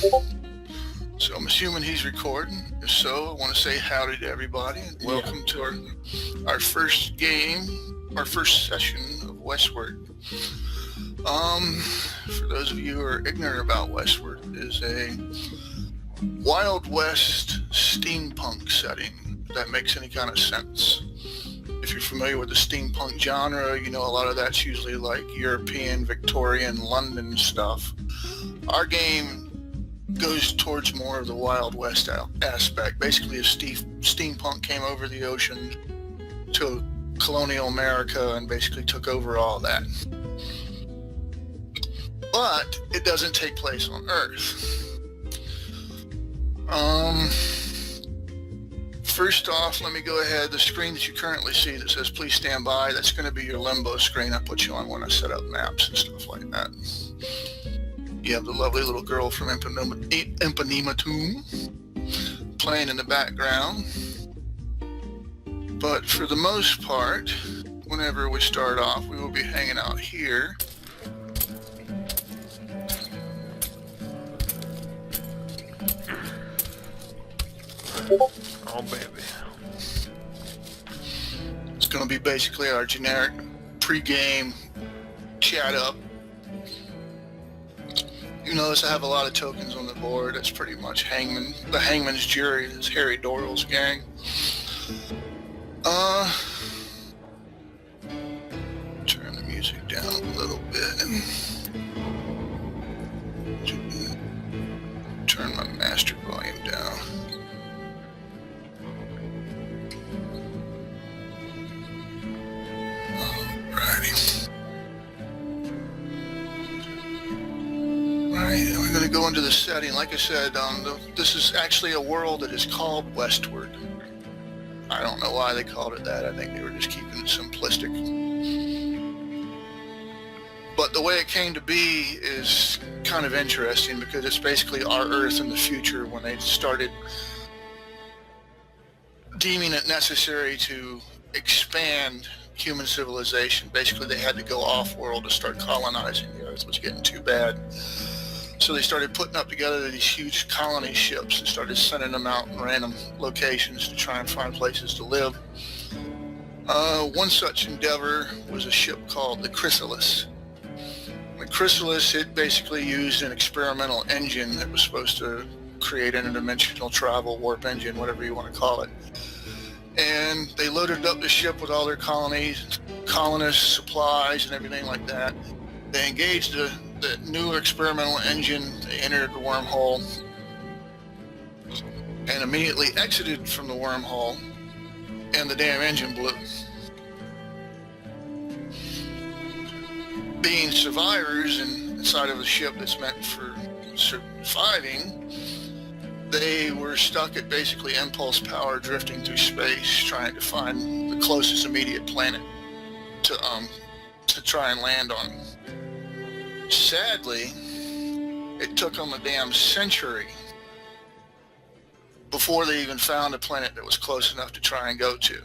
So I'm assuming he's recording. If so, I want to say howdy to everybody and welcome to our first game, our first session of Westward. For those of you who are ignorant about Westward, it is a Wild West steampunk setting, if that makes any kind of sense. If you're familiar with the steampunk genre, you know a lot of that's usually like European, Victorian, London stuff. Our game goes towards more of the Wild West aspect. Basically, if steampunk came over the ocean to colonial America and basically took over all that. But it doesn't take place on Earth. First off, let me go ahead. The screen that you currently see that says please stand by, that's going to be your limbo screen I put you on when I set up maps and stuff like that. You have the lovely little girl from Ipanema Tomb playing in the background. But for the most part, whenever we start off, we will be hanging out here. Oh, baby. It's going to be basically our generic pre-game chat up. You notice I have a lot of tokens on the board. That's pretty much the Hangmans Jury. That's Harry Dorrell's gang. Turn the music down a little bit and turn my master volume down. Alrighty. Right, we're going to go into the setting. Like I said, this is actually a world that is called Westward. I don't know why they called it that. I think they were just keeping it simplistic. But the way it came to be is kind of interesting because it's basically our Earth in the future when they started deeming it necessary to expand human civilization. Basically, they had to go off-world to start colonizing the Earth. It was getting too bad. So they started putting up together these huge colony ships and started sending them out in random locations to try and find places to live. One such endeavor was a ship called the Chrysalis. The Chrysalis, it basically used an experimental engine that was supposed to create interdimensional travel, warp engine, whatever you want to call it. And they loaded up the ship with all their colonists, supplies, and everything like that. They engaged the new experimental engine. They entered the wormhole and immediately exited from the wormhole, and the damn engine blew. Being survivors inside of a ship that's meant for surviving, they were stuck at basically impulse power, drifting through space, trying to find the closest immediate planet to try and land on. Sadly, it took them a damn century before they even found a planet that was close enough to try and go to.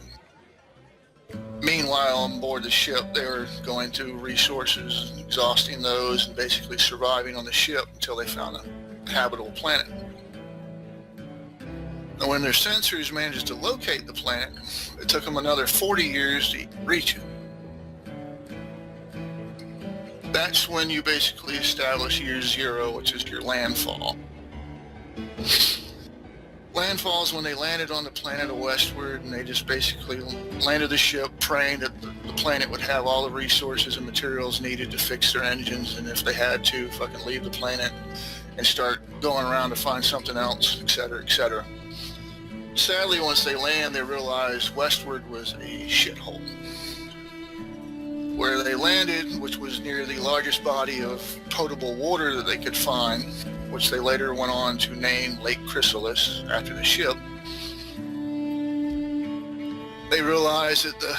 Meanwhile, on board the ship, they were going through resources, exhausting those, and basically surviving on the ship until they found a habitable planet. And when their sensors managed to locate the planet, it took them another 40 years to reach it. That's when you basically establish year zero, which is your landfall. Landfall is when they landed on the planet of Westward, and they just basically landed the ship praying that the planet would have all the resources and materials needed to fix their engines, and if they had to, fucking leave the planet and start going around to find something else, etc., etc. Sadly, once they land, they realized Westward was a shithole. Where they landed, which was near the largest body of potable water that they could find, which they later went on to name Lake Chrysalis after the ship, they realized that the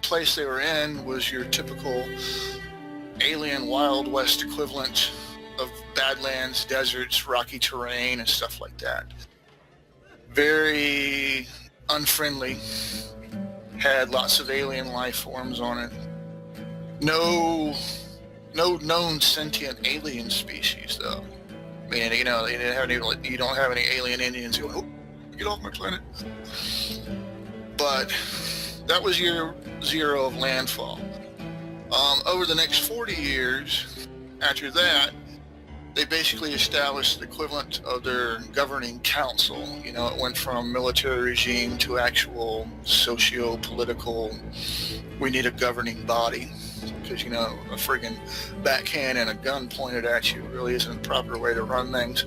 place they were in was your typical alien Wild West equivalent of Badlands, deserts, rocky terrain, and stuff like that. Very unfriendly, had lots of alien life forms on it. No known sentient alien species, though. Meaning, you don't have any alien Indians going, oh, get off my planet. But that was year 0 of Landfall. Over the next 40 years after that, they basically established the equivalent of their governing council. It went from military regime to actual socio-political, we need a governing body. Because, a friggin' backhand and a gun pointed at you really isn't a proper way to run things.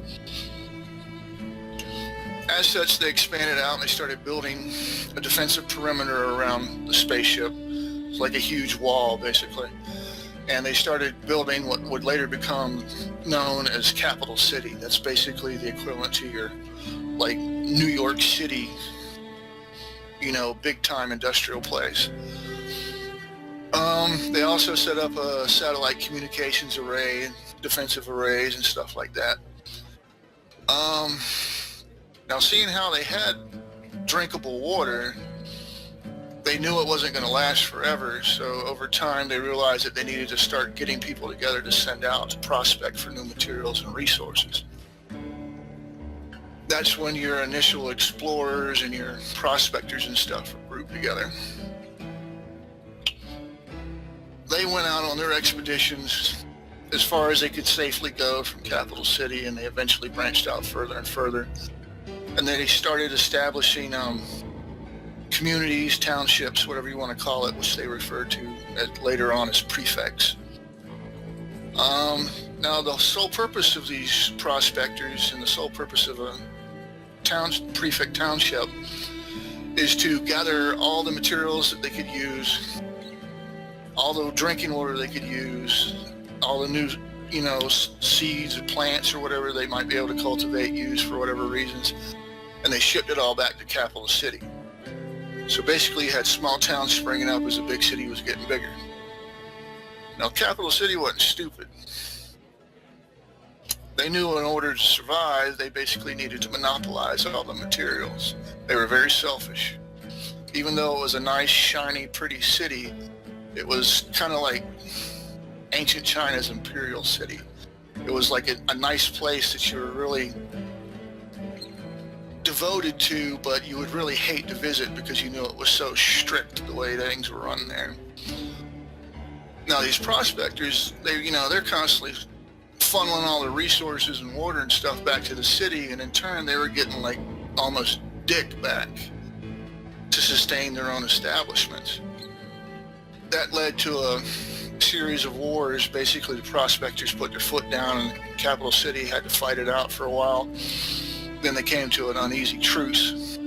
As such, they expanded out and they started building a defensive perimeter around the spaceship. It's like a huge wall, basically. And they started building what would later become known as Capital City. That's basically the equivalent to your, like, New York City, big-time industrial place. They also set up a satellite communications array, defensive arrays, and stuff like that. Now, seeing how they had drinkable water, they knew it wasn't going to last forever, so over time they realized that they needed to start getting people together to send out to prospect for new materials and resources. That's when your initial explorers and your prospectors and stuff were grouped together. They went out on their expeditions as far as they could safely go from Capital City, and they eventually branched out further and further. And they started establishing communities, townships, whatever you want to call it, which they referred to later on as prefects. Now, the sole purpose of these prospectors and the sole purpose of a prefect township is to gather all the materials that they could use, all the drinking water they could use, all the new, seeds or plants or whatever they might be able to cultivate, use for whatever reasons, and they shipped it all back to Capital City. So basically you had small towns springing up as the big city was getting bigger. Now, Capital City wasn't stupid. They knew in order to survive, they basically needed to monopolize all the materials. They were very selfish. Even though it was a nice, shiny, pretty city, it was kind of like ancient China's imperial city. It was like a nice place that you were really devoted to, but you would really hate to visit because you knew it was so strict the way things were run there. Now, these prospectors, they're constantly funneling all the resources and water and stuff back to the city, and in turn they were getting like almost dick back to sustain their own establishments. That led to a series of wars. Basically, the prospectors put their foot down and Capital City had to fight it out for a while. Then they came to an uneasy truce.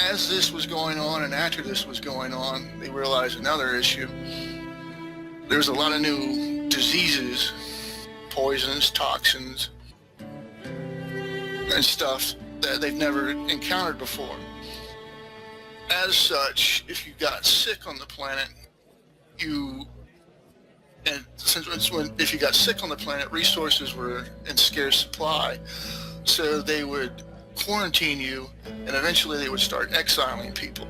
As this was going on and after this was going on, they realized another issue. There's a lot of new diseases, poisons, toxins, and stuff that they've never encountered before. As such, if you got sick on the planet, if you got sick on the planet, resources were in scarce supply, so they would quarantine you, and eventually they would start exiling people.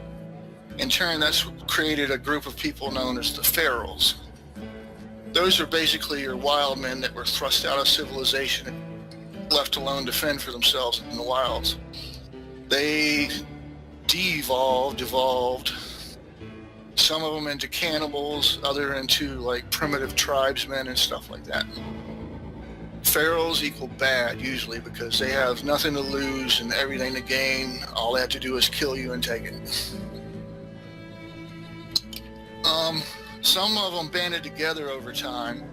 In turn, that's what created a group of people known as the ferals. Those are basically your wild men that were thrust out of civilization and left alone to fend for themselves in the wilds. They evolved, some of them into cannibals, other into like primitive tribesmen and stuff like that. Ferals equal bad usually because they have nothing to lose and everything to gain. All they have to do is kill you and take it. Some of them banded together over time.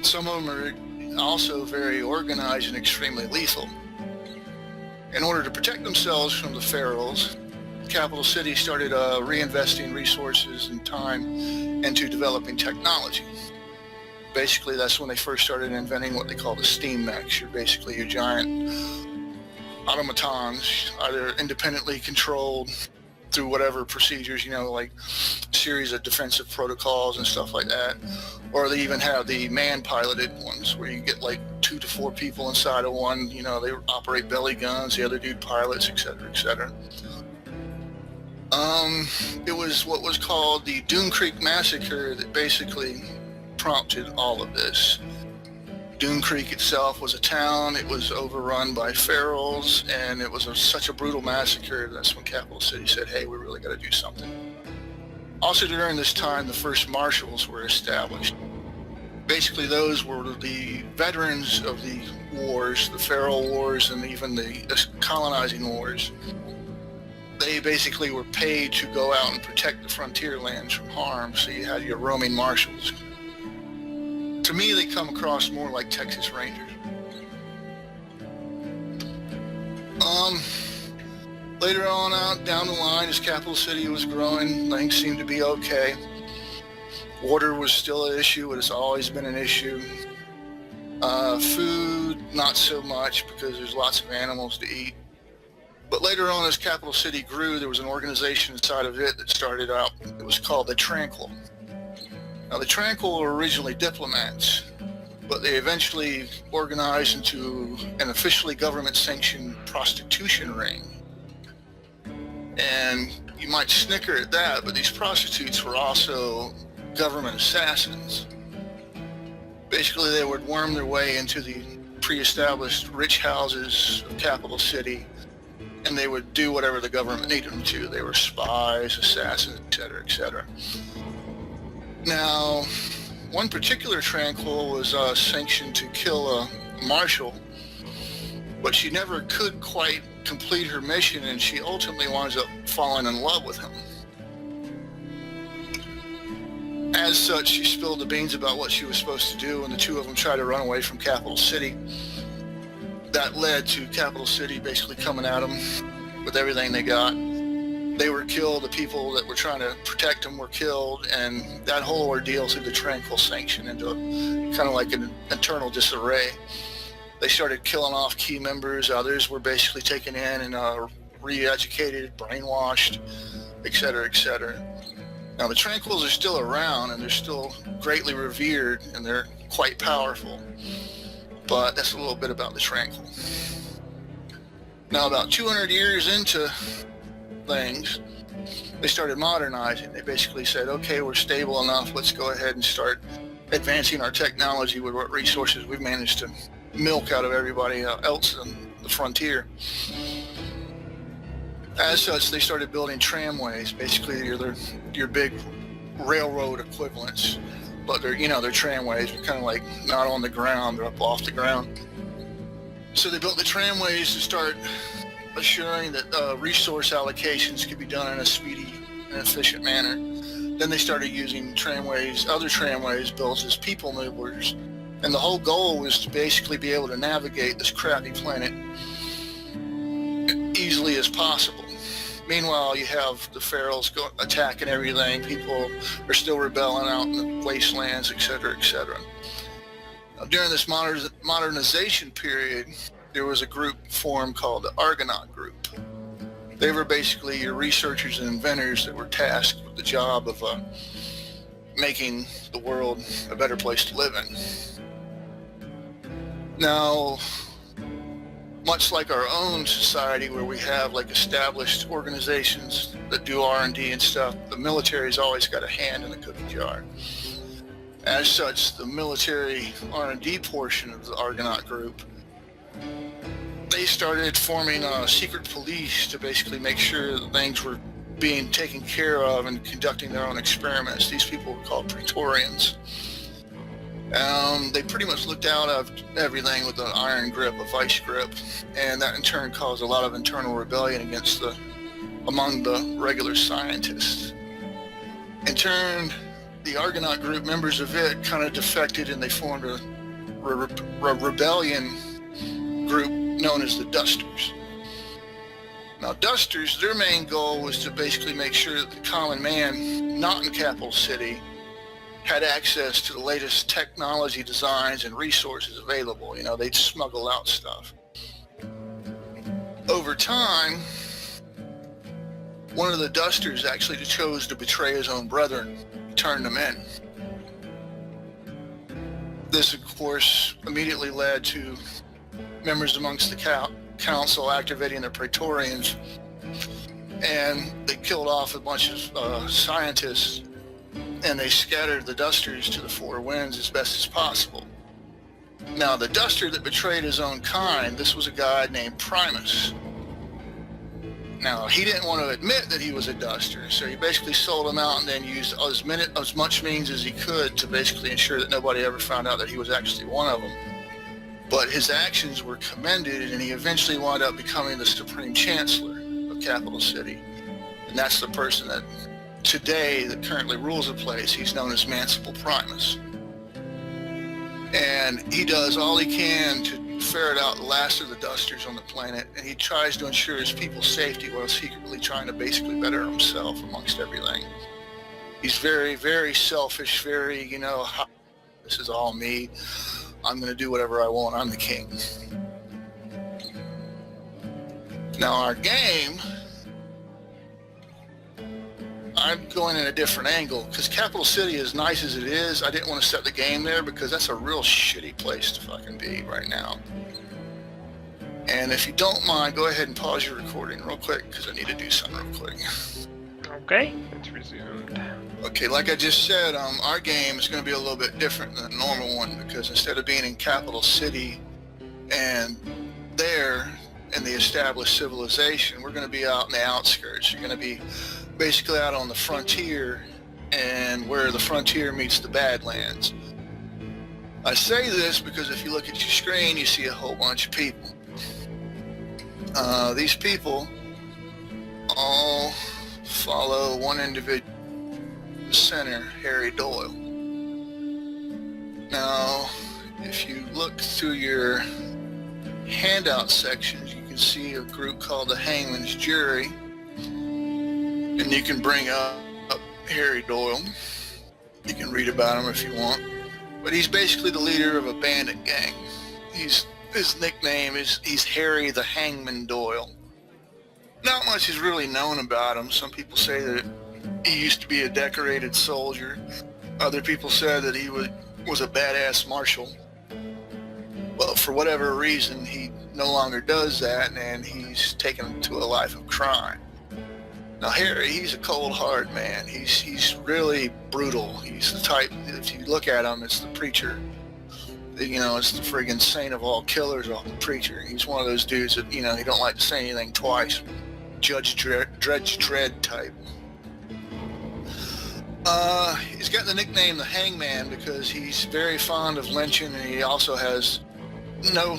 Some of them are also very organized and extremely lethal. In order to protect themselves from the ferals, Capital City started reinvesting resources and time into developing technology. Basically, that's when they first started inventing what they call the steam mechs. Basically your giant automatons, either independently controlled through whatever procedures, like a series of defensive protocols and stuff like that. Or they even have the man-piloted ones where you get like 2 to 4 people inside of one. They operate belly guns, the other dude pilots, etc., etc. It was what was called the Dune Creek Massacre that basically prompted all of this. Dune Creek itself was a town. It was overrun by ferals, and it was such a brutal massacre. That's when Capital City said, hey, we really got to do something. Also during this time, the first marshals were established. Basically, those were the veterans of the wars, the feral wars, and even the colonizing wars. They basically were paid to go out and protect the frontier lands from harm, so you had your roaming marshals. To me, they come across more like Texas Rangers. Later on out down the line, as Capital City was growing, things seemed to be okay. Water was still an issue. It has always been an issue. Food, not so much, because there's lots of animals to eat. But later on, as Capital City grew, there was an organization inside of it that started out. It was called the Tranquil. Now, the Tranquil were originally diplomats, but they eventually organized into an officially government-sanctioned prostitution ring. And you might snicker at that, but these prostitutes were also government assassins. Basically, they would worm their way into the pre-established rich houses of Capital City, and they would do whatever the government needed them to. They were spies, assassins, etc., etc. Now, one particular Tranquil was sanctioned to kill a marshal, but she never could quite complete her mission, and she ultimately winds up falling in love with him. As such, she spilled the beans about what she was supposed to do, and the two of them tried to run away from Capital City. That led to Capital City basically coming at them with everything they got. They were killed, the people that were trying to protect them were killed, and that whole ordeal through the Tranquil sanction into kind of like an internal disarray. They started killing off key members. Others were basically taken in and re-educated, brainwashed, etc., etc. Now, the Tranquils are still around, and they're still greatly revered, and they're quite powerful. But that's a little bit about the Tranquil. Now, about 200 years into things, they started modernizing. They basically said, okay, we're stable enough. Let's go ahead and start advancing our technology with what resources we've managed to milk out of everybody else on the frontier. As such, they started building tramways. Basically, your big railroad equivalents, but they're tramways. They're kind of like not on the ground; they're up off the ground. So they built the tramways to start assuring that resource allocations could be done in a speedy and efficient manner. Then they started using tramways, other tramways built as people movers. And the whole goal was to basically be able to navigate this crappy planet easily as possible. Meanwhile, you have the ferals attacking everything. People are still rebelling out in the wastelands, etc., etc. Now, during this modernization period, there was a group formed called the Argonaut Group. They were basically your researchers and inventors that were tasked with the job of making the world a better place to live in. Now, much like our own society where we have like established organizations that do R&D and stuff, the military's always got a hand in the cookie jar. As such, the military R&D portion of the Argonaut Group, they started forming a secret police to basically make sure that things were being taken care of and conducting their own experiments. These people were called Praetorians. They pretty much looked out of everything with an iron grip, a vice grip, and that in turn caused a lot of internal rebellion among the regular scientists. In turn, the Argonaut Group, members of it, kind of defected, and they formed a rebellion group known as the Dusters. Now, Dusters, their main goal was to basically make sure that the common man, not in Capital City, had access to the latest technology designs and resources available. They'd smuggle out stuff. Over time, one of the Dusters actually chose to betray his own brethren, turn them in. This, of course, immediately led to members amongst the council activating the Praetorians, and they killed off a bunch of scientists and they scattered the dusters to the four winds as best as possible. Now, the duster that betrayed his own kind, this was a guy named Primus. Now, he didn't want to admit that he was a duster, so he basically sold him out and then used as much means as he could to basically ensure that nobody ever found out that he was actually one of them. But his actions were commended, and he eventually wound up becoming the Supreme Chancellor of Capital City. And that's the person that today that currently rules the place. He's known as Manciple Primus. And he does all he can to ferret out the last of the dusters on the planet, and he tries to ensure his people's safety while secretly trying to basically better himself amongst everything. He's very, very selfish, very, this is all me. I'm going to do whatever I want. I'm the king. Now, our game, I'm going in a different angle because Capital City, as nice as it is, I didn't want to set the game there because that's a real shitty place to fucking be right now. And if you don't mind, go ahead and pause your recording real quick because I need to do something real quick. Okay, it's resumed. Okay, like I just said, our game is going to be a little bit different than the normal one because instead of being in Capital City and there in the established civilization, we're going to be out in the outskirts. You're going to be basically out on the frontier and where the frontier meets the Badlands. I say this because if you look at your screen, you see a whole bunch of people. These people all follow one individual, the center, Harry Doyle. Now, if you look through your handout sections, you can see a group called the Hangmans Jury, and you can bring up Harry Doyle. You can read about him if you want, but he's basically the leader of a bandit gang. His nickname is he's Harry the Hangman Doyle. Not much is really known about him. Some people say that he used to be a decorated soldier. Other people said that he was a badass marshal. Well, for whatever reason, he no longer does that, and he's taken to a life of crime. Now, Harry, he's a cold, hard man. He's really brutal. He's the type, if you look at him, it's the preacher. It's the friggin' saint of all killers off the preacher. He's one of those dudes that, he don't like to say anything twice. Judge Dredd type. He's got the nickname the Hangman because he's very fond of lynching, and he also has no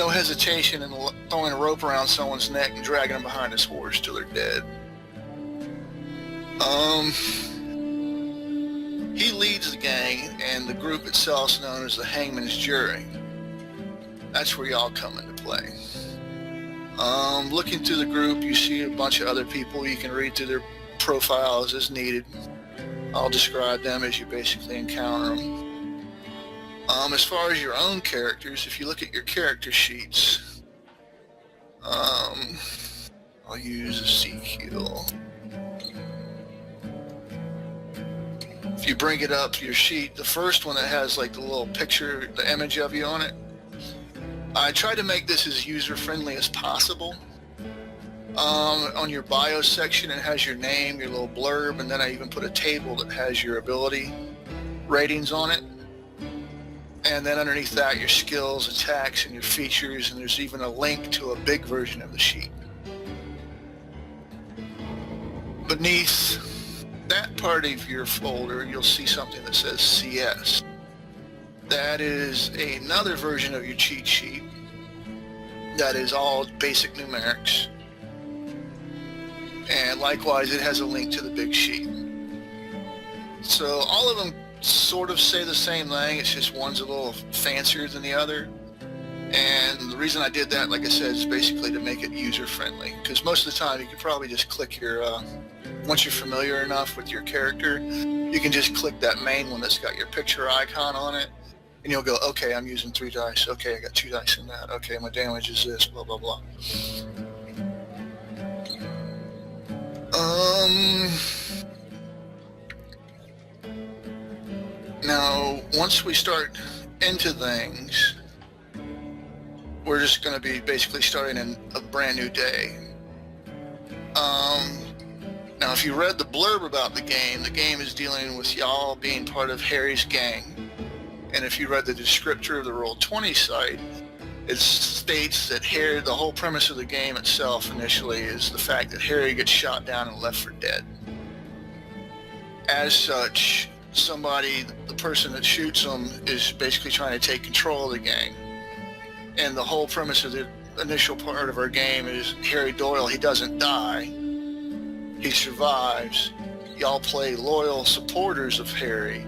hesitation in throwing a rope around someone's neck and dragging them behind his horse till they're dead. He leads the gang, and the group itself is known as the Hangmans Jury. That's where y'all come into play. Looking through the group, you see a bunch of other people. You can read through their profiles as needed. I'll describe them as you basically encounter them. As far as your own characters, if you look at your character sheets, I'll use Ezekiel. If you bring it up to your sheet, the first one that has like the little picture, the image of you on it, I try to make this as user-friendly as possible. On your bio section, it has your name, your little blurb, and then I even put a table that has your ability ratings on it. And then underneath that, your skills, attacks, and your features, and there's even a link to a big version of the sheet. Beneath that part of your folder, you'll see something that says CS. That is another version of your cheat sheet that is all basic numerics. And likewise, it has a link to the big sheet. So all of them sort of say the same thing, it's just one's a little fancier than the other. And the reason I did that, like I said, is basically to make it user-friendly. Because most of the time, you can probably just click your, once you're familiar enough with your character, you can just click that main one that's got your picture icon on it, and you'll go, okay, I'm using 3 dice. Okay, I got 2 dice in that. Okay, my damage is this, blah, blah, blah. Now, once we start into things, we're just going to be basically starting in a brand new day. Now, if you read the blurb about the game is dealing with y'all being part of Harry's gang. And if you read the descriptor of the Roll20 site, it states that Harry, the whole premise of the game itself initially is the fact that Harry gets shot down and left for dead. As such, the person that shoots him is basically trying to take control of the gang. And the whole premise of the initial part of our game is Harry Doyle, he doesn't die. He survives. Y'all play loyal supporters of Harry.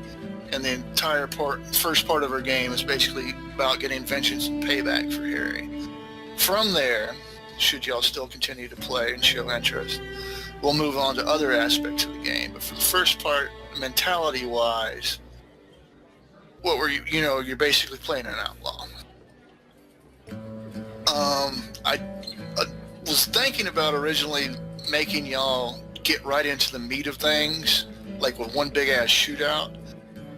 And the entire first part of our game is basically about getting vengeance and payback for Harry. From there, should y'all still continue to play and show interest, we'll move on to other aspects of the game. But for the first part, mentality-wise, you're basically playing an outlaw. I was thinking about originally making y'all get right into the meat of things, like with one big-ass shootout.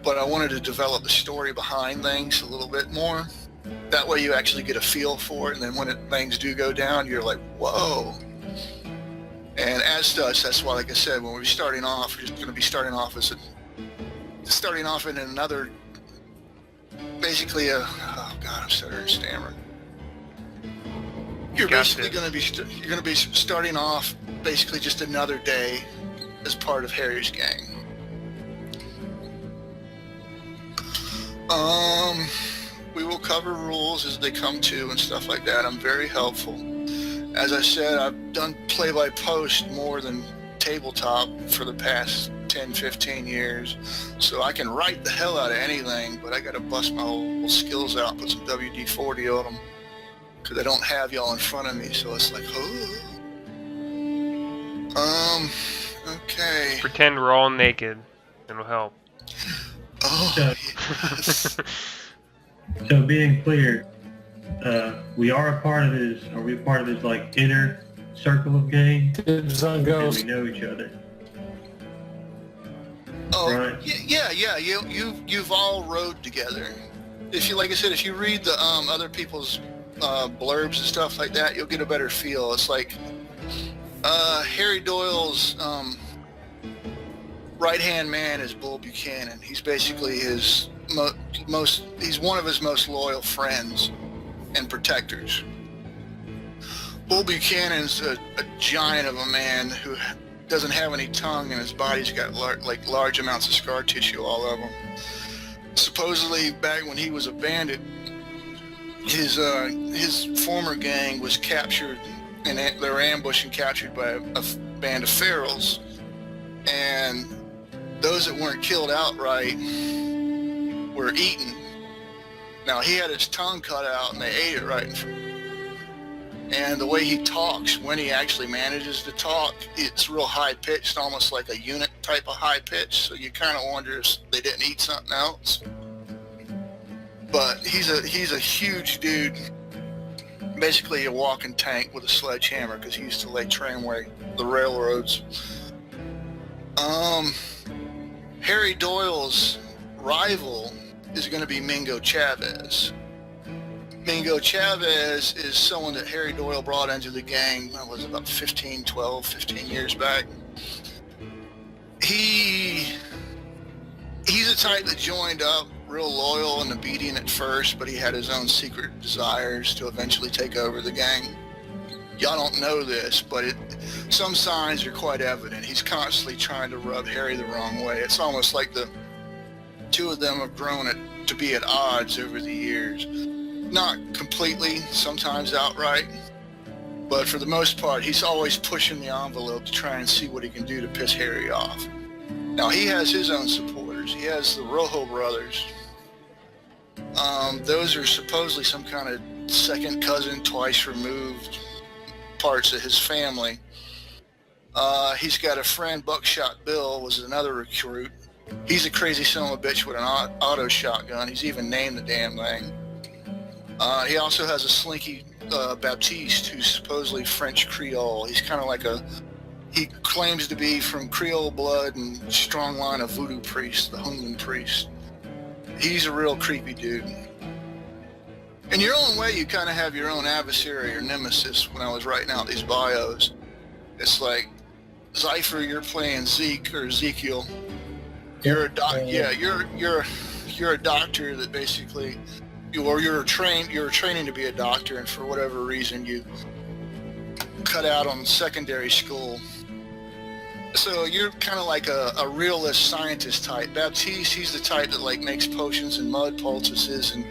But I wanted to develop the story behind things a little bit more. That way you actually get a feel for it, and then when things do go down, you're like, whoa. And as such, that's why, like I said, when we're starting off, we're just going to be starting off in another, basically I'm starting to stammer. You're basically going to be starting off basically just another day as part of Harry's gang. We will cover rules as they come to and stuff like that. I'm very helpful. As I said, I've done play-by-post more than tabletop for the past 10, 15 years. So I can write the hell out of anything, but I got to bust my whole skills out and put some WD-40 on them because I don't have y'all in front of me. So it's like, okay. Pretend we're all naked. It'll help. Oh, yes. So being clear, we are a part of his like inner circle of gang? Dibs on And ghost. we know each other. Oh, Right. yeah. You've all rode together. If you, like I said, if you read the other people's blurbs and stuff like that, you'll get a better feel. It's like Harry Doyle's right-hand man is Bull Buchanan. He's basically his he's one of his most loyal friends and protectors. Bull Buchanan's a giant of a man who doesn't have any tongue, and his body's got large amounts of scar tissue all over him. Supposedly, back when he was a bandit, his former gang was captured, and they were ambushed and captured by a band of ferals, and those that weren't killed outright were eaten. Now, he had his tongue cut out, and they ate it right in front. And the way he talks, when he actually manages to talk, it's real high-pitched, almost like a unit type of high-pitch, so you kind of wonder if they didn't eat something else. But he's a huge dude, basically a walking tank with a sledgehammer, because he used to lay tramway, the railroads. Harry Doyle's rival is going to be Mingo Chavez. Mingo Chavez is someone that Harry Doyle brought into the gang, that was about 15 years back. He's a type that joined up real loyal and obedient at first, but he had his own secret desires to eventually take over the gang. Y'all don't know this, but some signs are quite evident. He's constantly trying to rub Harry the wrong way. It's almost like the two of them have grown to be at odds over the years. Not completely, sometimes outright, but for the most part, he's always pushing the envelope to try and see what he can do to piss Harry off. Now, he has his own supporters. He has the Rojo brothers. Those are supposedly some kind of second cousin, twice removed parts of his family. He's got a friend, Buckshot Bill, was another recruit. He's a crazy son of a bitch with an auto shotgun. He's even named the damn thing. He also has a slinky Baptiste, who's supposedly French Creole. He's kind of like he claims to be from Creole blood and strong line of voodoo priest, the Hangmans priest. He's a real creepy dude. In your own way, you kind of have your own adversary or nemesis when I was writing out these bios. It's like Zypher, you're playing Zeke or Ezekiel. You're a you're a doctor that basically, you're training to be a doctor, and for whatever reason you cut out on secondary school. So you're kind of like a realist scientist type. Baptiste, he's the type that like makes potions and mud poultices and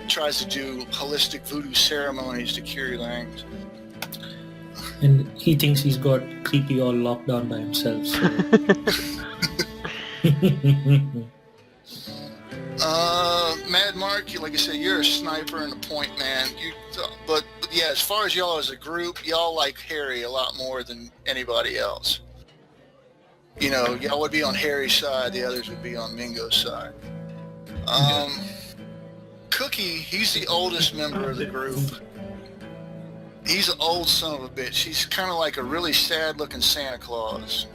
tries to do holistic voodoo ceremonies to cure things. And he thinks he's got creepy all locked down by himself. So. Mad Mark, like I said, you're a sniper and a point man. But yeah, as far as y'all as a group, y'all like Harry a lot more than anybody else. You know, y'all would be on Harry's side, the others would be on Mingo's side. Cookie, he's the oldest member of the group. He's an old son of a bitch. He's kind of like a really sad-looking Santa Claus.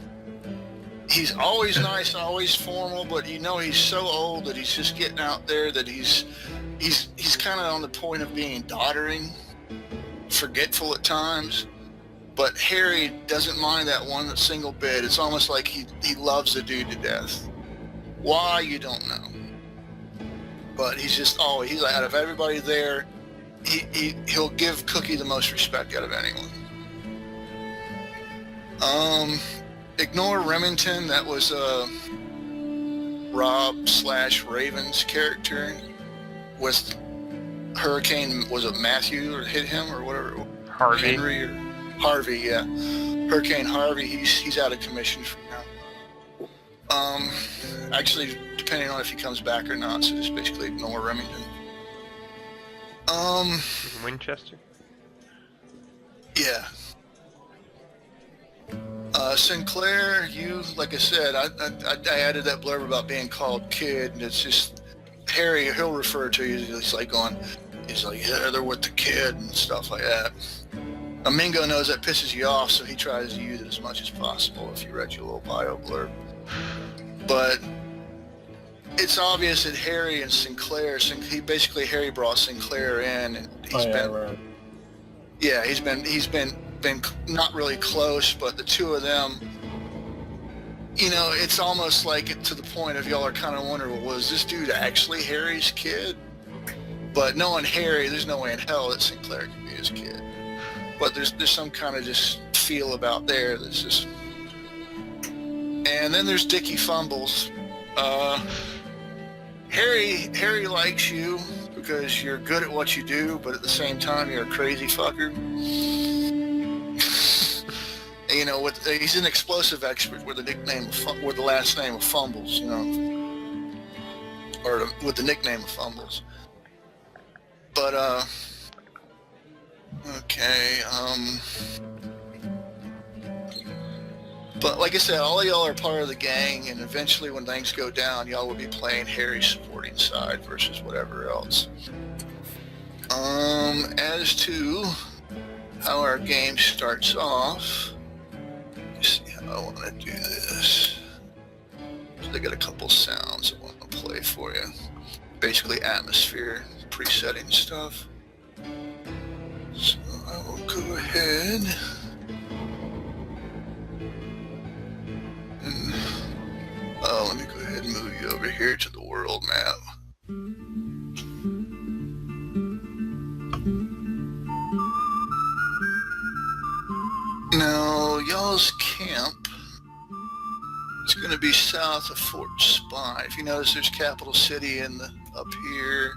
He's always nice, always formal, but you know he's so old that he's just getting out there that he's kind of on the point of being doddering, forgetful at times. But Harry doesn't mind that one single bit. It's almost like he loves the dude to death. Why, you don't know. But he's just always, he's like, out of everybody there, he'll give Cookie the most respect out of anyone. Ignore Remington. That was Rob/Raven's character with Hurricane. Was it Matthew or hit him or whatever? Harvey. Henry or Harvey, yeah. Hurricane Harvey. He's out of commission for now. Actually, depending on if he comes back or not. So just basically ignore Remington. Winchester? Yeah. Sinclair, you, like I said, I added that blurb about being called kid, and it's just, Harry, he'll refer to you, he's like, yeah, they're with the kid, and stuff like that. Mingo knows that pisses you off, so he tries to use it as much as possible if you read your little bio blurb. But it's obvious that Harry and Sinclair, Harry brought Sinclair in, and he's been not really close, but the two of them, you know, it's almost like to the point of y'all are kind of wondering, well, was this dude actually Harry's kid? But knowing Harry, there's no way in hell that Sinclair could be his kid. But there's some kind of just feel about there that's just... And then there's Dicky Fumbles. Harry likes you because you're good at what you do, but at the same time you're a crazy fucker. You know, he's an explosive expert with the last name of Fumbles, you know, or with the nickname of Fumbles. But okay, but like I said, all of y'all are part of the gang, and eventually when things go down, y'all will be playing Harry's supporting side versus whatever else. As to how our game starts off, let's see how I want to do this. So I got a couple sounds I want to play for you. Basically atmosphere, presetting stuff. So I will go ahead and let me go ahead and move you over here to the world map. Now, y'all's camp is going to be south of Fort Spy. If you notice, there's Capital City up here.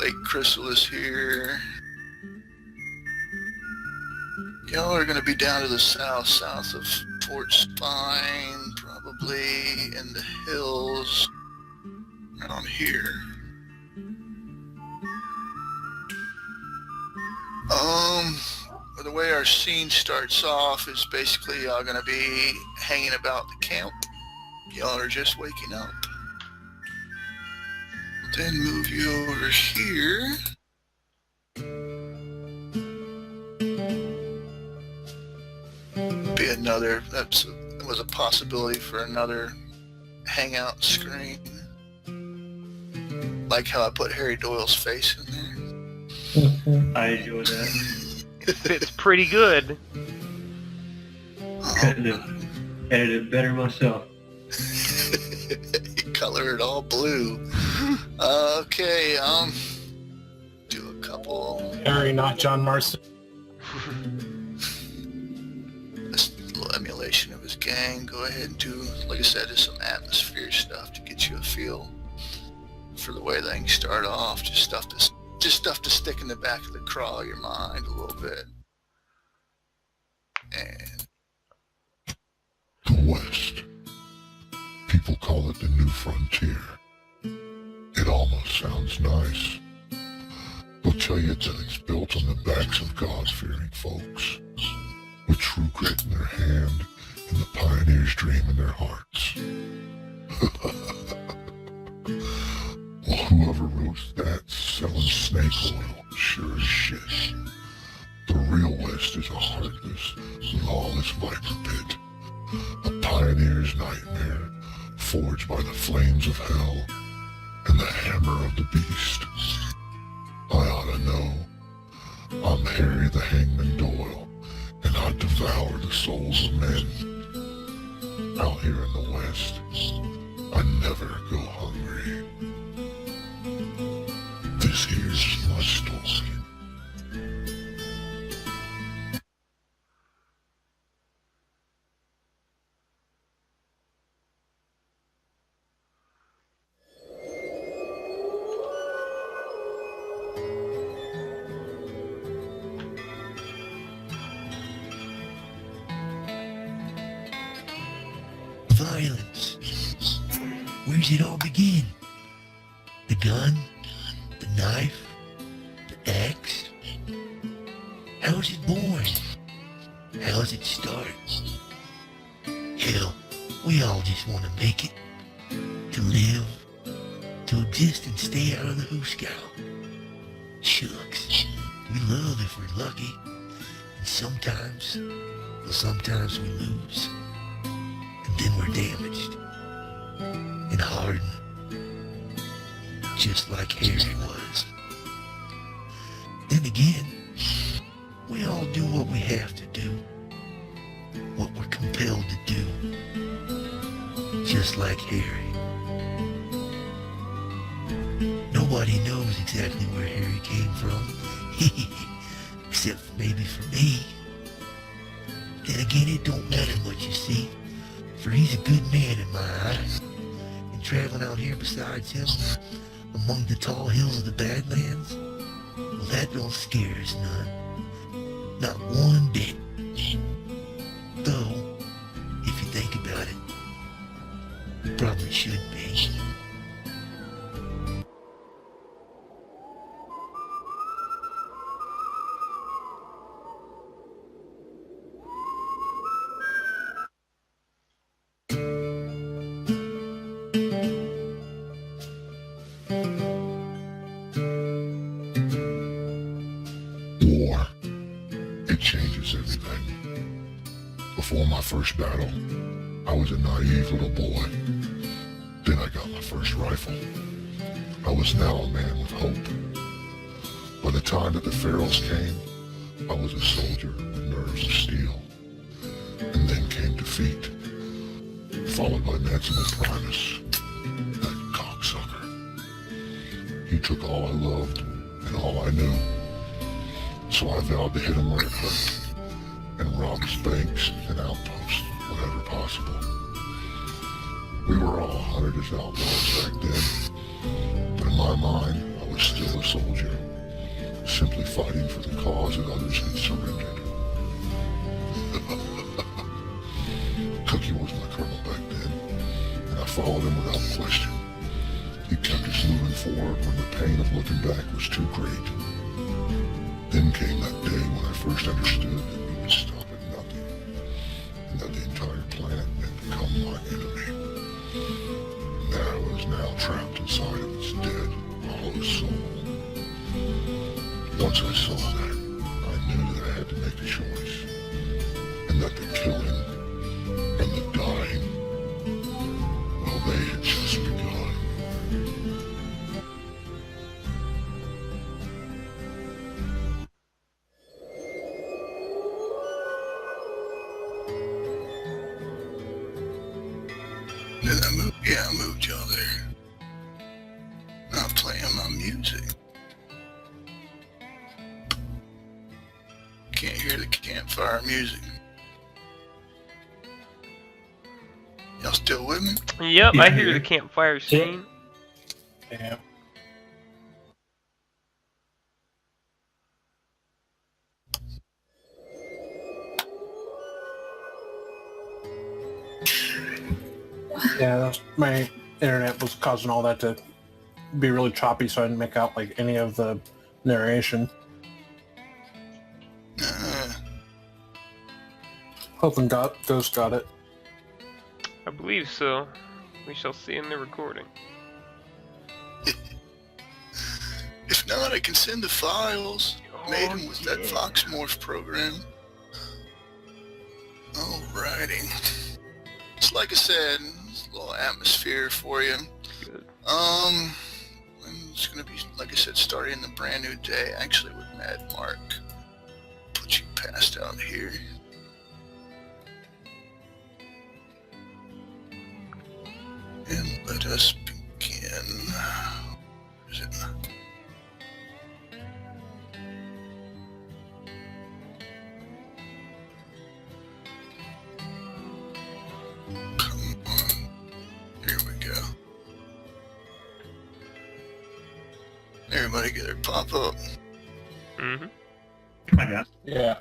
Lake Crystal is here. Y'all are going to be down to the south of Fort Spine, probably in the hills around here. The way our scene starts off is basically y'all going to be hanging about the camp. Y'all are just waking up. Then move you over here. That was a possibility for another hangout screen. Like how I put Harry Doyle's face in there. I enjoy that. It fits pretty good. Couldn't have edited it better myself. You color it all blue. Okay, do a couple. Harry, not John Marston. This little emulation of his gang. Go ahead and do, like I said, just some atmosphere stuff to get you a feel for the way things start off. Just stuff to stick in the back of the craw of your mind a little bit. And the West. People call it the new frontier. It almost sounds nice. They'll tell you that it's built on the backs of God-fearing folks, with true grit in their hand and the pioneer's dream in their hearts. Well, whoever wrote that's selling snake oil, sure as shit. The real West is a heartless, lawless viper pit. A pioneer's nightmare, forged by the flames of hell and the hammer of the beast. I ought to know. I'm Harry the Hangman Doyle, and I devour the souls of men. Out here in the West, I never go hungry. This here's my story. Violence. Where's it all begin? The gun? The knife? The axe? How's it born? How's it start? Hell, we all just want to make it. To live. To exist and stay out of the hoosegow. Shucks. We love if we're lucky. And sometimes we lose. And then we're damaged and hardened, just like Harry was. Then again, we all do what we have to do, what we're compelled to do, just like Harry. Nobody knows exactly where Harry came from, except maybe for me. Then again, it don't matter much, you see. For he's a good man in my eyes, and traveling out here besides him, among the tall hills of the Badlands, well, that don't scare us none. Not one bit. Though, if you think about it, it probably should be. War. It changes everything. Before my first battle, I was a naive little boy. Then I got my first rifle. I was now a man with hope. By the time that the Pharaohs came, I was a soldier with nerves of steel. And then came defeat, followed by Maximus Primus, that cocksucker. He took all I loved and all I knew. So I vowed to hit him where it hurt, and rob his banks and outposts whenever possible. We were all hunted as outlaws back then, but in my mind, I was still a soldier, simply fighting for the cause that others had surrendered. Cookie was my colonel back then, and I followed him without question. He kept us moving forward when the pain of looking back was too great. Then came that day when I first understood that we would stop at nothing, and that the entire planet had become my enemy. And that I was now trapped inside of its dead, hollow soul. Once I saw that, I knew that I had to make a choice, and that the killing and the dying, well, they had just begun. y'all there. I'm playing my music. Can't hear the campfire music. Y'all still with me? Yep, I Yeah. hear the campfire scene. Yeah. Yeah, my internet was causing all that to be really choppy, so I didn't make out like any of the narration. Hoping Ghost got it. I believe so. We shall see in the recording. If not, I can send the files. Made them with that Foxmorph program. Alrighty. It's like I said, it's a little atmosphere for you. Good. It's gonna be, like I said, starting the brand new day, actually with Mad Mark. Put you passed out here. And let us begin. Where is it? Come on. Here we go. Everybody get their pop up. Mm-hmm. I got. Yeah.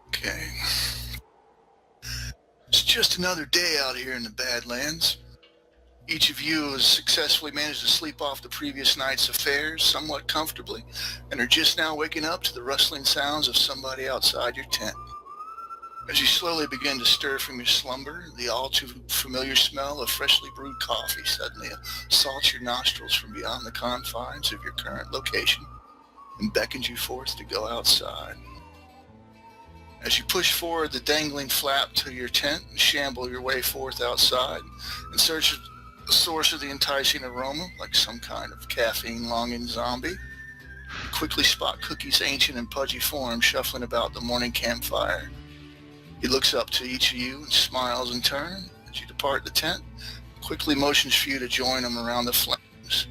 Okay. It's just another day out here in the Badlands. Each of you has successfully managed to sleep off the previous night's affairs somewhat comfortably and are just now waking up to the rustling sounds of somebody outside your tent. As you slowly begin to stir from your slumber, the all too familiar smell of freshly brewed coffee suddenly assaults your nostrils from beyond the confines of your current location and beckons you forth to go outside. As you push forward the dangling flap to your tent and shamble your way forth outside in search of the source of the enticing aroma, like some kind of caffeine-longing zombie, you quickly spot Cookie's ancient and pudgy form shuffling about the morning campfire. He looks up to each of you and smiles in turn as you depart the tent, quickly motions for you to join him around the flames,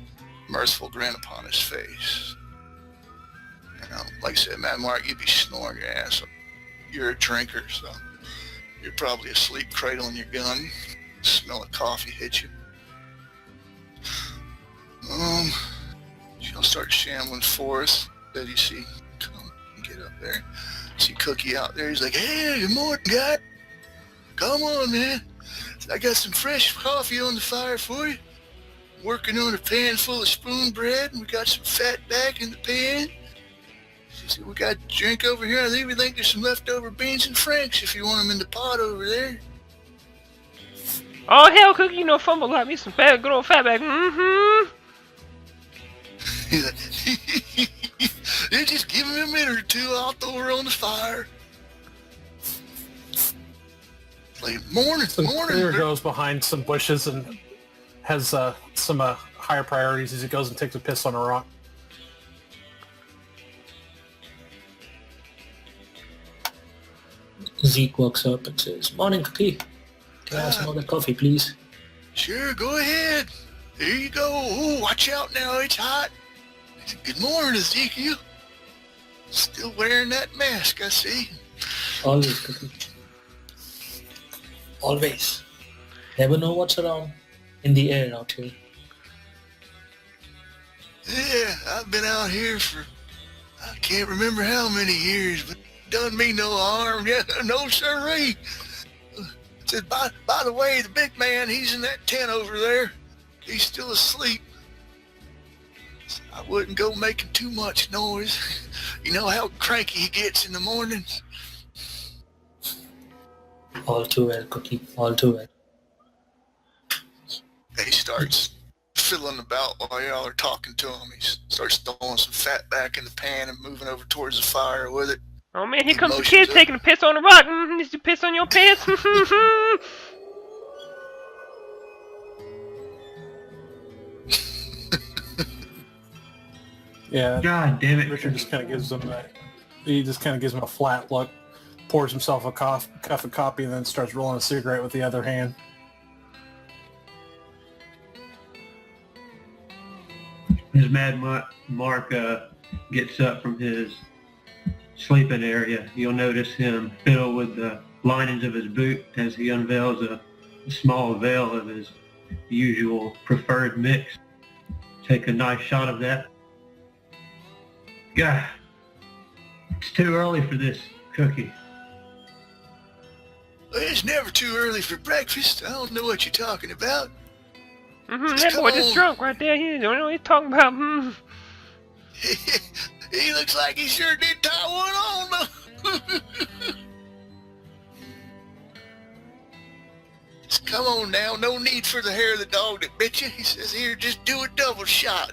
a mirthful grin upon his face. You know, like I said, Mad Mark, you'd be snoring your ass off. You're a drinker, so you're probably asleep cradling your gun. The smell of coffee hits you. You'll start shambling forth. Then you see, come and get up there. See Cookie out there. He's like, hey, good morning, guy. Come on, man. I got some fresh coffee on the fire for you. Working on a pan full of Spoonbread, and we got some fat back in the pan. See, we got a drink over here. I think we think there's some leftover beans and franks if you want them in the pot over there. Oh hell, Cookie, you know fumble like me some fat, good old fatback. Mm-hmm. He's like, yeah, just give me a minute or two. I'll throw her on the fire. Like, morning. Clear goes behind some bushes and has some higher priorities as he goes and takes a piss on a rock. Zeke walks up and says, morning, Cookie. Can I have some other coffee, please? Sure, go ahead. Here you go. Oh, watch out now. It's hot. Good morning, Ezekiel. Still wearing that mask, I see. Always, Cookie. Always. Never know what's around in the air out here. Yeah, I've been out here for, I can't remember how many years, but done me no harm. Yeah, no sirree. Said, by the way, the big man, he's in that tent over there. He's still asleep. I wouldn't go making too much noise. You know how cranky he gets in the mornings. All too well, Cookie. All too well. He starts fiddling about while y'all are talking to him. He starts throwing some fat back in the pan and moving over towards the fire with it. Oh man, here He comes the motions kid up. taking a piss on the rock. Mm-hmm. Did you piss on your pants? Yeah, God damn it. Richard just kind of gives him a flat look, pours himself a cup of coffee and then starts rolling a cigarette with the other hand. As Mad Mark gets up from his sleeping area, you'll notice him fiddle with the linings of his boot as he unveils a small veil of his usual preferred mix. Take a nice shot of that. God, it's too early for this, Cookie. It's never too early for breakfast. I don't know what you're talking about. That boy just drunk right there. He don't know what he's talking about. He looks like he sure did tie one on, though. Just come on now. No need for the hair of the dog that bit you. He says, here, just do a double shot.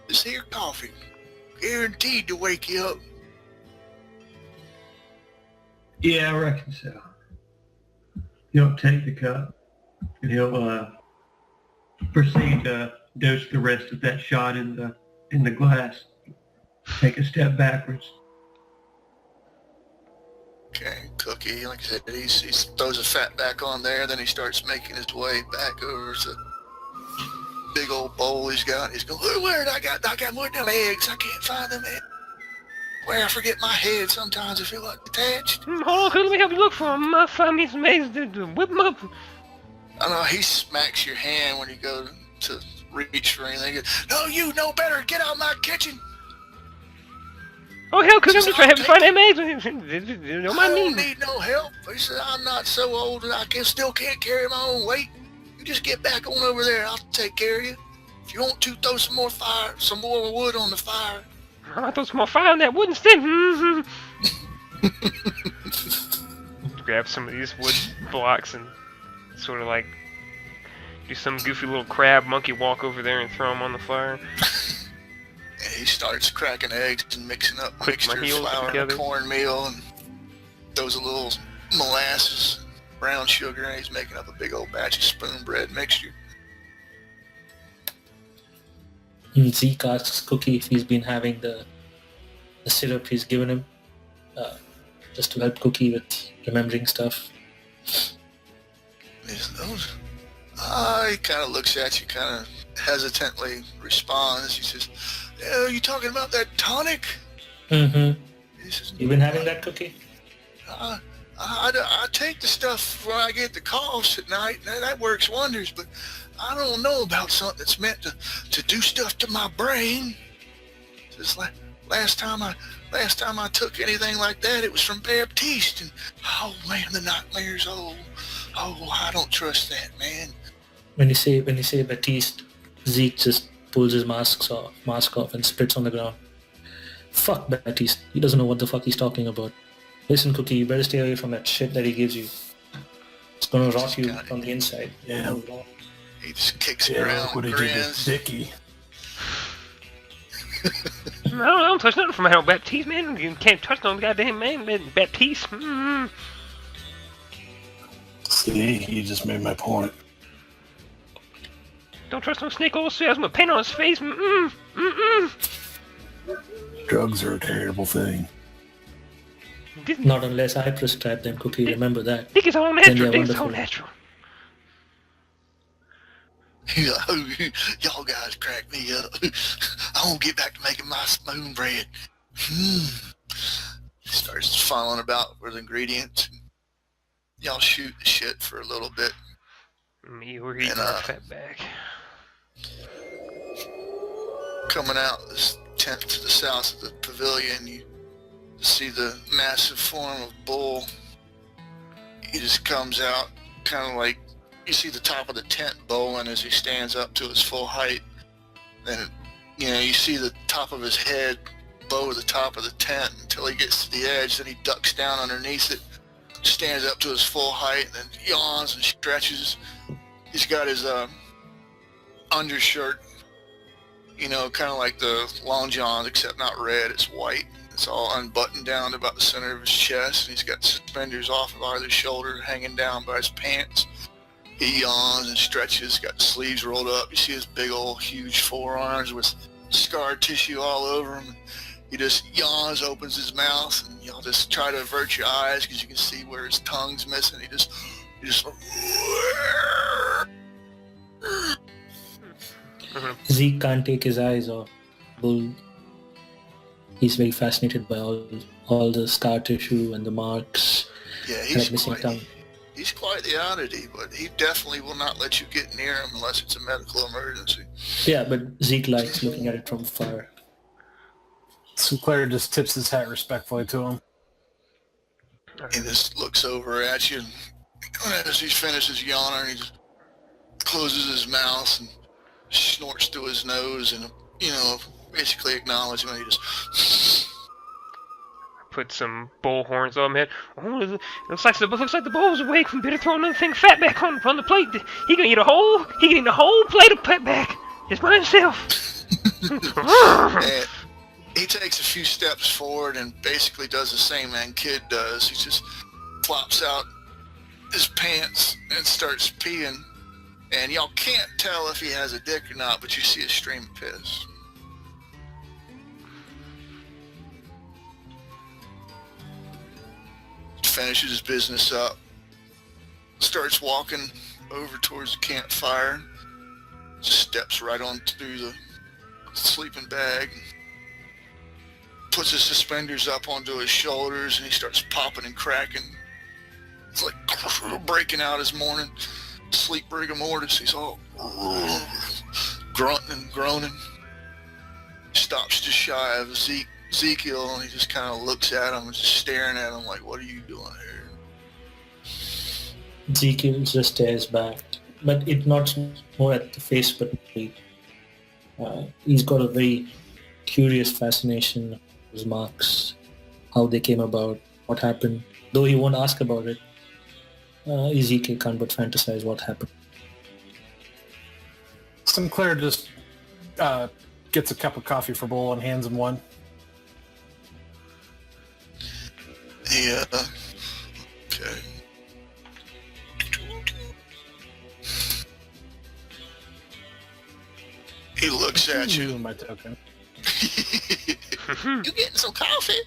This here coffee. Guaranteed to wake you up. Yeah, I reckon so. He'll take the cup and he'll proceed to dose the rest of that shot in the glass. Take a step backwards. Okay, Cookie, like I said, he throws a fat back on there, then he starts making his way back over to the big old bowl he's got. He's going, oh, where I got more of them eggs. I can't find them eggs. Where I forget my head sometimes, I feel like detached. Hold on, let me help you look for them. I'll find me some eggs to whip them up. I know, he smacks your hand when you go to reach for anything. He goes, no, you know better. Get out of my kitchen. Oh, hell, Cook, I'm just trying to find them eggs. Don't I mind don't me. need no help. He said, I'm not so old that I still can't carry my own weight. You just get back on over there. I'll take care of you. If you want to, throw some more wood on the fire. I'll throw some more fire on that wooden stick. Grab some of these wood blocks and sort of like do some goofy little crab monkey walk over there and throw them on the fire. And he starts cracking eggs and mixing up Click my mixture of heels flour together. and cornmeal and throws a little molasses, brown sugar, and he's making up a big old batch of spoonbread mixture. Zeke asks Cookie if he's been having the syrup he's given him, just to help Cookie with remembering stuff. He kind of looks at you, kind of hesitantly responds. He says, yeah, are you talking about that tonic? Mm-hmm. He says, You been having that, Cookie? I take the stuff when I get the coughs at night, and that works wonders, but I don't know about something that's meant to do stuff to my brain. Just like last time I took anything like that, it was from Baptiste, and oh man, the nightmares. Oh, I don't trust that, man. When you say Baptiste, Zeke just pulls his mask off and spits on the ground. Fuck Baptiste. He doesn't know what the fuck he's talking about. Listen, Cookie, you better stay away from that shit that he gives you. It's gonna rot you from the inside. Yeah. He just kicks around what he and did to grins. Dicky. I don't touch nothing from Harold Baptiste, man. You can't touch no goddamn man, Baptiste. See, he just made my point. Don't trust no snake oil salesman. Paint on his face. Drugs are a terrible thing. Not unless I prescribe them, Cookie. Remember that. Dicky's all Then natural. they're Dicky's all wonderful. natural. He's like, oh, y'all guys crack me up. I won't get back to making my spoon bread. He starts fumbling about with ingredients. Y'all shoot the shit for a little bit. Me, we're eating And, our fat back. Coming out this tent to the south of the pavilion, you see the massive form of Bull. He just comes out, kind of like, you see the top of the tent Bolan as he stands up to his full height. Then, you see the top of his head bow the top of the tent until he gets to the edge. Then he ducks down underneath it, stands up to his full height, and then yawns and stretches. He's got his undershirt, kind of like the long johns, except not red, it's white. It's all unbuttoned down to about the center of his chest, and he's got suspenders off of either shoulder hanging down by his pants. He yawns and stretches, got the sleeves rolled up. You see his big old huge forearms with scar tissue all over him. he just yawns, opens his mouth, and y'all just try to avert your eyes because you can see where his tongue's missing. He just Zeke can't take his eyes off Bull. He's very fascinated by all the scar tissue and the marks. Yeah, and that missing tongue. He's quite the oddity, but he definitely will not let you get near him unless it's a medical emergency. Yeah, but Zeke likes looking at it from far. Sinclair just tips his hat respectfully to him. He just looks over at you, and as he finishes yawning, he just closes his mouth and snorts through his nose and, basically acknowledgement. He just... Put some bull horns on him. Oh, it looks like the bull's awake. We better throw another thing of fat back on the plate. He can eat a whole plate of fat back just by himself. And he takes a few steps forward and basically does the same man Kid does. He just flops out his pants and starts peeing. And y'all can't tell if he has a dick or not, but you see a stream of piss. Finishes his business up, starts walking over towards the campfire, steps right on through the sleeping bag, puts his suspenders up onto his shoulders, and he starts popping and cracking. It's like breaking out his morning sleep rigor mortis. He's all grunting and groaning. Stops just shy of Ezekiel, and he just kind of looks at him and just staring at him like, what are you doing here? Ezekiel just stares back, but it nods more at the face, but he's got a very curious fascination of his marks, how they came about, what happened. Though he won't ask about it, Ezekiel can't but fantasize what happened. Sinclair just gets a cup of coffee for Bull and hands him one. Yeah. Okay. He looks at you. My token. You getting some coffee?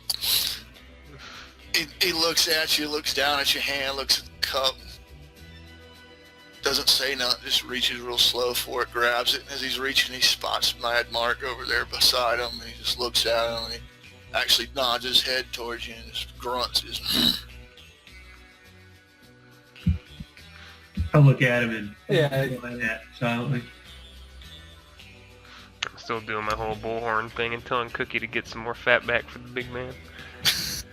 He looks at you, looks down at your hand, looks at the cup. Doesn't say nothing, just reaches real slow for it, grabs it, and as he's reaching, he spots Mad Mark over there beside him, and he just looks at him, and he actually nods his head towards you and just grunts. I look at him and Yeah. like that silently. I'm still doing my whole bullhorn thing and telling Cookie to get some more fat back for the big man. He's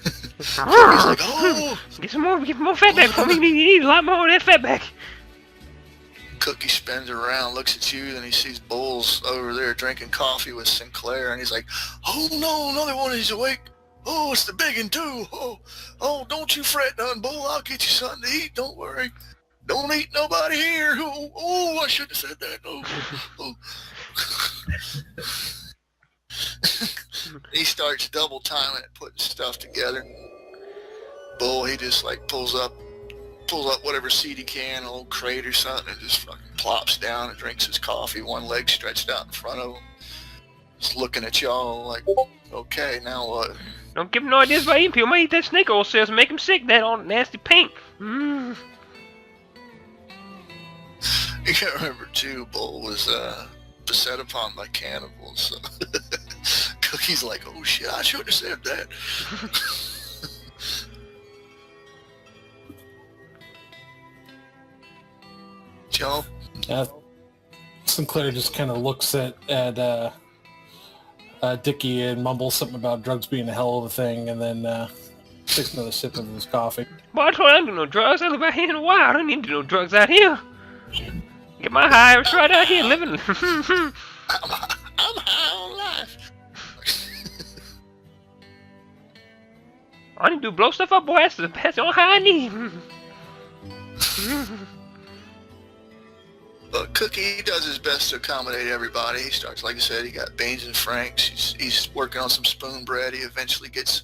like, oh! Get more fat back for me. You need a lot more of that fat back. Cookie spins around, looks at you, then he sees Bulls over there drinking coffee with Sinclair, and he's like, oh no, another one is awake. Oh, it's the big one too. Oh, don't you fret none, Bull. I'll get you something to eat. Don't worry. Don't eat nobody here. Oh, I should have said that. Oh. He starts double timing it, putting stuff together. Bull, he just like pulls up whatever seat he can, an old crate or something, and just fucking plops down and drinks his coffee, one leg stretched out in front of him. Just looking at y'all like, okay, now what? Don't give him no ideas about eating people. Might eat that snake oil cells and make him sick. That all nasty paint. You gotta remember too, Bull was beset upon by cannibals. So Cookie's like, oh shit, I should have said that. Joe? Sinclair just kind of looks at Dicky and mumbles something about drugs being a hell of a thing, and then takes another sip of his coffee. Boy, I told you I don't do no drugs. I live out here in the wild. I don't need to do no drugs out here. Get my high right out here living. I'm high on life. I need to blow stuff up, boy. That's the only high I need. But Cookie does his best to accommodate everybody. He starts, like I said, he got beans and franks. He's working on some spoonbread. He eventually gets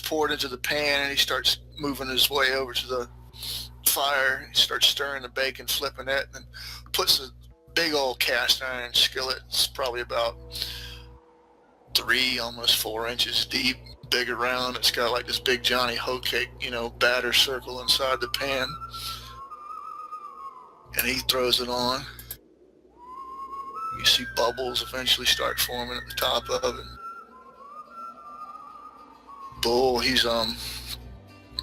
poured into the pan, and he starts moving his way over to the fire. He starts stirring the bacon, flipping it, and puts a big old cast iron skillet. It's probably about 3, almost 4 inches deep, big around. It's got like this big Johnny hoe cake, batter circle inside the pan. And he throws it on. You see bubbles eventually start forming at the top of it. Bull, he's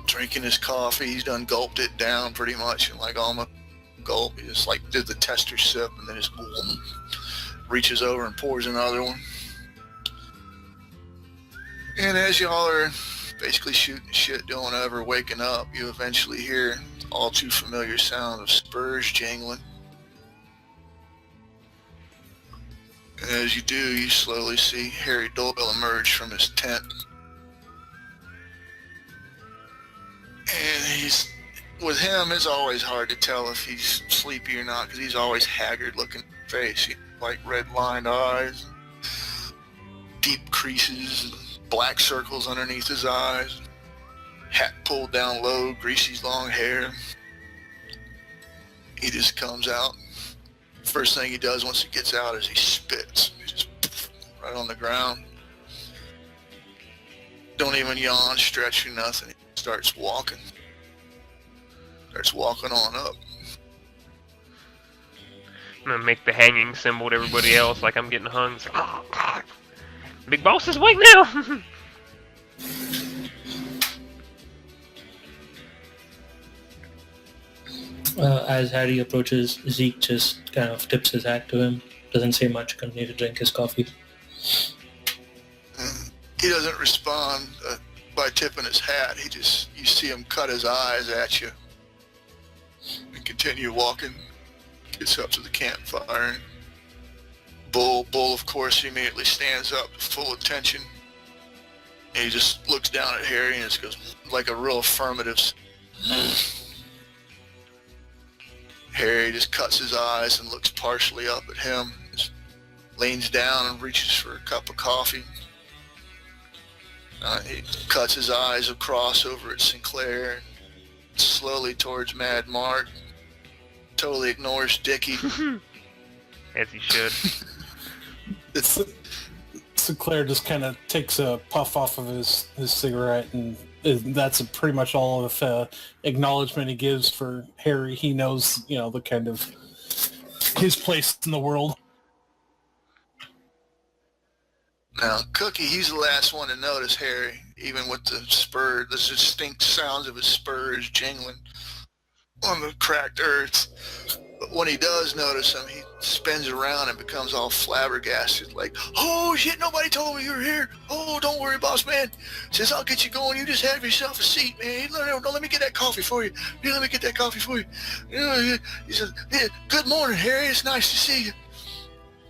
drinking his coffee. He's done gulped it down pretty much, and like almost gulp. He just like did the tester sip, and then just reaches over and pours another one. And as y'all are basically shooting shit, doing whatever, waking up, you eventually hear all too familiar sound of spurs jingling. And as you do, you slowly see Harry Doyle emerge from his tent. And with him, it's always hard to tell if he's sleepy or not, because he's always haggard looking face. He like red lined eyes, deep creases, black circles underneath his eyes, hat pulled down low, greasy long hair. He just comes out. First thing he does once he gets out is he spits. He just right on the ground. Don't even yawn, stretch or nothing. He starts walking. Starts walking on up. I'm gonna make the hanging symbol to everybody else like I'm getting hung. So, Big Boss is awake now! As Harry approaches, Zeke just kind of tips his hat to him. Doesn't say much, continue to drink his coffee. He doesn't respond by tipping his hat. You see him cut his eyes at you and continue walking. Gets up to the campfire. Bull, of course, immediately stands up, full attention. And he just looks down at Harry and just goes like a real affirmative. Harry just cuts his eyes and looks partially up at him. Just leans down and reaches for a cup of coffee. He cuts his eyes across over at Sinclair and slowly towards Mad Mark. Totally ignores Dicky. As he should. Sinclair just kind of takes a puff off of his cigarette, and that's pretty much all of acknowledgement he gives for Harry. He knows, the kind of his place in the world. Now, Cookie, he's the last one to notice Harry, even with the distinct sounds of his spurs jingling on the cracked earth. But when he does notice him, he spins around and becomes all flabbergasted, like, "Oh shit, nobody told me you were here. Oh, don't worry, boss man. Says I'll get you going. You just have yourself a seat, man. No, let me get that coffee for you. Yeah, let me get that coffee for you." He says, "Yeah, good morning, Harry. It's nice to see you."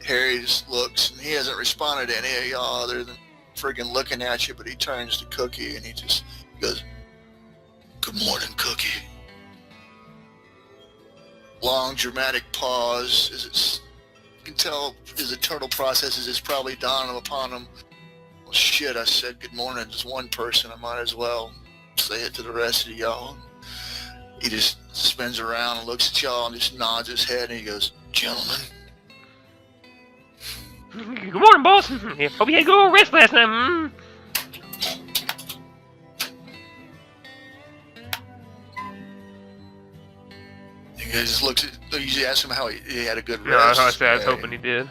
Harry just looks, and he hasn't responded to any of y'all other than friggin' looking at you, but he turns to Cookie, and he just goes, "Good morning, Cookie." Long, dramatic pause as you can tell as the turtle processes, it's probably dawning upon him. Well, shit, I said good morning to one person. I might as well say it to the rest of y'all. He just spins around and looks at y'all and just nods his head, and he goes, "Gentlemen." Good morning, boss. Hope you had a good rest last night. He just looks at, you ask him how he had a good No, I rest. was hoping he did.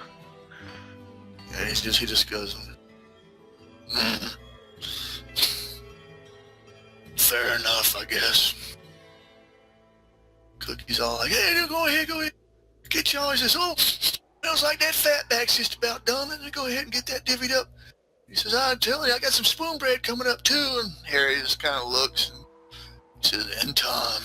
And he just goes, "Fair enough, I guess." Cookie's all like, "Hey, go ahead. Get y'all." He says, "Oh, sounds like that fatback's just about done. Let me go ahead and get that divvied up." He says, "I'm telling you, I got some spoonbread coming up too." And Harry just kind of looks and he says, "In time."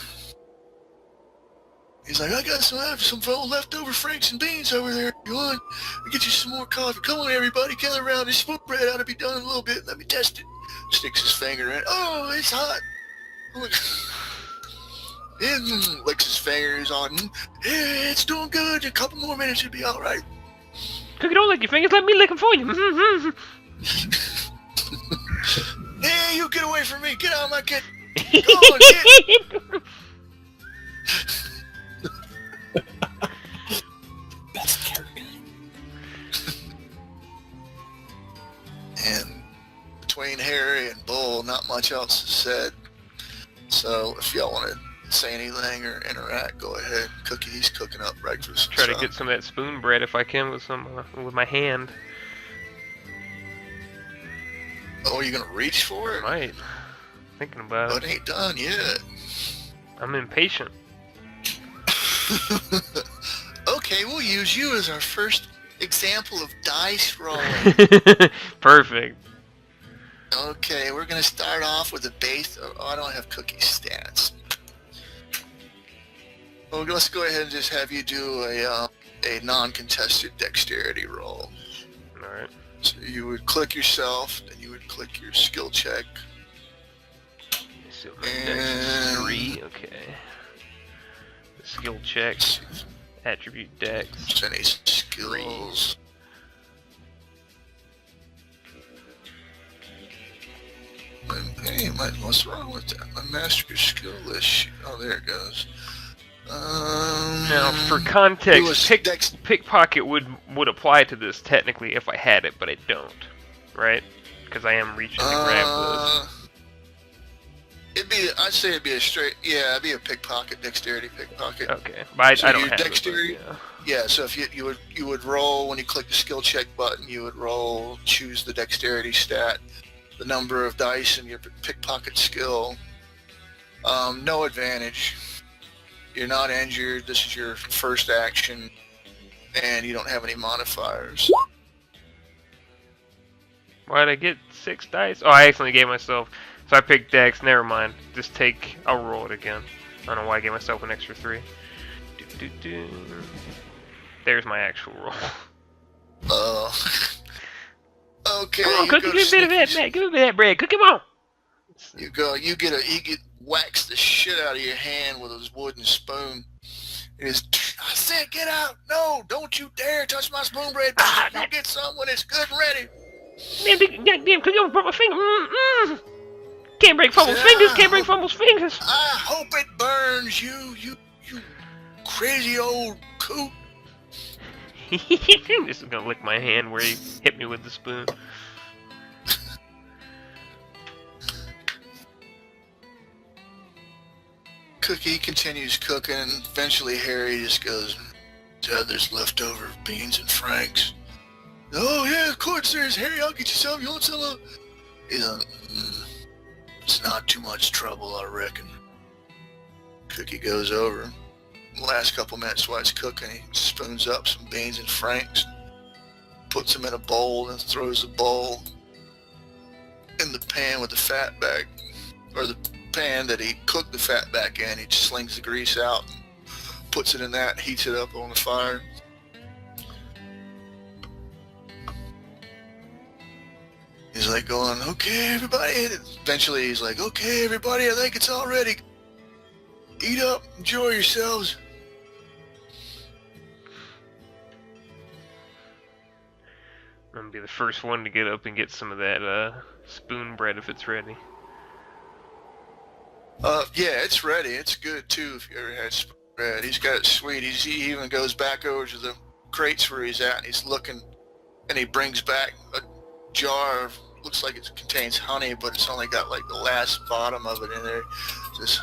He's like, "I got some old leftover Franks and beans over there. You want? I'll get you some more coffee. Come on, everybody, gather around. This spoonbread ought to be done in a little bit. Let me test it." Sticks his finger in. "Oh, it's hot." And licks his fingers on. "Yeah, it's doing good. A couple more minutes, it'll be all right." Cookie, don't lick your fingers. Let me lick them for you. "Hey, you get away from me. Get out of my kitchen. Go on, get." Best character. much else is said. So if y'all want to say anything or interact, go ahead. Cookie, he's cooking up breakfast. Try to get some of that spoonbread if I can with with my hand. Oh, are you gonna reach for it? Might. Thinking about Oh, it. it ain't done yet. I'm impatient. Okay, we'll use you as our first example of dice rolling. Perfect. Okay, we're gonna start off with a base. Oh, I don't have Cookie stats. Well, let's go ahead and just have you do a non-contested dexterity roll. All right. So you would click yourself, then you would click your skill check. So my dex is 3. Okay. The skill check. Attribute dex. Any skills? Hey, what's wrong with that? My master skill list. Oh, there it goes. Now, for context, pickpocket would apply to this technically if I had it, but I don't, right? Because I am reaching to grab this. I'd say it'd be a straight, yeah, it'd be a pickpocket, dexterity pickpocket. Okay, but So I don't your have dexterity, it. But, yeah, so if you would roll when you click the skill check button, you would roll, choose the dexterity stat, the number of dice in your pickpocket skill. No advantage. You're not injured. This is your first action, and you don't have any modifiers. Why did I get 6 dice? Oh, I accidentally gave myself. So I picked dex. Never mind. Just take. I'll roll it again. I don't know why I gave myself an extra 3. There's my actual roll. Okay. Come on, Cookie, give me a bit of that, man. Give me a bit of that bread. Cookie, come on. You get whacks the shit out of your hand with his wooden spoon. I said, get out! No, don't you dare touch my spoonbread. You'll get some when it's good and ready. Damn, Cookie, I broke my finger. Can't break Fumble's fingers. Can't break Fumble's fingers. I hope it burns you crazy old coot. This is gonna lick my hand where he hit me with the spoon. Cookie continues cooking, and eventually Harry just goes, Dad, there's leftover beans and franks. Oh, yeah, of course there's. Harry, I'll get you some. You want some? He's like, it's not too much trouble, I reckon. Cookie goes over. The last couple minutes while he's cooking, he spoons up some beans and franks, puts them in a bowl, and throws the bowl in the pan with the fat back, or the pan that he cooked the fat back in. He just slings the grease out, and puts it in that, heats it up on the fire. He's like going, okay, everybody. Eventually he's like, okay, everybody, I think it's all ready. Eat up, enjoy yourselves. I'm gonna be the first one to get up and get some of that spoon bread if it's ready. Yeah, it's ready. It's good too if you ever had spoon bread. He's got it sweet. He even goes back over to the crates where he's at, and he's looking, and he brings back a jar of, looks like it contains honey, but it's only got like the last bottom of it in there. Says,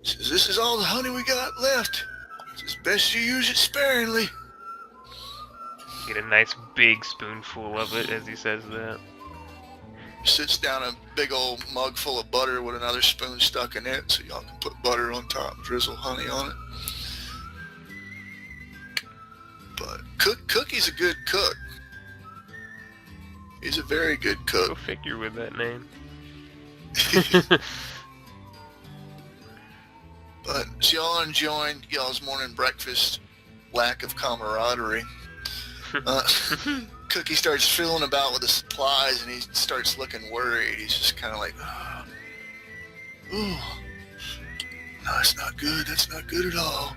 says, this is all the honey we got left. It's best you use it sparingly. Get a nice big spoonful of it as he says that. Sits down a big old mug full of butter with another spoon stuck in it, so y'all can put butter on top and drizzle honey on it. But Cookie's a good cook. He's a very good cook. Go figure with that name. But so y'all enjoying y'all's morning breakfast. Lack of camaraderie. Cookie starts feeling about with the supplies, and he starts looking worried. He's just kind of like, oh, no, that's not good. That's not good at all.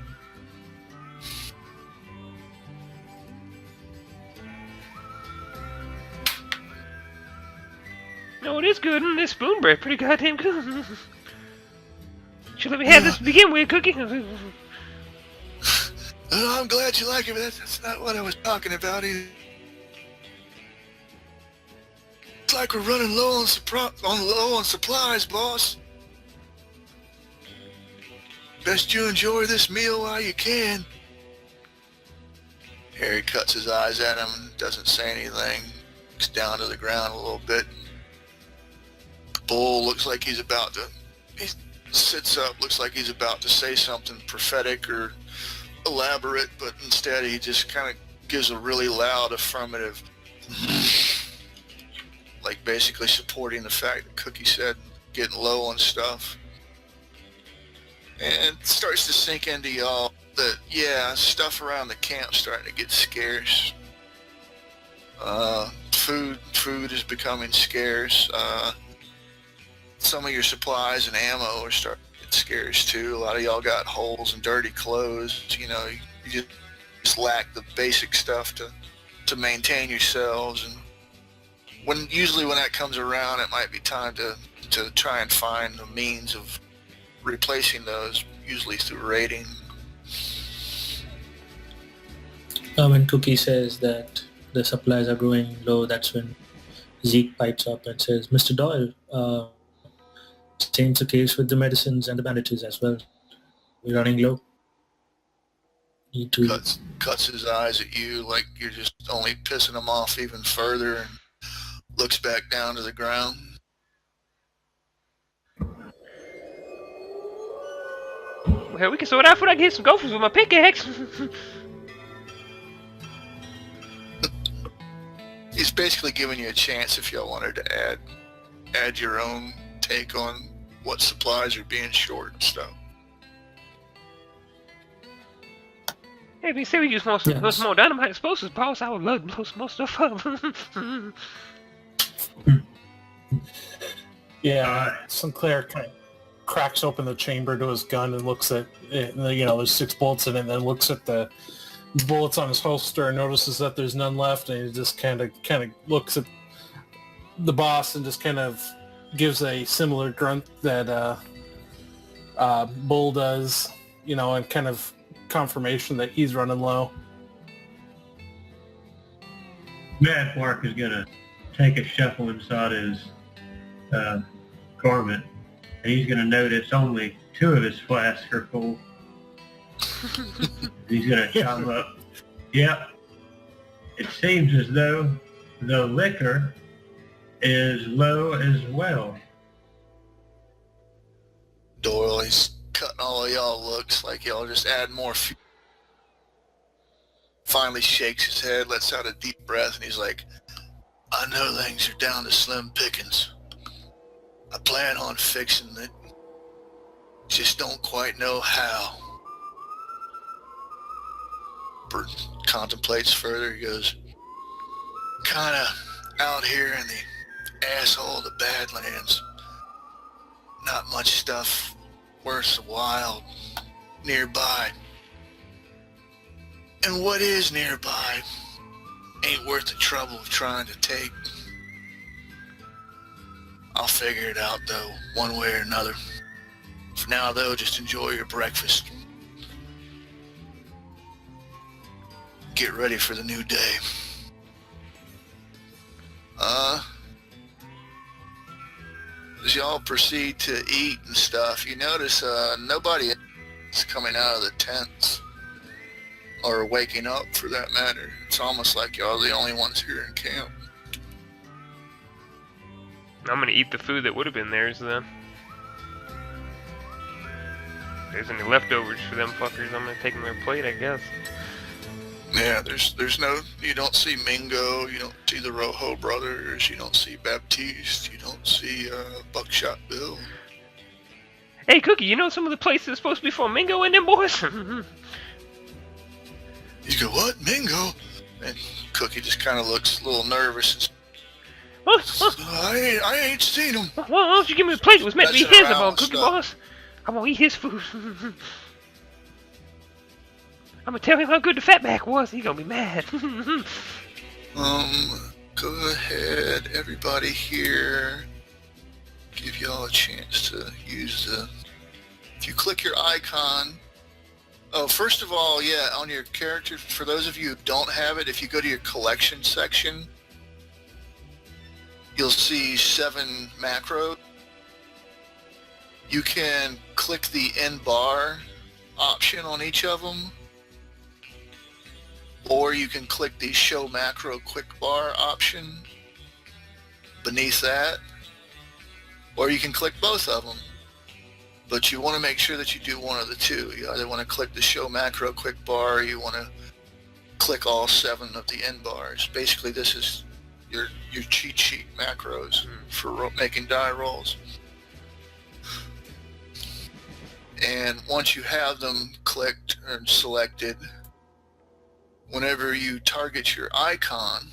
No, it is good, and this spoon bread pretty goddamn good. Should let me have this to begin with, Cookie. I'm glad you like it, but that's not what I was talking about either. Looks like we're running low on supplies, boss. Best you enjoy this meal while you can. Harry cuts his eyes at him and doesn't say anything. Looks down to the ground a little bit. Bull looks like he sits up, looks like he's about to say something prophetic or elaborate, but instead he just kind of gives a really loud affirmative, like basically supporting the fact that Cookie said getting low on stuff. And it starts to sink into y'all that, yeah, stuff around the camp's starting to get scarce. Food is becoming scarce. Some of your supplies and ammo are starting to get scarce too. A lot of y'all got holes and dirty clothes. You know, you just lack the basic stuff to maintain yourselves. And usually when that comes around, it might be time to try and find a means of replacing those, usually through raiding. When Cookie says that the supplies are growing low, that's when Zeke pipes up and says, Mr. Doyle, same the case with the medicines and the bandages as well. We're running low. Need to... Cuts his eyes at you like you're just only pissing him off even further, and looks back down to the ground. Well, we can sort out food. I can hit some gophers with my pickaxe. He's basically giving you a chance if y'all wanted to add your own take on what supplies are being short and stuff. Hey, if you say we use more dynamite explosives, boss, I would love to blow some more stuff up. Yeah, Sinclair kind of cracks open the chamber to his gun and looks at it. You know, there's 6 bullets in it, and then looks at the bullets on his holster and notices that there's none left, and he just kind of looks at the boss and just kind of gives a similar grunt that Bull does, you know, and kind of confirmation that he's running low. Mad Mark is gonna take a shuffle inside his garment, and he's gonna notice only 2 of his flasks are full. He's gonna chime up. Yep. It seems as though the liquor is low as well. Doyle, he's cutting all of y'all looks like y'all just add more fuel. Finally shakes his head, lets out a deep breath, and he's like, I know things are down to slim pickings. I plan on fixing it. Just don't quite know how. Bert contemplates further. He goes, kinda out here in the asshole of the Badlands. Not much stuff worth a while nearby. And what is nearby ain't worth the trouble of trying to take. I'll figure it out though, one way or another. For now though, just enjoy your breakfast. Get ready for the new day. As y'all proceed to eat and stuff, you notice nobody is coming out of the tents. Or waking up, for that matter. It's almost like y'all are the only ones here in camp. I'm gonna eat the food that would have been theirs then. If there's any leftovers for them fuckers, I'm gonna take them their plate, I guess. Yeah, there's no, you don't see Mingo, you don't see the Rojo brothers, you don't see Baptiste, you don't see Buckshot Bill. Hey, Cookie, you know some of the places that's supposed to be for Mingo and them boys? You go, what? Mingo? And Cookie just kind of looks a little nervous. I ain't seen him. Well, why don't you give me a plate that was meant to be Messing his, around Cookie stuff. boss? I'm gonna eat his food. I'm gonna tell him how good the fatback was. He's gonna be mad. Go ahead, everybody here. Give y'all a chance to use the... If you click your icon... Oh, first of all, yeah, on your character, for those of you who don't have it, if you go to your collection section, you'll see 7 macros. You can click the end bar option on each of them, or you can click the show macro quick bar option beneath that, or you can click both of them. But you want to make sure that you do one of the two. You either want to click the show macro quick bar, or you want to click all 7 of the end bars. Basically, this is your cheat sheet macros for making die rolls. And once you have them clicked and selected, whenever you target your icon,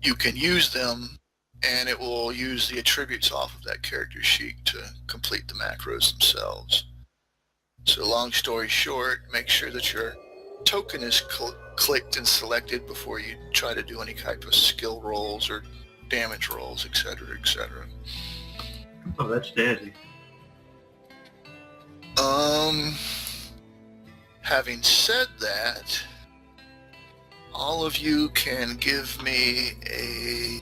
you can use them, and it will use the attributes off of that character sheet to complete the macros themselves. So long story short, make sure that your token is clicked and selected before you try to do any type of skill rolls or damage rolls, etc., etc. Oh, that's snazzy. Having said that, all of you can give me a...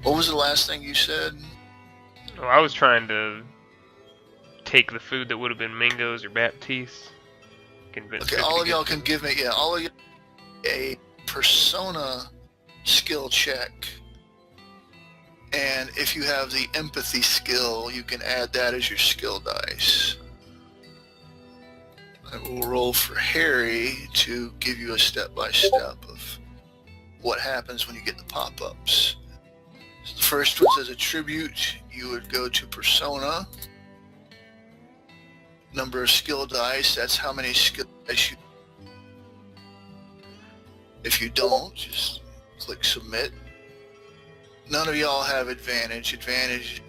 What was the last thing you said? Oh, I was trying to take the food that would have been Mingo's or Baptiste. Okay, all of y'all can give me, all of you a persona skill check. And if you have the empathy skill, you can add that as your skill dice. I will roll for Harry to give you a step-by-step of what happens when you get the pop-ups. So the first one says attribute. You would go to persona. Number of skill dice, that's how many skill dice you... If you don't, just click submit. None of y'all have advantage. Advantage,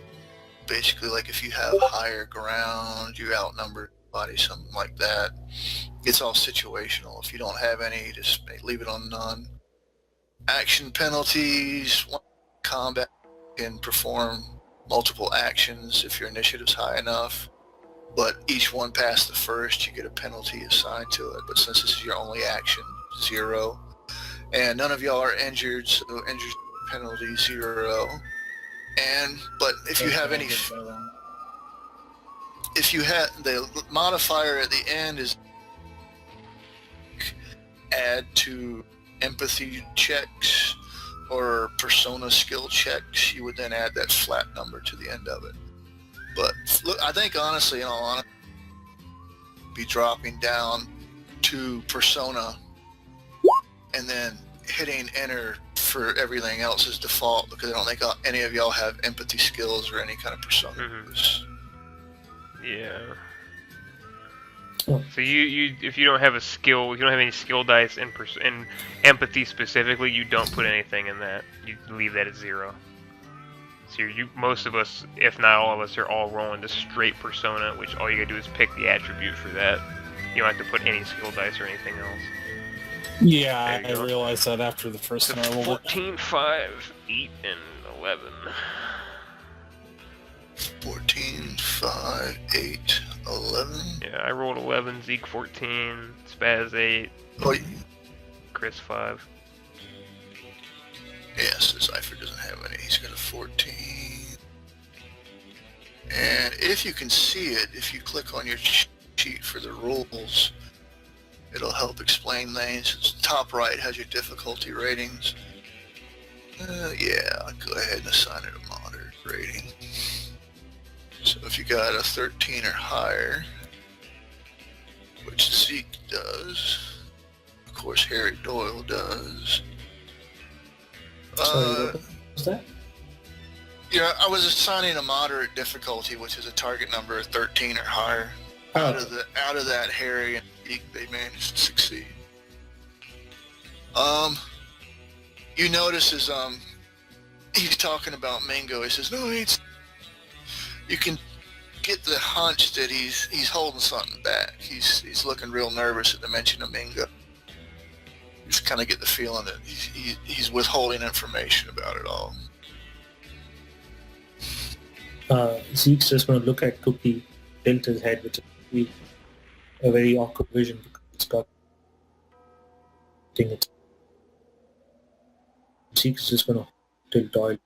basically, like if you have higher ground, you outnumber body, something like that. It's all situational. If you don't have any, just leave it on none. Action penalties. Combat can perform multiple actions if your initiative's high enough, but each one past the first, you get a penalty assigned to it. But since this is your only action, 0. And none of y'all are injured, so injured penalty 0. But if you have any, if you have the modifier at the end is add to empathy checks or persona skill checks, you would then add that flat number to the end of it. But look, I think honestly, in all honesty, be dropping down to persona and then hitting enter for everything else as default, because I don't think any of y'all have empathy skills or any kind of persona. Yeah. Oh. So you if you don't have a skill, if you don't have any skill dice in empathy specifically, you don't put anything in that. You leave that at 0. So most of us, if not all of us, are all rolling to straight persona, which all you gotta do is pick the attribute for that. You don't have to put any skill dice or anything else. Yeah, I realized that after the first one I rolled 14, 5, 8, and 11. 14, 5, 8, 11. Yeah, I rolled 11, Zeke 14, Spaz 8, Chris 5. Yes, the Cypher doesn't have any. He's got a 14. And if you can see it, if you click on your sheet for the rules, it'll help explain things. It's top right has your difficulty ratings. Yeah, I'll go ahead and assign it a moderate rating. So if you got a 13 or higher, which Zeke does, of course Harry Doyle does. Sorry, what was that? Yeah, I was assigning a moderate difficulty, which is a target number of 13 or higher. Oh. Out of that, Harry and Zeke, they managed to succeed. You notice as he's talking about Mingo, he says, "No, you can get the hunch that he's holding something back. He's looking real nervous at the mention of Mingo. You just kind of get the feeling that he's withholding information about it all." Zeke's just going to look at Cookie, tilt his head, which is a very awkward vision because it's got think it's Zeke's just gonna tilt oil.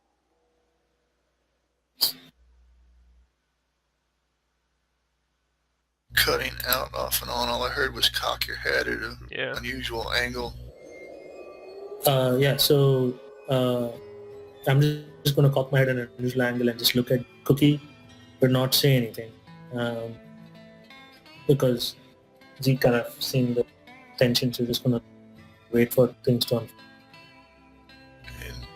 Cutting out off and on. All I heard was cock your head at an Yeah. unusual angle. Yeah, so I'm just going to cock my head at an unusual angle and just look at Cookie, but not say anything. Because Zeke kind of seeing the tension, so just going to wait for things to unfold. And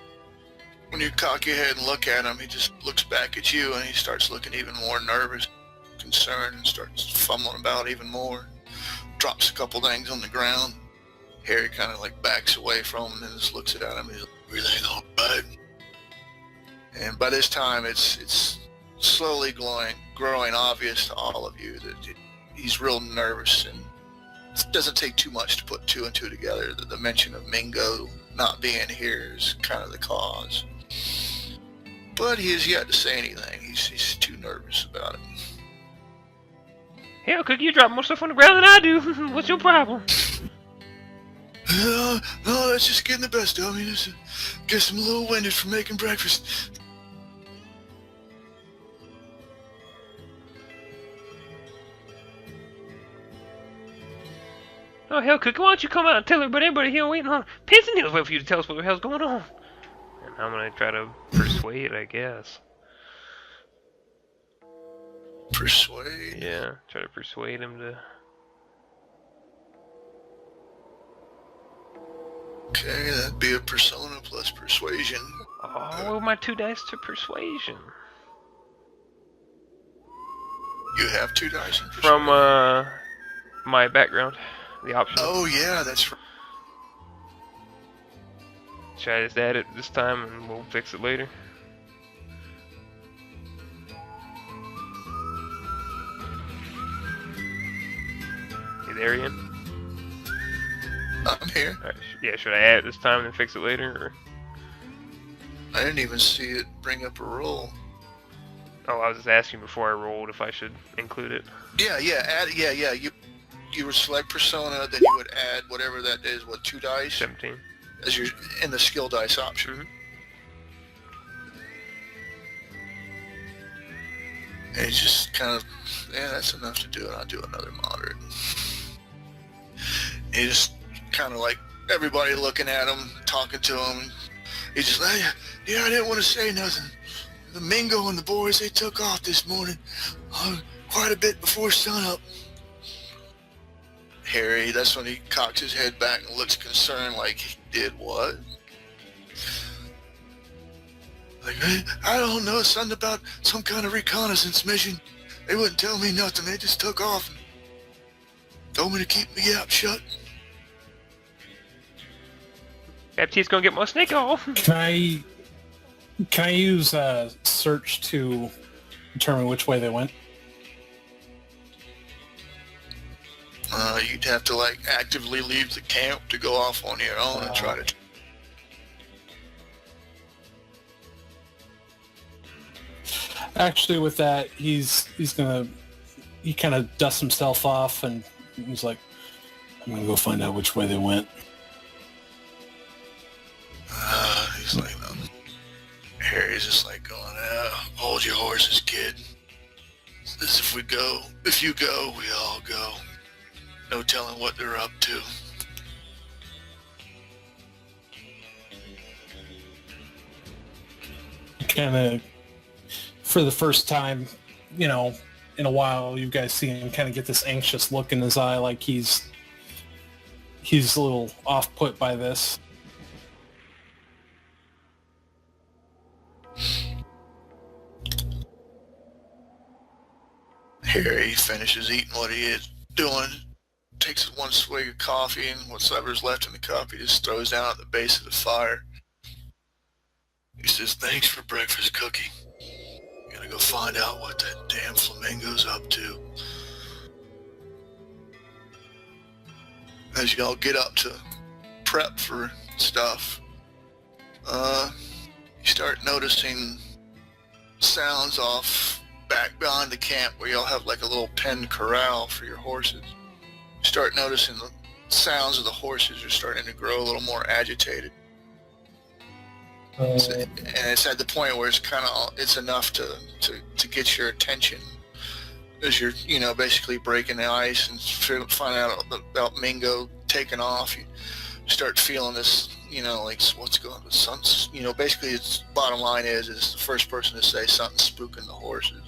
when you cock your head and look at him, he just looks back at you and he starts looking even more nervous, concerned, and starts fumbling about even more. Drops a couple things on the ground. Harry kind of like backs away from him and just looks at him. He's like, "Everything all right?" And by this time, it's slowly growing obvious to all of you that he's real nervous, and it doesn't take too much to put two and two together. The mention of Mingo not being here is kind of the cause. But he has yet to say anything. He's too nervous about it. Hell, Cookie, you drop more stuff on the ground than I do. What's your problem? No, that's just getting the best of me. Guess I'm a little winded from making breakfast. Oh, hell, Cookie, why don't you come out and tell everybody here waiting on pins and needles wait for you to tell us what the hell's going on? And I'm gonna try to persuade, I guess. Persuade? Yeah, try to persuade him to... Okay, that'd be a persona plus persuasion. Oh, well, my 2 dice to persuasion. You have 2 dice in persuasion? From, my background. The option. Oh, yeah, that's right. Should I just add it this time and we'll fix it later? You there, Ian? I'm here. Alright, yeah, should I add it this time and fix it later, or? I didn't even see it bring up a roll. Oh, I was just asking before I rolled if I should include it. Yeah. You would select persona, then you would add whatever that is, 2 dice? 17. As you're in the skill dice option. Mhm. And it's just kind of, yeah, that's enough to do it. I'll do another moderate. And he just kind of like everybody looking at him, talking to him. He's just like, yeah, I didn't want to say nothing. The Mingo and the boys, they took off this morning quite a bit before sunup. Harry, that's when he cocks his head back and looks concerned like he did what? Like, I don't know, something about some kind of reconnaissance mission. They wouldn't tell me nothing, they just took off and told me to keep my gap shut. Baptiste's gonna get my snake off. Can I use search to determine which way they went? You'd have to like actively leave the camp to go off on your own and try to... Actually, with that, he kind of dusts himself off and he's like, I'm gonna go find out which way they went. He's like, no. Harry's just like going, hold your horses, kid. This if you go, we all go. No telling what they're up to. Kind of, for the first time, in a while, you guys see him kind of get this anxious look in his eye, like he's a little off-put by this. Harry finishes eating what he is doing, takes one swig of coffee, and whatever's left in the cup he just throws down at the base of the fire. He says, thanks for breakfast, Cookie. Gonna go find out what that damn flamingo's up to. As y'all get up to prep for stuff, you start noticing sounds off back behind the camp where y'all have like a little pen corral for your horses. You start noticing sounds of the horses are starting to grow a little more agitated. And it's at the point where it's enough to get your attention as you're, basically breaking the ice and find out about Mingo taking off. You start feeling this, like what's going on? The sun's, basically its bottom line is the first person to say something's spooking the horses.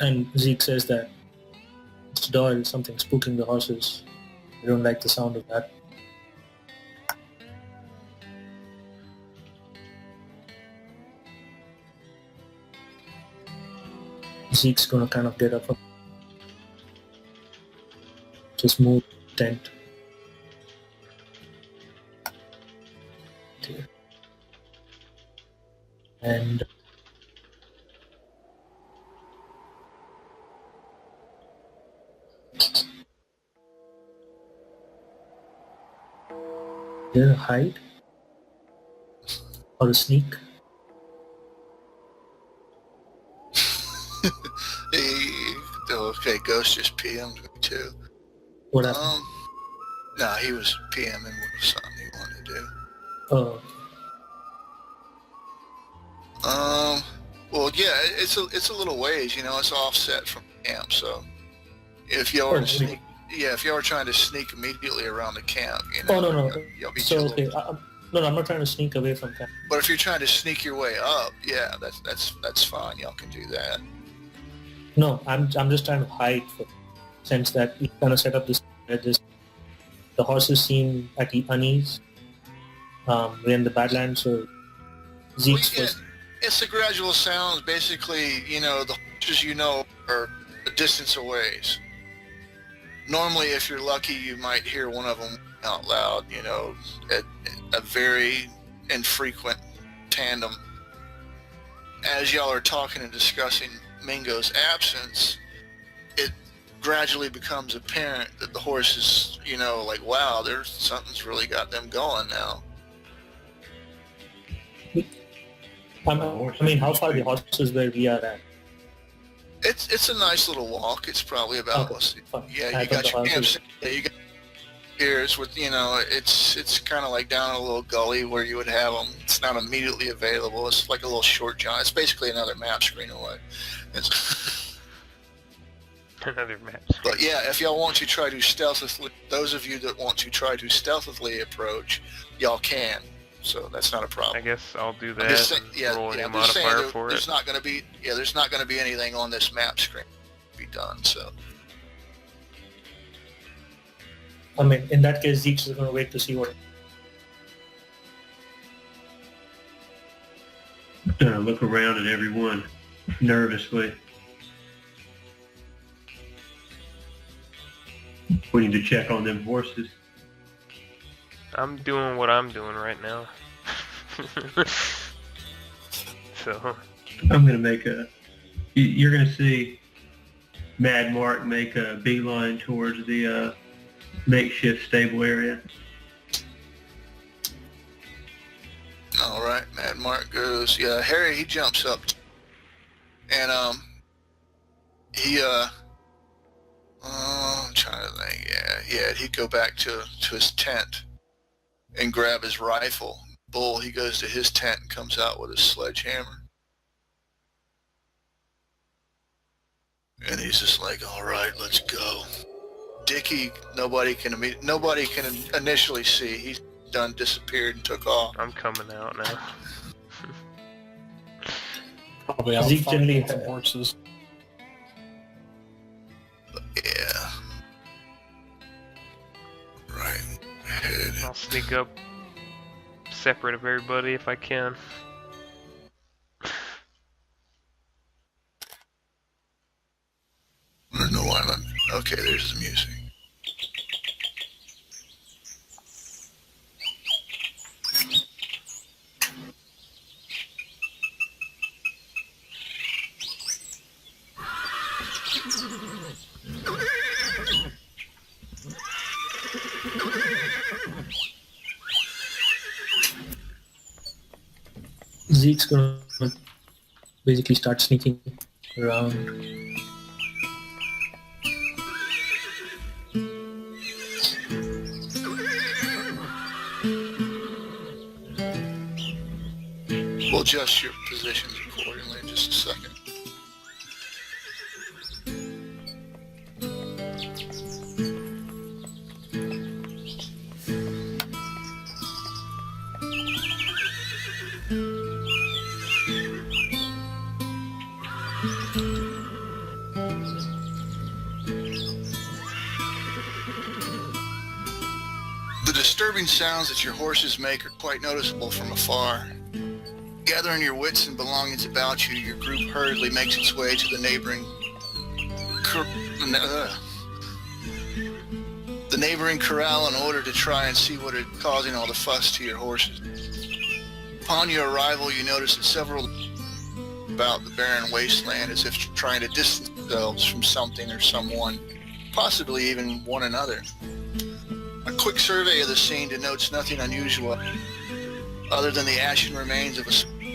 And Zeke says that, Mr. Doyle, something spooking the horses. I don't like the sound of that. Zeke's gonna kind of get up, just move tent. Okay. And there a hide or a sneak? Okay, Ghost just PM'd me too. What happened? No, he was PMing with something he wanted to do. Oh, Well, yeah, it's a little ways, it's offset from camp, so if y'all were if y'all were trying to sneak immediately around the camp, no. You'll be So chill. okay, no, I'm not trying to sneak away from camp. But if you're trying to sneak your way up, yeah, that's fine. Y'all can do that. No, I'm just trying to hide for sense that we kind of set up this. The horses seem at unease. We're in the Badlands, so Zeke's was. It's a gradual sound. Basically, the horses are a distance away. Normally, if you're lucky, you might hear one of them out loud, at a very infrequent tandem. As y'all are talking and discussing Mingo's absence, it gradually becomes apparent that the horses, like, wow, there's something's really got them going now. I mean, how far the horses where we are at? It's a nice little walk. It's probably about, let's see. Yeah, you got your camp. Yeah, you got ears with, it's kind of like down a little gully where you would have them. It's not immediately available. It's like a little short john. It's basically another map screen away. Another map. But yeah, if y'all want to try to stealthily, those of you that want to try to stealthily approach, y'all can. So that's not a problem. I guess I'll do that. Roll a I'm just saying modifier for there's it. not going to be, there's not going to be anything on this map screen to be done. So. I mean, in that case, Zeke's is going to wait to see what. Look around at everyone nervously. We need to check on them horses. I'm doing what I'm doing right now. So. I'm going to make you're going to see Mad Mark make a beeline towards the makeshift stable area. All right, Mad Mark goes. Yeah, Harry, he jumps up, and I'm trying to think. Yeah, he'd go back to his tent and grab his rifle. Bull, he goes to his tent and comes out with his sledgehammer, and he's just like, "All right, let's go." Dicky, nobody can initially see. He's done disappeared and took off. I'm coming out now. Probably out Zeke generally fighting some horses. Yeah. Right. Head. I'll sneak up separate of everybody if I can. I don't know why I'm... Okay, there's the music. Zeke's gonna basically start sneaking around. We'll adjust your positions accordingly in just a second. The disturbing sounds that your horses make are quite noticeable from afar. Gathering your wits and belongings about you, your group hurriedly makes its way to the neighboring corral in order to try and see what is causing all the fuss to your horses. Upon your arrival, you notice that several about the barren wasteland as if trying to distance themselves from something or someone, possibly even one another. A quick survey of the scene denotes nothing unusual other than the ashen remains of a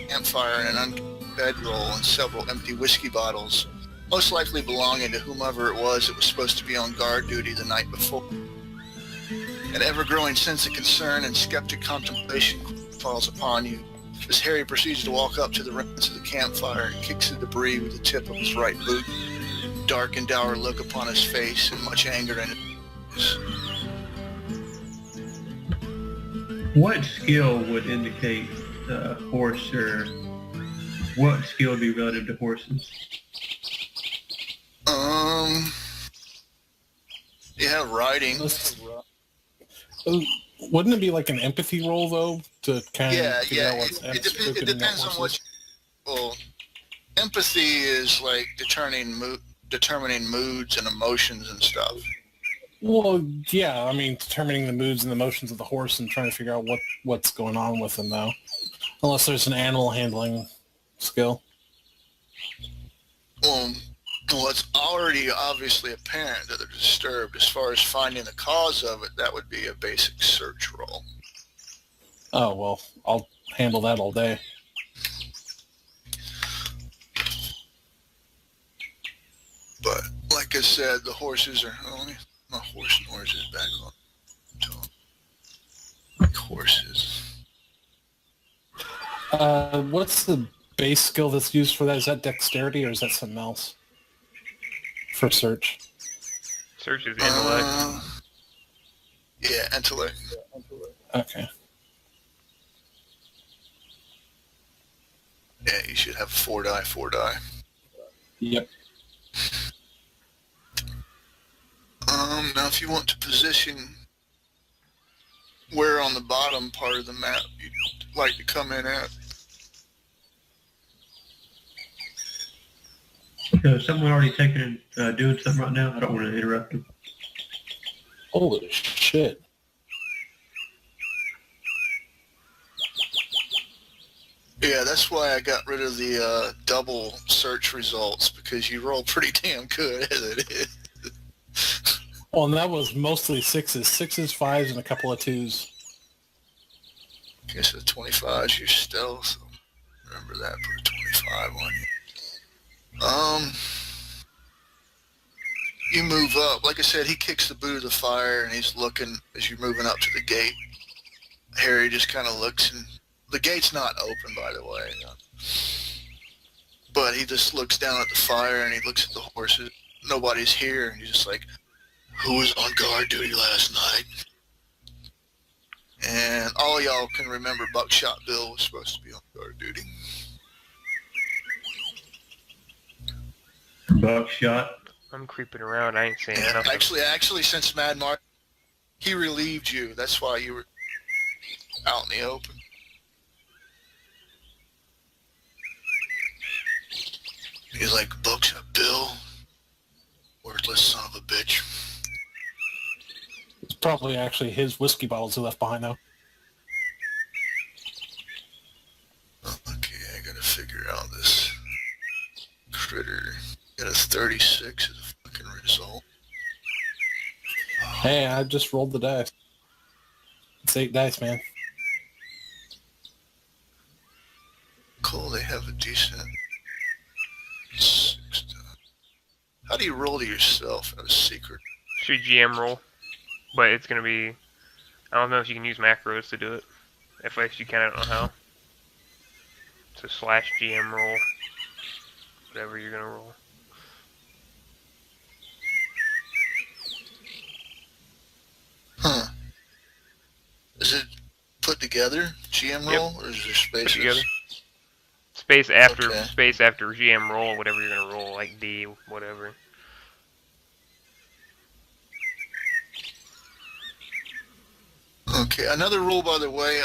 campfire and an uncooked bedroll and several empty whiskey bottles, most likely belonging to whomever it was that was supposed to be on guard duty the night before. An ever-growing sense of concern and skeptic contemplation falls upon you as Harry proceeds to walk up to the remnants of the campfire and kicks the debris with the tip of his right boot, dark and dour look upon his face and much anger in his eyes. What skill would indicate a horse, or what skill would be relative to horses? Yeah, riding. Wouldn't it be like an empathy roll though to kind of figure out what's it depends on what. Well, empathy is like determining moods and emotions and stuff. Well, yeah, I mean, determining the moods and emotions of the horse and trying to figure out what's going on with them, though. Unless there's an animal handling skill. Well, it's already obviously apparent that they're disturbed. As far as finding the cause of it, that would be a basic search roll. Oh, well, I'll handle that all day. But, like I said, the horses are... my horse noises back on. Like horses. What's the base skill that's used for that? Is that dexterity or is that something else? For search. Search is intellect. Yeah, intellect. Okay. Yeah, you should have 4 die. Yep. Now if you want to position where on the bottom part of the map you'd like to come in at. So is someone already taking and doing something right now? I don't want to interrupt them. Holy shit. Yeah, that's why I got rid of the double search results, because you roll pretty damn good as it is. Well, and that was mostly 6s, 5s, and a couple of 2s. I guess the 25 is your stealth, so remember that, put a 25 on you. You move up. Like I said, he kicks the boot of the fire, and he's looking as you're moving up to the gate. Harry just kind of looks, and the gate's not open, by the way. But he just looks down at the fire, and he looks at the horses. Nobody's here, and he's just like, who was on guard duty last night? And all y'all can remember Buckshot Bill was supposed to be on guard duty. Buckshot. I'm creeping around. I ain't saying nothing. Actually, since Mad Mark, he relieved you. That's why you were out in the open. He's like, Buckshot Bill, worthless son of a bitch. It's probably actually his whiskey bottles he left behind, though. Okay, I gotta figure out this critter. Got a 36 as a fucking result. Hey, I just rolled the dice. It's 8 dice, man. Cool, they have a decent 6 die. How do you roll to yourself out of secret? Should GM roll, but it's gonna be. I don't know if you can use macros to do it. If you can, I don't know how. It's a slash GM roll. Whatever you're gonna roll. Huh. Is it put together, GM roll, or is there spaces? Put together. Space after Okay. GM roll, whatever you're gonna roll, like D, whatever. Okay, another rule, by the way,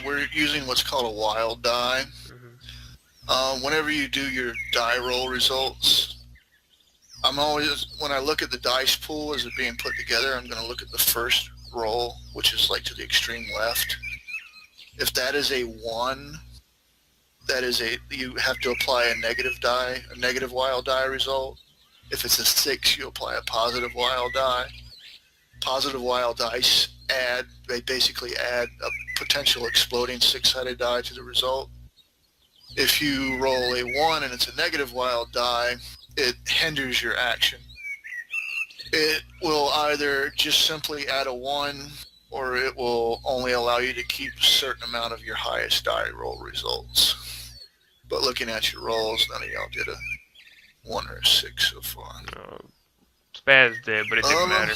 we're using what's called a wild die. Whenever you do your die roll results, I'm always, when I look at the dice pool as it being put together, I'm going to look at the first roll, which is like to the extreme left. If that is a 1, you have to apply a negative wild die result. If it's a 6, you apply a positive wild die. Positive wild dice they basically add a potential exploding 6-sided die to the result. If you roll a 1 and it's a negative wild die, it hinders your action. It will either just simply add a 1, or it will only allow you to keep a certain amount of your highest die roll results. But looking at your rolls, none of y'all did a 1 or a 6 so far. Spaz did, but it didn't matter.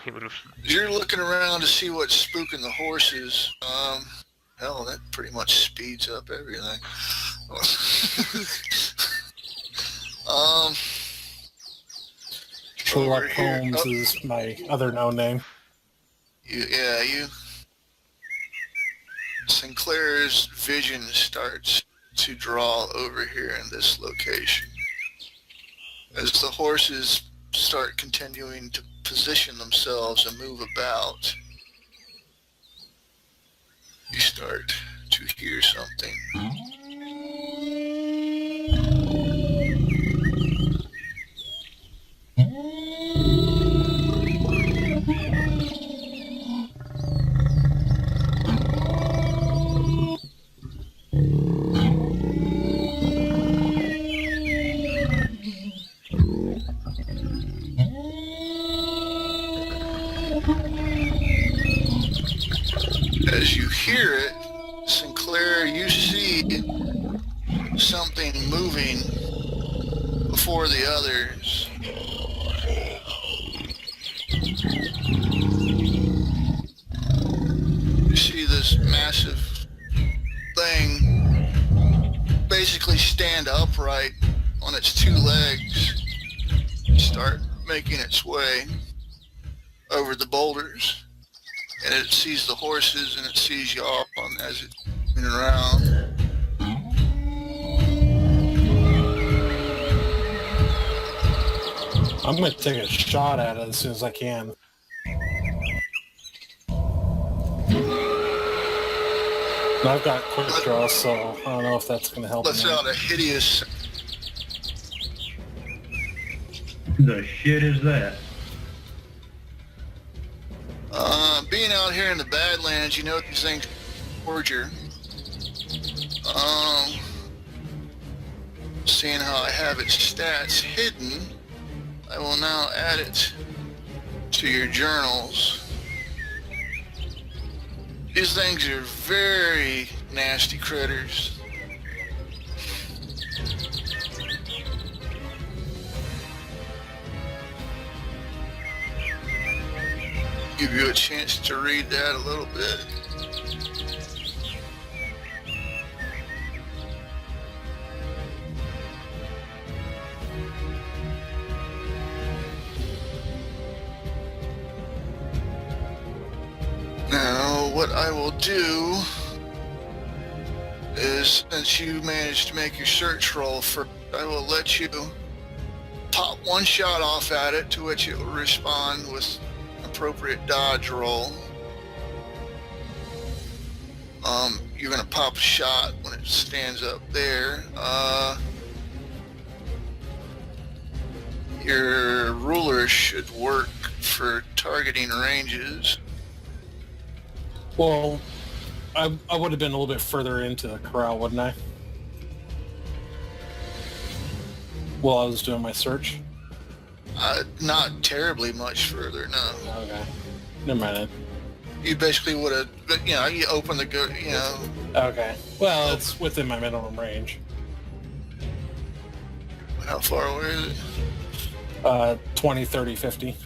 He would've... You're looking around to see what's spooking the horses. Hell, that pretty much speeds up everything. Sherlock over here. Holmes is my other known name. Sinclair's vision starts to draw over here in this location. As the horses start continuing to position themselves and move about, you start to hear something. As you hear it, Sinclair, you see something moving before the others. You see this massive thing basically stand upright on its 2 legs, start making its way over the boulders. And it sees the horses and it sees y'all as it's moving around. I'm going to take a shot at it as soon as I can. And I've got quick draw, so I don't know if that's going to help. Lets out a hideous... The shit is that? Being out here in the Badlands, you know these things forger. Seeing how I have its stats hidden, I will now add it to your journals. These things are very nasty critters. Give you a chance to read that a little bit. Now, what I will do is, since you managed to make your search roll first, I will let you pop 1 shot off at it, to which it will respond with appropriate dodge roll. You're gonna pop a shot when it stands up there. Your ruler should work for targeting ranges. Well, I would have been a little bit further into the corral, wouldn't I? While I was doing my search? Not terribly much further, no. Okay. Never mind then. You basically would have, you open the, Okay. Well, it's within my minimum range. How far away is it? 20, 30, 50.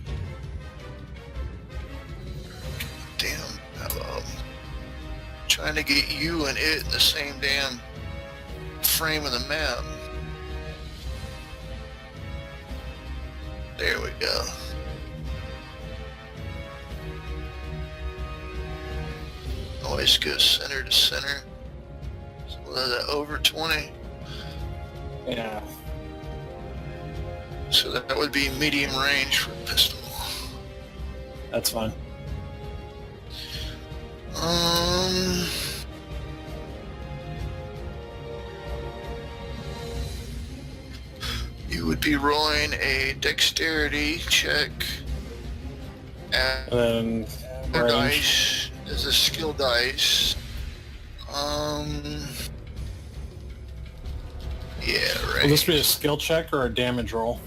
Damn. Trying to get you and it in the same damn frame of the map. There we go. Always go center to center. So that over 20. Yeah. So that would be medium range for a pistol. That's fine. You would be rolling a dexterity check at And the then range. dice as a skill dice. Yeah, right. Will this be a skill check or a damage roll?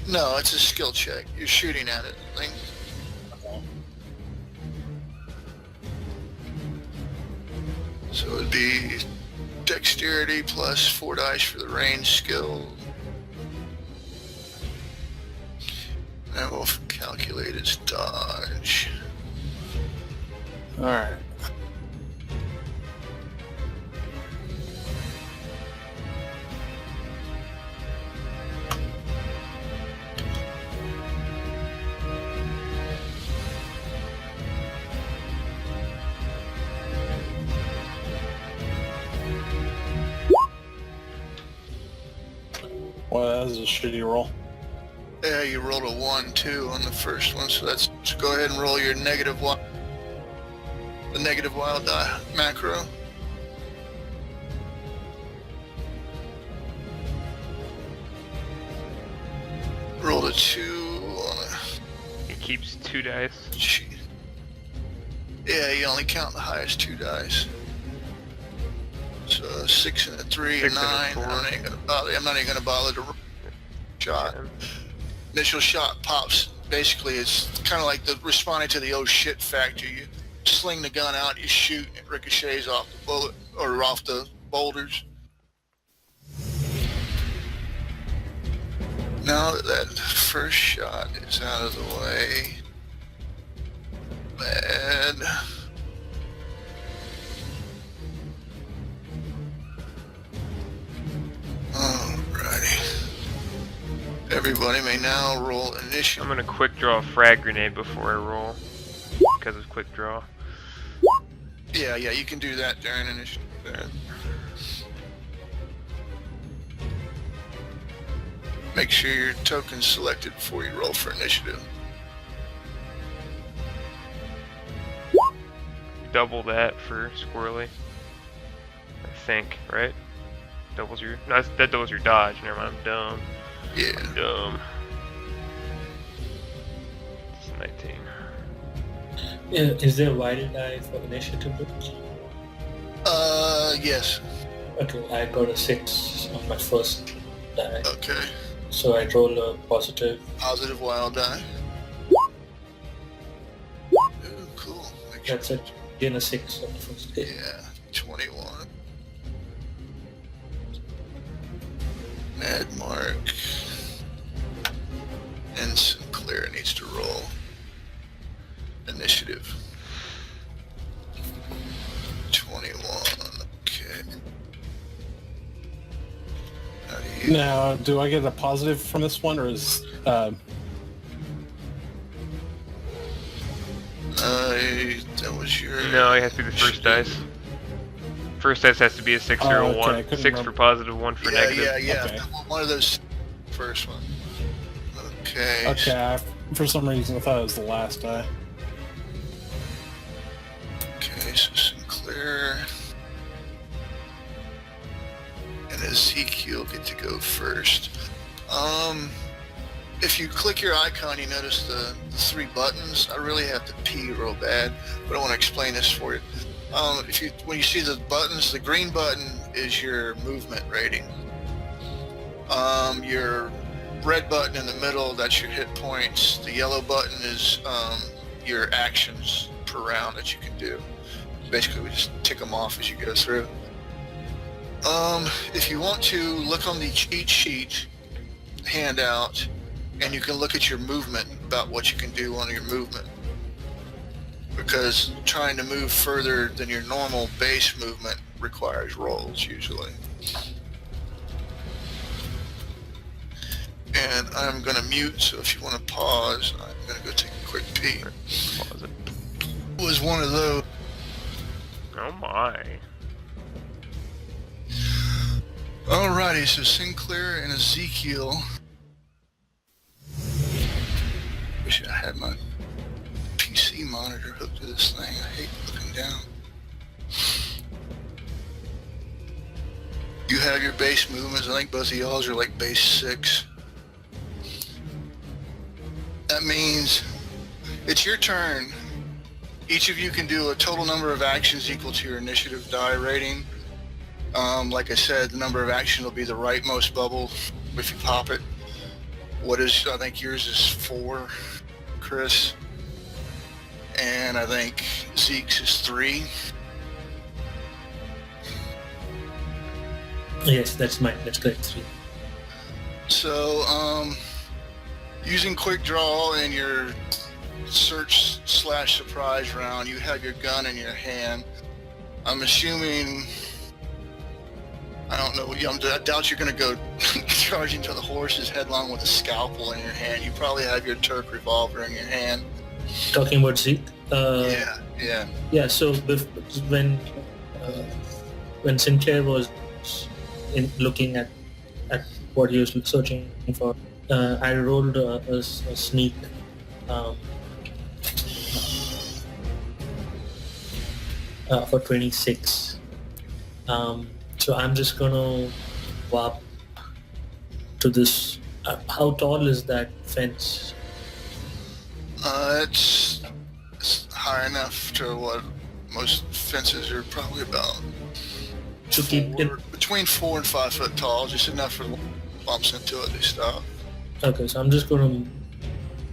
No, it's a skill check. You're shooting at it. Like, so it would be dexterity plus 4 dice for the range skill. And we'll calculate its dodge. Alright. Well, that was a shitty roll. Yeah, you rolled a 1, 2 on the first one, so that's, so go ahead and roll your negative one. The negative wild die macro. Rolled a 2 on a It keeps 2 dice. cheat. Yeah, you only count the highest 2 dice. So 6 and a 3 and 6 and a 9. 4. I'm not even gonna bother to roll shot. Initial shot pops. Basically, it's kind of like the responding to the oh shit factor. You sling the gun out, you shoot, and it ricochets off the bullet or off the boulders. Now that that first shot is out of the way, bad. Alrighty. Everybody may now roll initiative. I'm gonna quick draw a frag grenade before I roll. Because it's quick draw. Yeah, you can do that during initiative. There. Make sure your token's selected before you roll for initiative. Double that for squirrely. I think, right? Doubles your... No, that doubles your dodge. Never mind, I'm dumb. Yeah. Dumb. It's 19. Yeah, is there a wider die for initiative? Yes. Okay, I got a 6 on my first die. Okay. So I roll a positive. Positive wild die. Ooh, cool. Make sure. That's it. Gain a 6 on the first day. Yeah, 21. Mad Mark. And Sinclair needs to roll initiative. 21. Okay. How do you... Now, do I get a positive from this one, or is... that was your... No, it has to be the first dice. First dice has to be a 6 or a okay, I 1. couldn't 6 remember. for positive, 1 for negative. Yeah. Okay. One of those first one. Okay. Okay, for some reason I thought it was the last die. Okay, so Sinclair and Ezekiel get to go first. If you click your icon, you notice the 3 buttons. I really have to pee real bad, but I want to explain this for you. When you see the buttons, the green button is your movement rating. Your red button in the middle, that's your hit points. The yellow button is your actions per round that you can do. basically we just tick them off as you go through. If you want to look on the cheat sheet handout, and you can look at your movement, about what you can do on your movement. Because trying to move further than your normal base movement requires rolls usually. And I'm going to mute, so if you want to pause, I'm going to go take a quick pee. Pause it. It was one of those. Oh my. Alrighty, so Sinclair and Ezekiel. Wish I had my PC monitor hooked to this thing. I hate looking down. You have your base movements. I think both of y'all's are like base 6. That means it's your turn. Each of you can do a total number of actions equal to your initiative die rating. Like I said, the number of actions will be the rightmost bubble if you pop it. What is, I think yours is 4, Chris. And I think Zeke's is 3. Yes, that's mine. That's correct. 3. So, using quick draw in your search/surprise round, you have your gun in your hand. I'm assuming, I don't know, I doubt you're going to go charging to the horse's headlong with a scalpel in your hand. You probably have your Turk revolver in your hand. Talking about Zeke? Yeah. Yeah, so when Sinclair was looking at what he was searching for, I rolled a sneak for 26. So I'm just gonna walk to this. How tall is that fence? It's high enough to what most fences are probably about. To keep it. Between 4 and 5 foot tall, just enough for bumps into it, they stop. Okay, so I'm just gonna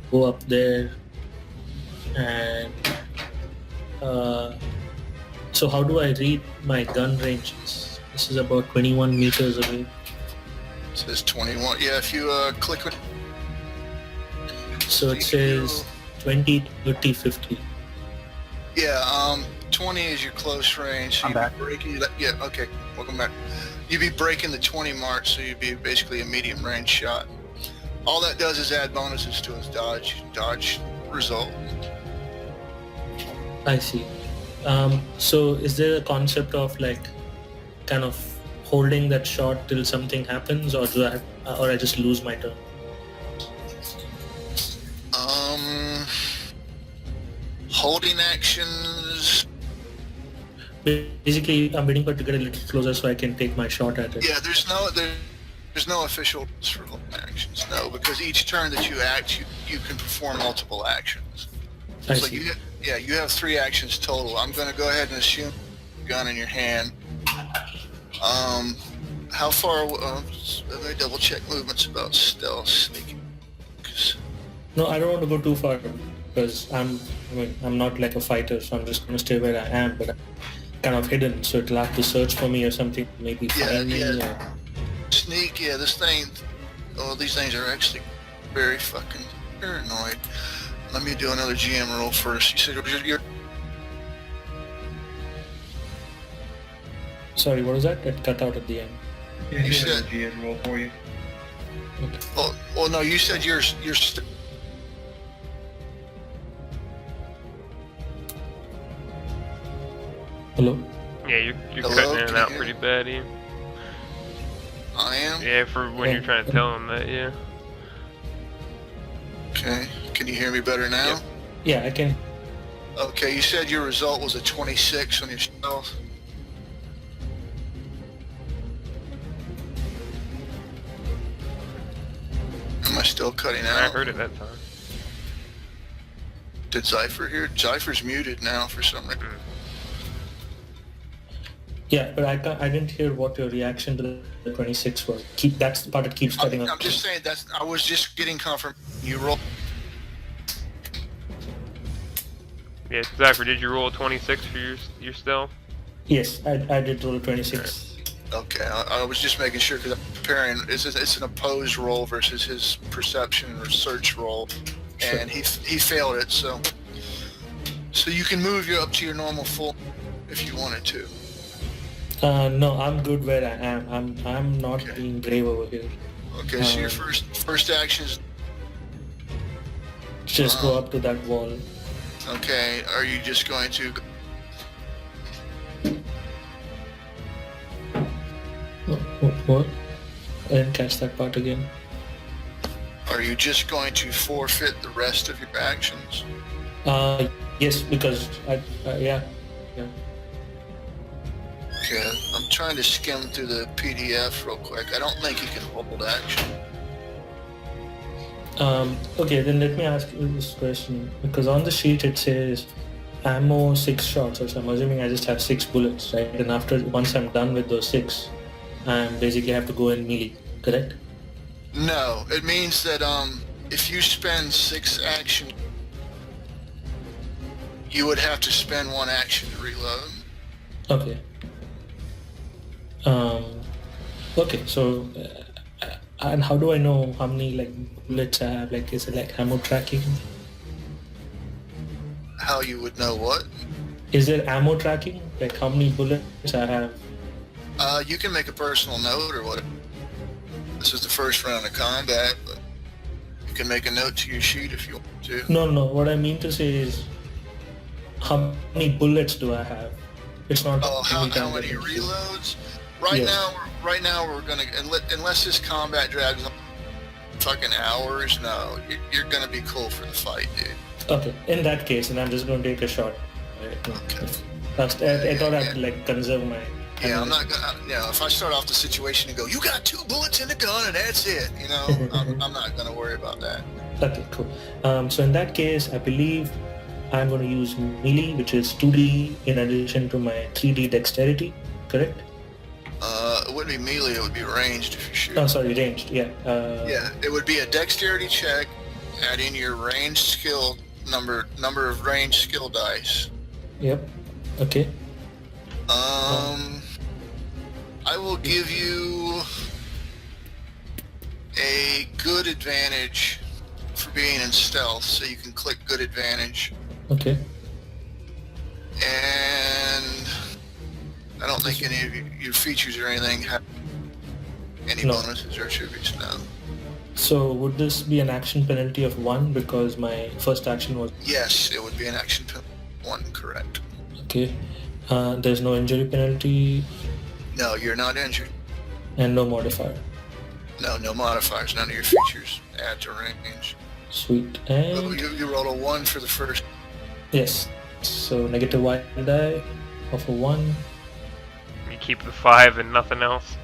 go up there and so how do I read my gun ranges? This is about 21 meters away. It says 21. Yeah, if you click it. So it says 20, 30, 50. Yeah, 20 is your close range. So I'm you'd be back. breaking that. Yeah, okay, welcome back. You'd be breaking the 20 mark, so you'd be basically a medium range shot. All that does is add bonuses to his dodge result. I see. So is there a concept of like kind of holding that shot till something happens, or do I just lose my turn? Holding actions. Basically, I'm waiting for it to get a little closer so I can take my shot at it. Yeah, there's no official rules for holding actions. No, because each turn that you act, you can perform multiple actions. I So see. you have 3 actions total. I'm going to go ahead and assume gun in your hand. How far? Let me double check movements about stealth sneaking. No, I don't want to go too far because I'm not like a fighter, so I'm just going to stay where I am, but I'm kind of hidden, so it'll have to search for me or something, maybe find me. Yeah. Or... Sneak. Yeah, this thing. Oh, these things are actually very fucking paranoid. Let me do another GM roll first. You said you're. Sorry, what was that? It cut out at the end. Yeah, You you said- said GM roll for you. Oh, well, no, you said you're. Hello? Yeah, you're Hello, cutting in can and you out hear pretty me? bad, Ian. I am. Yeah, for when you're trying to tell him that, yeah. Okay. Can you hear me better now? Yep. Yeah, I can. Okay. You said your result was a 26 on your stealth. Am I still cutting out? I heard it that time. Did Zypher hear? Zypher's muted now for some reason. Yeah, but I didn't hear what your reaction to the 26 was. That's the part that keeps cutting I'm off. just saying I was just getting confirmed. You roll. Yeah, Zephyr, did you roll a 26 for your stealth? Yes, I did roll a 26. Okay, I was just making sure because I'm comparing. It's an opposed roll versus his perception or search roll, and he failed it. So you can move you up to your normal full if you wanted to. No, I'm good where I am. I'm not Okay. being brave over here. Okay, so your first action is Just go up to that wall. okay. Are you just going to? What? I didn't catch that part again. Are you just going to forfeit the rest of your actions? Yes, because yeah. Okay, I'm trying to skim through the PDF real quick. I don't think you can hold action. Okay, then let me ask you this question, because on the sheet it says ammo 6 shots, so I'm assuming I just have 6 bullets, right? And once I'm done with those 6, I basically have to go in melee, correct? No, it means that if you spend 6 action, you would have to spend 1 action to reload. Okay. Okay, so and how do I know how many like bullets I have? Like, is it like ammo tracking? How you would know what? Is there ammo tracking? Like how many bullets I have? You can make a personal note or whatever. This is the first round of combat, but you can make a note to your sheet if you want to. No. What I mean to say is, how many bullets do I have? It's not. Oh, how time many limit. reloads? Yes. Right now we're gonna, unless this combat drags on fucking hours, no, you're gonna be cool for the fight, dude. Okay, in that case, and I'm just going to take a shot. Right? Okay. I thought I had to like conserve my. Yeah, I'm not gonna, if I start off the situation and go, you got 2 bullets in the gun and that's it, I'm not gonna worry about that. Okay, cool. So in that case, I believe I'm going to use melee, which is 2d in addition to my 3d dexterity, correct? It wouldn't be melee, it would be ranged if you shoot. Oh, sorry, ranged, yeah. Yeah, it would be a dexterity check, add in your ranged skill, number of ranged skill dice. Yep, okay. I will give you a good advantage for being in stealth, so you can click good advantage. Okay. And I don't think any of your features or anything have any No. bonuses or attributes now. So would this be an action penalty of 1 because my first action was... Yes, it would be an action penalty. 1, correct. Okay. There's no injury penalty No, you're not injured. and no modifier. No modifiers. None of your features add to range. Sweet. Oh, And you rolled a 1 for the first. yes. So negative y die of a 1. You keep the 5 and nothing else.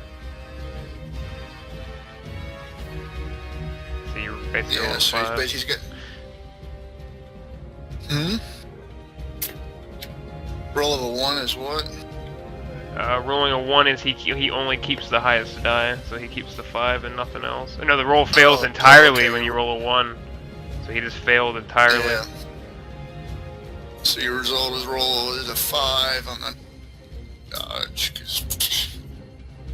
So you're basically Yeah, rolling so 5. he's got. Roll of a 1 is what? Rolling a 1 is he only keeps the highest die, so he keeps the 5 and nothing else. No, the roll fails Oh, entirely okay. when you roll a 1, so he just failed entirely. Yeah. So your result is roll is a 5 on the dodge.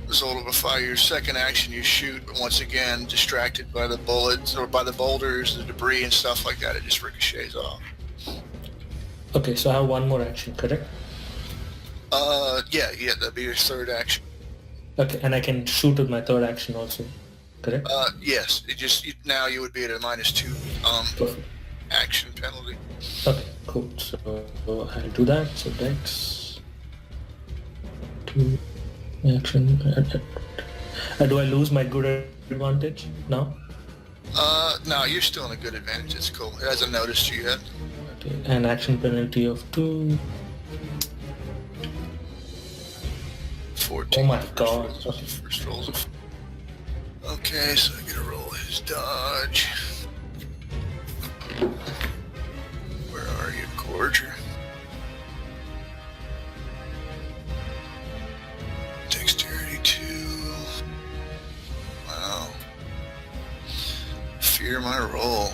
Result of a 5, your second action you shoot, but once again distracted by the bullets or by the boulders, the debris and stuff like that, it just ricochets off. Okay, so I have 1 more action, correct? Yeah, that'd be your third action. Okay, and I can shoot with my third action also, correct? Yes, now you would be at a -2 Perfect. action penalty. Okay, cool. So I'll do that. So Dex 2 action. Do I lose my good advantage now? No, you're still in a good advantage. It's cool. It hasn't noticed you yet. Okay, an action penalty of 2. 14. Oh my god. First rolls of... Okay, so I gotta roll his dodge. Where are you, Gorger? Dexterity 2. Wow. Fear my roll.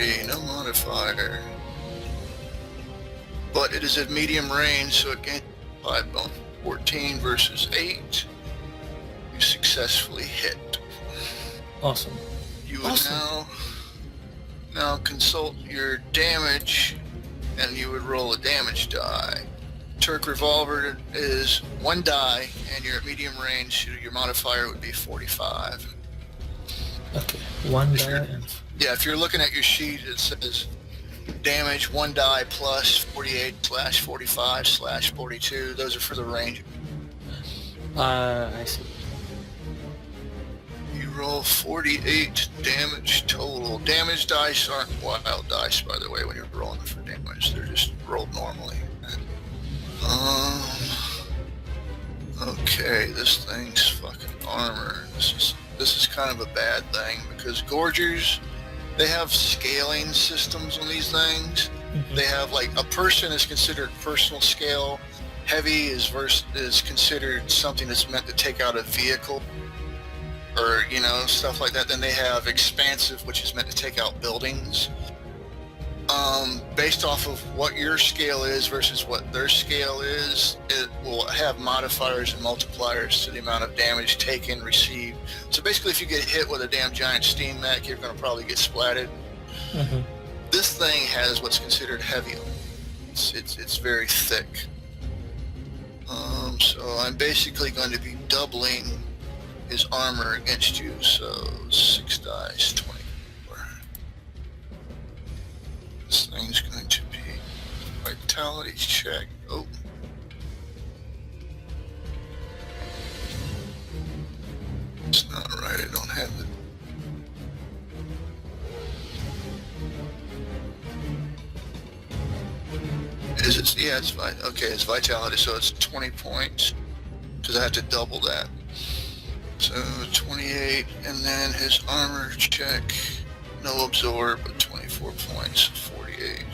3, no modifier. But it is at medium range, so it gains 5 bone. 14 versus 8. You successfully hit. Awesome. You would now consult your damage, and you would roll a damage die. Turk revolver is 1 die, and you're at medium range. Your modifier would be 45. Okay, 1 die and... Yeah, if you're looking at your sheet, it says damage 1 die plus 48/45/42. Those are for the range. I see. You roll 48 damage total. Damage dice aren't wild dice, by the way, when you're rolling for damage. They're just rolled normally. Okay, this thing's fucking armor. This is kind of a bad thing because Gorgers, they have scaling systems on these things. Mm-hmm. They have like a person is considered personal scale. Heavy is considered something that's meant to take out a vehicle or, you know, stuff like that. Then they have expansive, which is meant to take out buildings. Based off of what your scale is versus what their scale is, it will have modifiers and multipliers to the amount of damage taken, received. So basically, if you get hit with a damn giant steam mech, you're going to probably get splatted. Mm-hmm. This thing has what's considered heavy. It's very thick. So I'm basically going to be doubling his armor against you. So 6 dice, 24. This thing's going to be vitality check. Oh. It's not right, I don't have it. Is it? Yeah, it's okay, it's vitality, so it's 20 points. Because I have to double that. So 28, and then his armor check, no absorb, but 24 points, 48.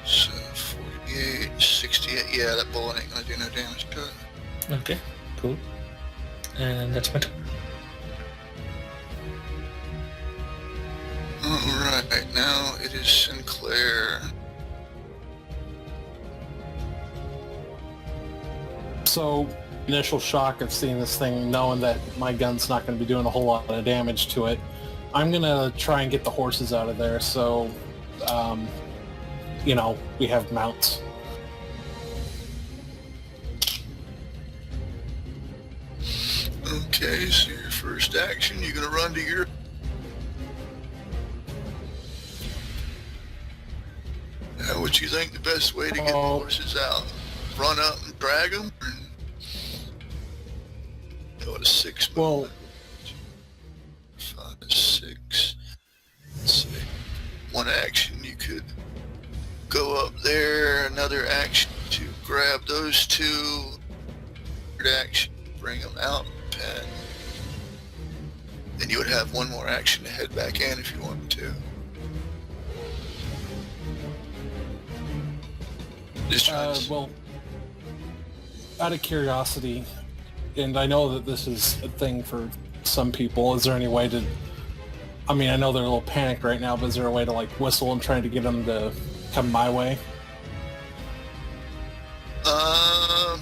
So 48, 68, yeah, that bullet ain't gonna do no damage to it. Okay, cool. And that's my turn. Alright, now it is Sinclair. So, initial shock of seeing this thing, knowing that my gun's not going to be doing a whole lot of damage to it, I'm going to try and get the horses out of there so, you know, we have mounts. Okay, so your first action, you're gonna run to your... Now, what you think the best way to get the horses out? Run up and drag them? Go to 6 Well, movement. 5, 6. Let's see. One action, you could go up there. Another action to grab those two. Third action, bring them out and pen. Then you would have one more action to head back in if you wanted to. Just trying to... well, out of curiosity, and I know that this is a thing for some people, is there any way to... I mean, I know they're a little panicked right now, but is there a way to, like, whistle and try to get them to come my way? I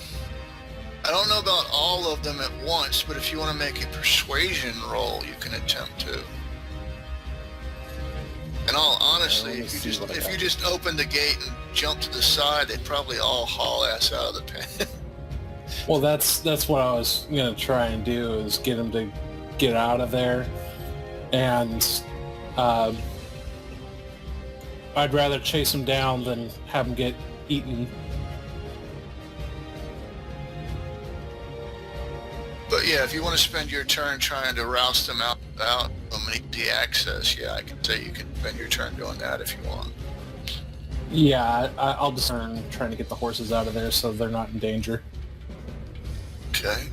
don't know about all of them at once, but if you want to make a persuasion roll, you can attempt to. In all honesty, if you just open the gate and jump to the side, they'd probably all haul ass out of the pen. Well, that's what I was gonna try and do, is get them to get out of there, and I'd rather chase them down than have them get eaten. But yeah, if you want to spend your turn trying to roust them out without the access, yeah, I can say you can spend your turn doing that if you want. Yeah, I'll just turn trying to get the horses out of there so they're not in danger. Okay.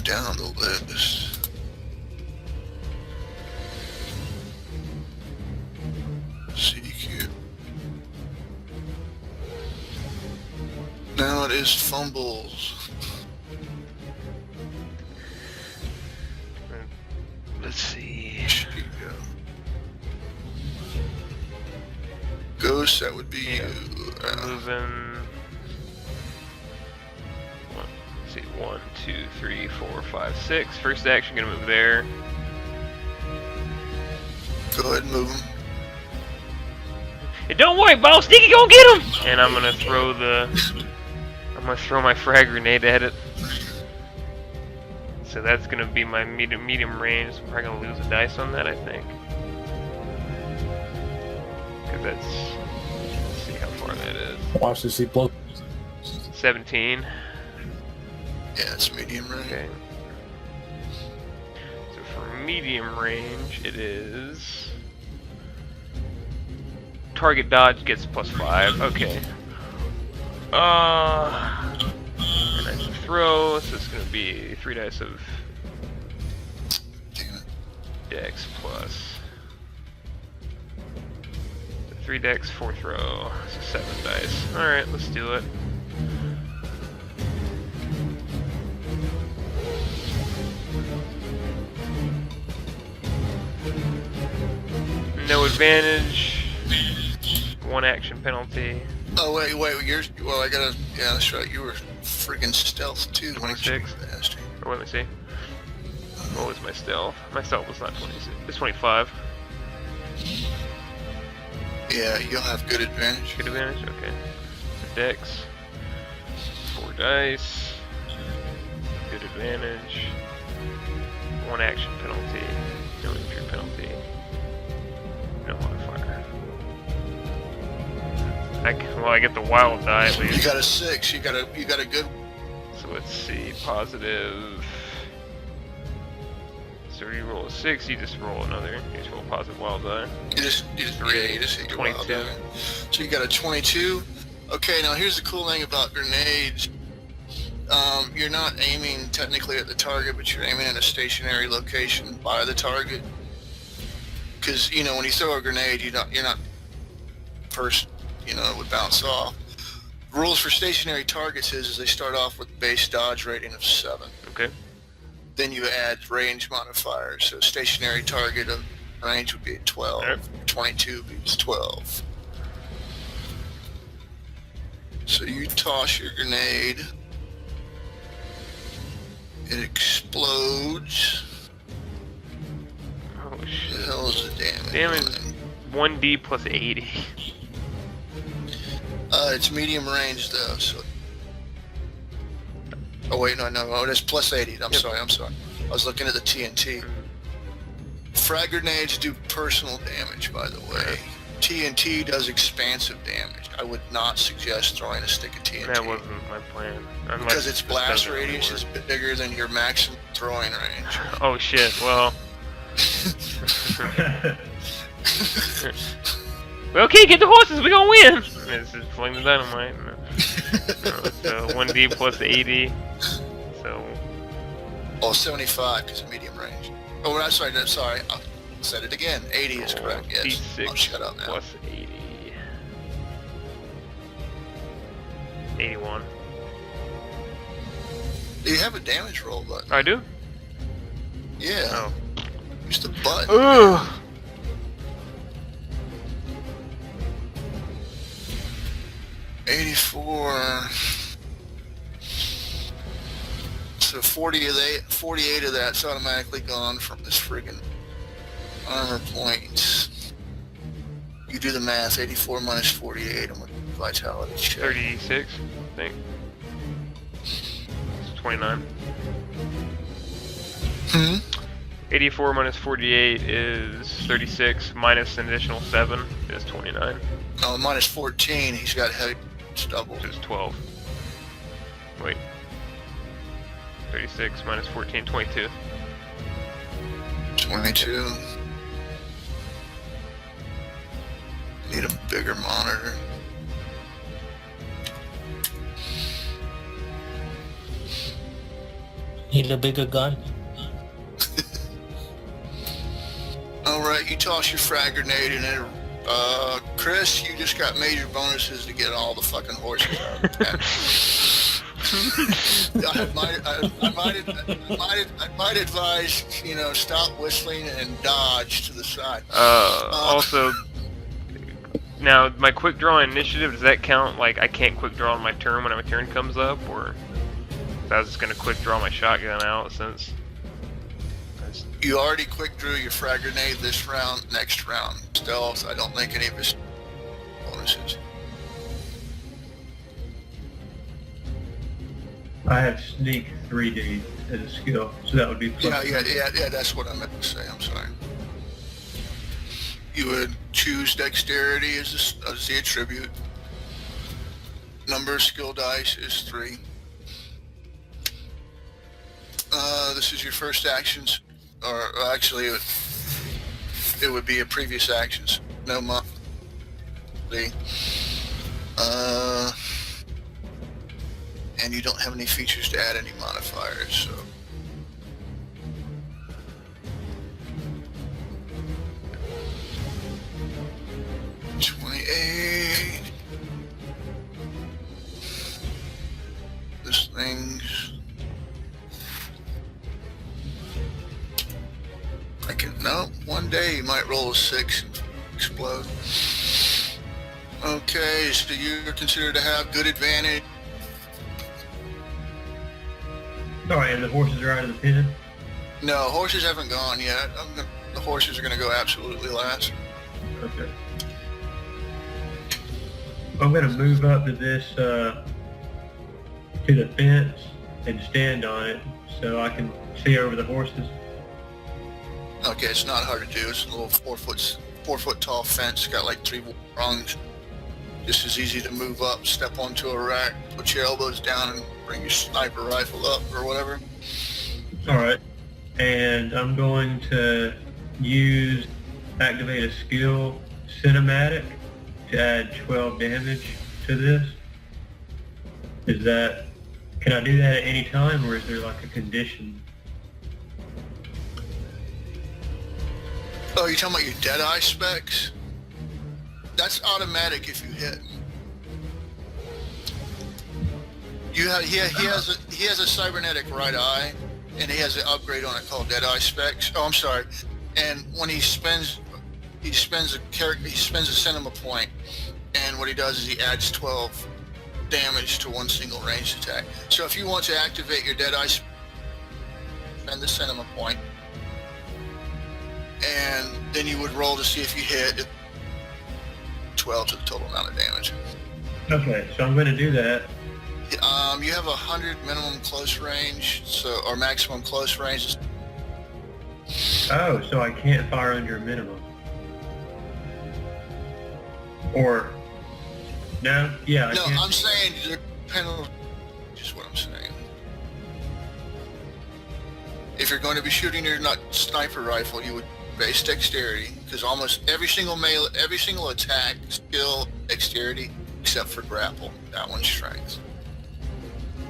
Down the list. CQ. Now it is Fumbles. Let's see. Should you go? Ghost, that would be Yeah. you. I'm moving. Let's see. 1, 2, 3, 4, 5, 6. First action, gonna move there. Go ahead and move him. And don't worry, boss. Dicky gonna get him. And I'm gonna throw my frag grenade at it. So that's gonna be my medium range. I'm probably gonna lose a dice on that, I think. Cause that's. Let's see how far that is. Watch this. He blow. 17. Yeah, it's medium range. Okay. So for medium range, it is. Target dodge gets +5. Okay. And I can throw, so it's gonna be 3 dice of Damn it. dex plus 3 dex, 4 throw, so 7 dice. Alright, let's do it. No advantage. 1 action penalty. Oh wait, you're. Well, I gotta. Yeah, that's right. You were friggin' stealth too. 26. Bastard. Or let me see. What was my stealth? My stealth was not 26. It's 25. Yeah, you'll have good advantage. Good advantage? Okay. So dex. 4 dice. Good advantage. 1 action penalty. No injury penalty. No modifier. I get the wild die at You least. got a 6. You got a good. So let's see. Positive. So you roll a 6, you just roll another. You just roll a positive wild die. You just hit your wild 22. die. So you got a 22. Okay, now here's the cool thing about grenades. You're not aiming technically at the target, but you're aiming at a stationary location by the target. Because you know when you throw a grenade, you're not first. You know, it would bounce off. Rules for stationary targets is they start off with base dodge rating of 7. Okay. Then you add range modifiers. So stationary target of range would be at 12. Alright. 22 beats 12. So you toss your grenade. It explodes. Oh What the shit. hell is the damage? Damage 1d plus 80. It's medium range though, so. Oh wait, no, that's plus 80. I'm sorry. I was looking at the TNT. Frag grenades do personal damage, by the way. TNT does expansive damage. I would not suggest throwing a stick of TNT. That wasn't my plan. Unless Because its it blast doesn't radius is work. bigger than your maximum throwing range. Oh shit, well. Okay, get the horses, we gonna win! It's just fling the dynamite. So 1d plus 80. So. Oh, 75 because of medium range. Oh, I'm sorry. I said it again. 80 is correct, yes. D6 Oh, shut up now. plus 80. 81. Do you have a damage roll button? I do? Yeah. Oh. Use the button. Ugh! 84. So 48 of that's automatically gone from this friggin' armor points. You do the math. 84 minus 48 on my vitality check. 36, I think. It's 29. Hmm? 84 minus 48 is 36, minus an additional 7 is 29, Oh, minus 14. He's got heavy. It's double. which is 12. Wait. 36 minus 14, 22. 22. Need a bigger monitor. Need a bigger gun. Alright, you toss your frag grenade in it. Chris, you just got major bonuses to get all the fucking horses out. I might advise, stop whistling and dodge to the side. Also, now my quick draw initiative, does that count? Like I can't quick draw on my turn when my turn comes up, or I was just gonna quick draw my shotgun out since. You already quick drew your frag grenade this round. Next round, stealth. I don't think any of his bonuses. I have sneak 3D as a skill, so that would be plus. Yeah. That's what I meant to say. I'm sorry. You would choose dexterity as the attribute. Number of skill dice is 3. This is your first actions, or actually, it would be a previous actions. No month. And you don't have any features to add any modifiers, so. This thing's. One day you might roll a 6 and explode. Okay, so you're considered to have good advantage. Alright, and the horses are out of the pen? No, horses haven't gone yet. The horses are going to go absolutely last. Okay. I'm going to move up to this, to the fence and stand on it so I can see over the horses. Okay, it's not hard to do. It's a little 4 foot tall fence. It's got like 3 rungs. Just as easy to move up, step onto a rack, put your elbows down and bring your sniper rifle up or whatever. Alright. And I'm going to activate a skill, cinematic, to add 12 damage to this. Can I do that at any time, or is there like a condition? Oh, you're talking about your Deadeye specs? That's automatic if you hit. He has a cybernetic right eye, and he has an upgrade on it called Deadeye specs. Oh, I'm sorry. And when he spends a cinema point, and what he does is he adds 12 damage to one single ranged attack. So if you want to activate your Deadeye, spend the cinema point, and then you would roll to see if you hit 12 to the total amount of damage. Okay, so I'm going to do that. You have 100 minimum close range, or maximum close range. Oh, so I can't fire under a minimum. Or, no? Yeah, I No, can't. I'm saying your penalty is what I'm saying. If you're going to be shooting your sniper rifle, you would base dexterity, because almost every single attack skill dexterity except for grapple. That one's strength.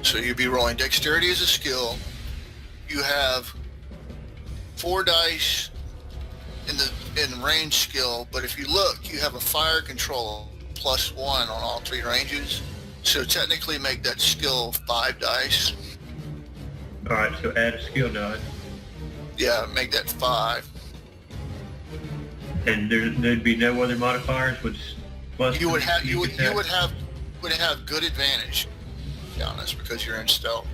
So you'd be rolling dexterity as a skill. You have 4 dice in range skill, but if you look, you have a fire control +1 on all 3 ranges. So technically make that skill 5 dice. Alright, so add a skill die. Yeah, make that 5. And there'd be no other modifiers with plus. You would have good advantage, to be honest, because you're in stealth.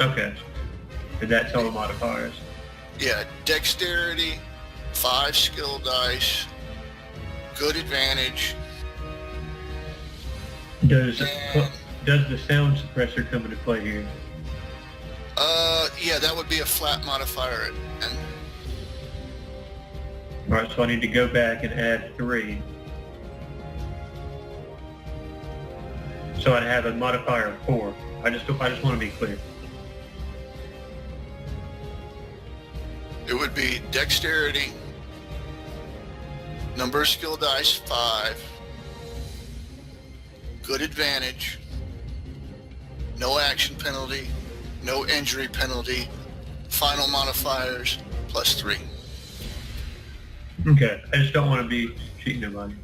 Okay. And that's all the modifiers. Yeah, dexterity, 5 skill dice, good advantage. Does the sound suppressor come into play here? Yeah, that would be a flat modifier. And Alright, so I need to go back and add 3. So I'd have a modifier of 4. I just want to be clear. it would be dexterity, number of skill dice 5, good advantage, no action penalty, no injury penalty, final modifiers +3. Okay, I just don't want to be cheating nobody.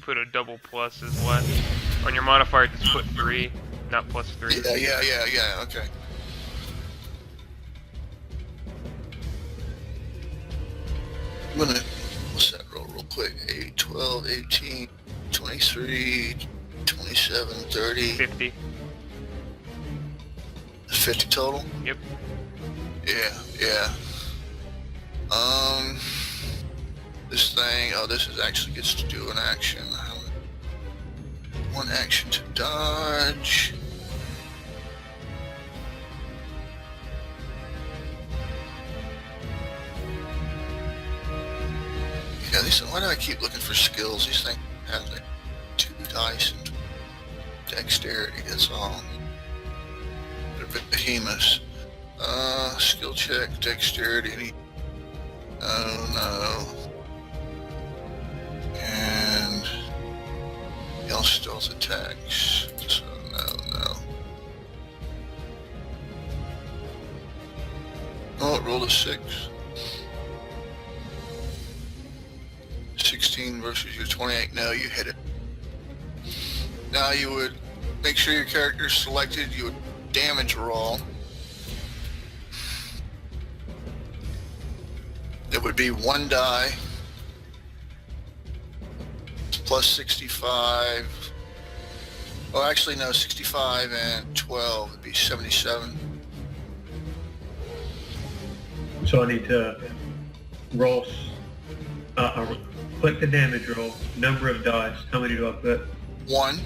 you put a double plus is what? On your modifier, just put 3, not plus 3. Yeah, okay. I'm gonna, what's that roll real quick? 8, 12, 18, 23, 27, 30. 50. 50 total? Yep. Yeah. This thing, this is actually gets to do an action. One action to dodge. Yeah, why do I keep looking for skills? These things have like 2 dice and dexterity, that's all. They're behemoths. Skill check, dexterity. No. And y'all stealth attacks. So no. Oh, it rolled a 6. 16 versus your 28. No, you hit it. Now you would make sure your character's selected. You would damage roll. It would be 1 die plus 65. Oh, actually no, 65 and 12 would be 77. So I need to roll, click the damage roll, number of dice. How many do I put? 1.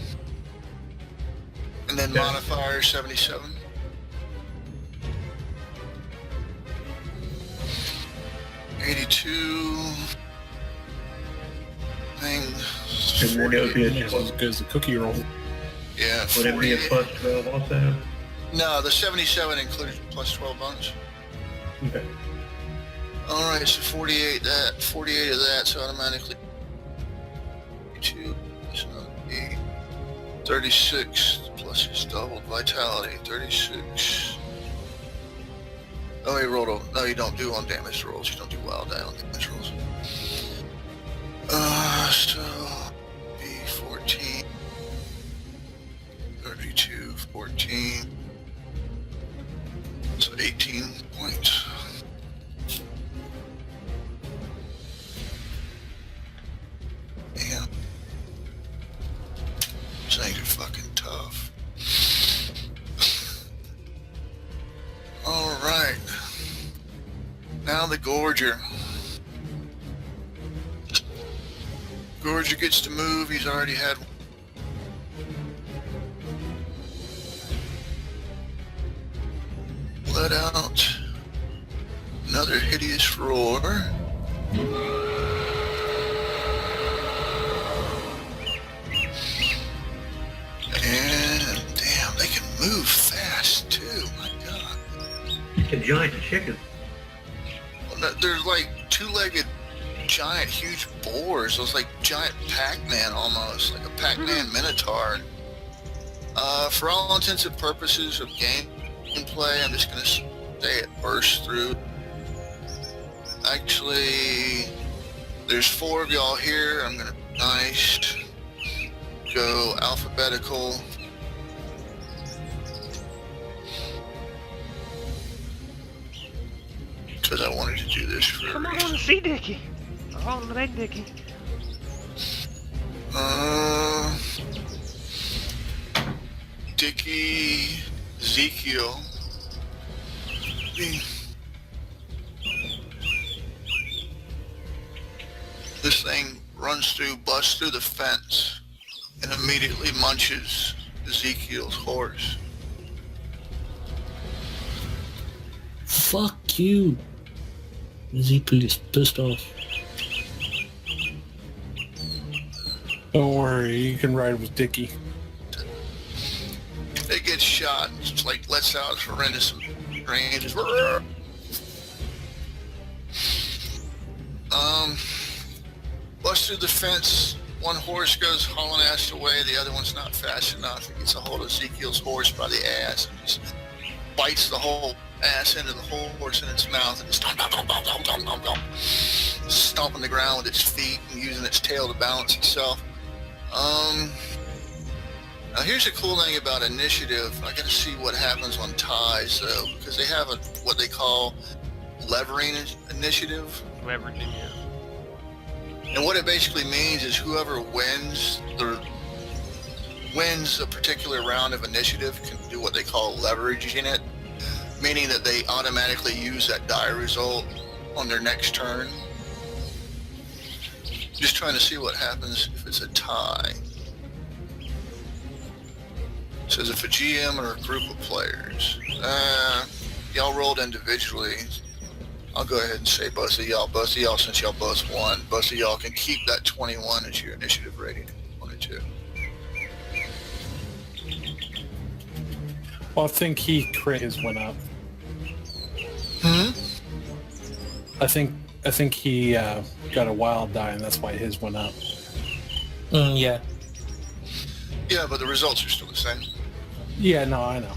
And then Okay. modifier 77. $82. Thing. And then it would be a Almost as good as the cookie roll. Yeah, Would it be a 48. plus 12 also? No, the 77 included plus 12 bonus. Okay. Alright, so 48 of that, so automatically 2, so that'd be 36 plus his doubled vitality, 36. Oh, he rolled no, you don't do on damage rolls, you don't do wild die on damage rolls. So be 14, 32, 14, so 18 points. Damn. These things are fucking tough. Alright. Now the Gorger. Gorger gets to move. He's already had... Let out another hideous roar. And damn, they can move fast too. My God, It's a giant chicken. they're like 2-legged, giant, huge boars. Those like giant Pac-Man almost, like a Pac-Man Minotaur. For all intents and purposes of gameplay, I'm just gonna say it burst through. Actually, there's 4 of y'all here. I'm gonna be nice. Go alphabetical. Because I wanted to do this for a Come on reason. and see Dicky. I want to make Dicky. Dicky, Ezekiel. This thing runs through, busts through the fence, and immediately munches Ezekiel's horse. Fuck you. Ezekiel is pissed off. Don't worry, you can ride with Dicky. It gets shot, it's like lets out horrendous ranges. Busts through the fence. One horse goes hauling ass away. The other one's not fast enough. It gets a hold of Ezekiel's horse by the ass and just bites the whole ass into the horse in its mouth and just stomping the ground with its feet and using its tail to balance itself. Now here's the cool thing about initiative. I gotta see what happens on ties though, because they have what they call levering initiative. Leveraging, yeah. And what it basically means is whoever wins a particular round of initiative can do what they call leveraging it, meaning that they automatically use that die result on their next turn. Just trying to see what happens if it's a tie. It says if a GM or a group of players. Y'all rolled individually. I'll go ahead and say both of y'all, since y'all both won, both of y'all can keep that 21 as your initiative rating if you wanted to. Well, I think he crit his went up. I think he got a wild die, and that's why his went up. Yeah. Yeah, but the results are still the same. Yeah, no, I know.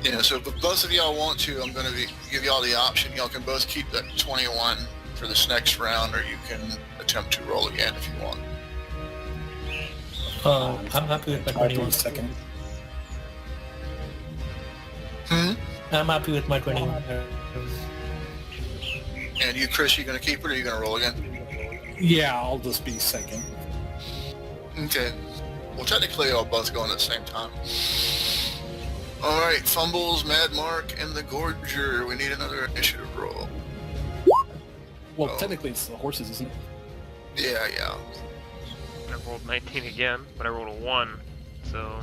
Yeah, so if both of y'all want to, I'm going to give y'all the option. Y'all can both keep that 21 for this next round, or you can attempt to roll again if you want. I'm happy with my I'll do 21. a second. I'm happy with my 21. And you, Chris, you going to keep it, or are you going to roll again? Yeah, I'll just be second. Okay. Well, technically, y'all both going at the same time. All right, Fumbles, Mad Mark, and the Gorger. We need another initiative roll. Well, Oh. technically it's the horses, isn't it? Yeah. I rolled 19 again, but I rolled a 1, so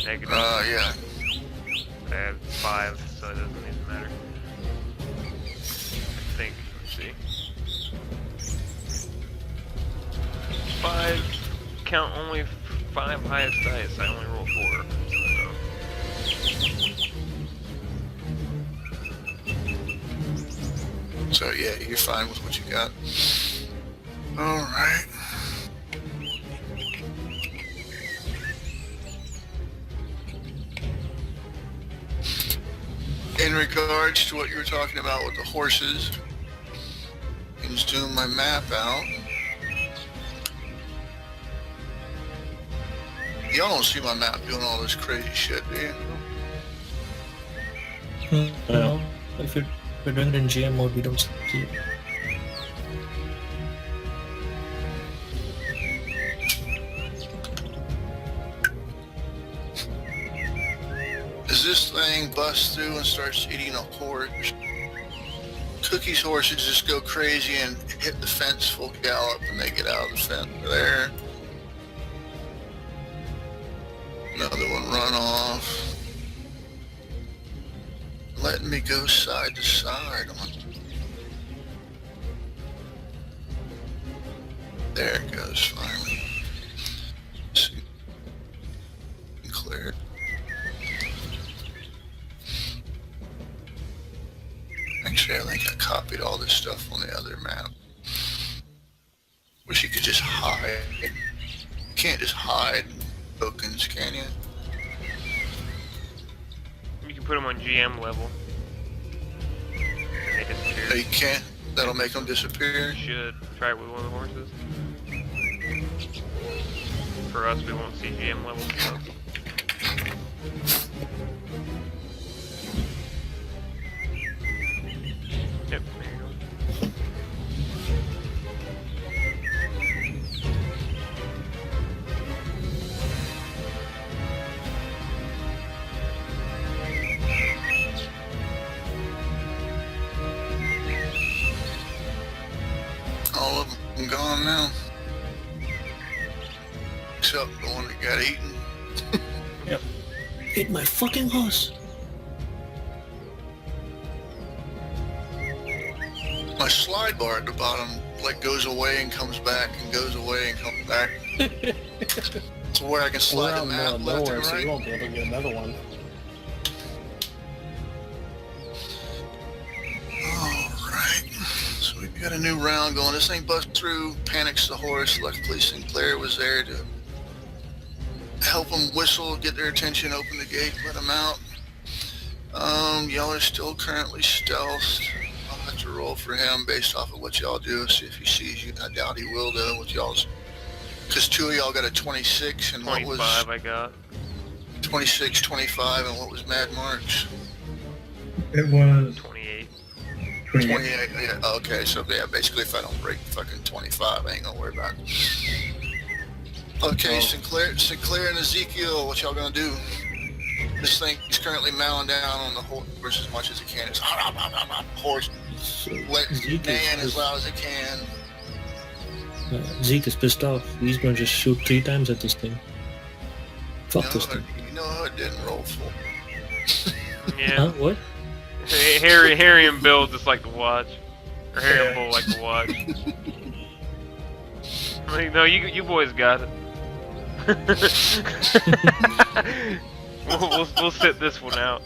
negative. Yeah. I have 5, so it doesn't even matter. I think, let's see. 5, count only 5 highest dice, I only rolled 4. So yeah, you're fine with what you got. All right. In regards to what you were talking about with the horses, I can zoom my map out. Y'all don't see my map doing all this crazy shit, do you? No, if we're doing it in GM mode, we don't see it. As this thing busts through and starts eating a horse, Cookie's horses just go crazy and hit the fence full gallop, and they get out of the fence there. Another one run off. Letting me go side to side. There it goes, finally. Let's see. Clear it. Actually, I think I copied all this stuff on the other map. Wish you could just hide. You can't just hide tokens, can you? You can put them on GM level. And they No, disappear. you can't. That'll make them disappear. You should try it with one of the horses. For us, we won't see GM level stuff. Yep, there you go. All of them gone now. Except the one that got eaten. Hit my fucking horse. My slide bar at the bottom like goes away and comes back and goes away and comes back. To where I can We're slide out the in the middle map of left nowhere, and so you right. won't be able to get another one. Alright. So we've got a new round going. This thing busts through, panics the horse. Luckily Sinclair was there to help them whistle, get their attention, open the gate, let them out. Y'all are still currently stealthed. I'll have to to roll for him based off of what y'all do. See if he sees you. I doubt he will, though, with y'all's. Because 2 of y'all got a 26, and 25 what was... I got. 26, 25, and what was Mad Mark's? It was 28. 28, yeah, okay, so yeah, basically if I don't break fucking 25, I ain't gonna worry about it. Okay, Sinclair and Ezekiel, what y'all gonna do? This thing is currently mowing down on the horse as much as it can. It's horse, let Zeke man is- as loud as it can. Zeke is pissed off. He's going to just shoot 3 times at this thing. Fuck this thing. You know how it didn't roll full. Yeah. Huh? What? Harry and Bill just like to watch. Or Harry and Bull like to watch. Like, no, you boys got it. we'll sit this one out.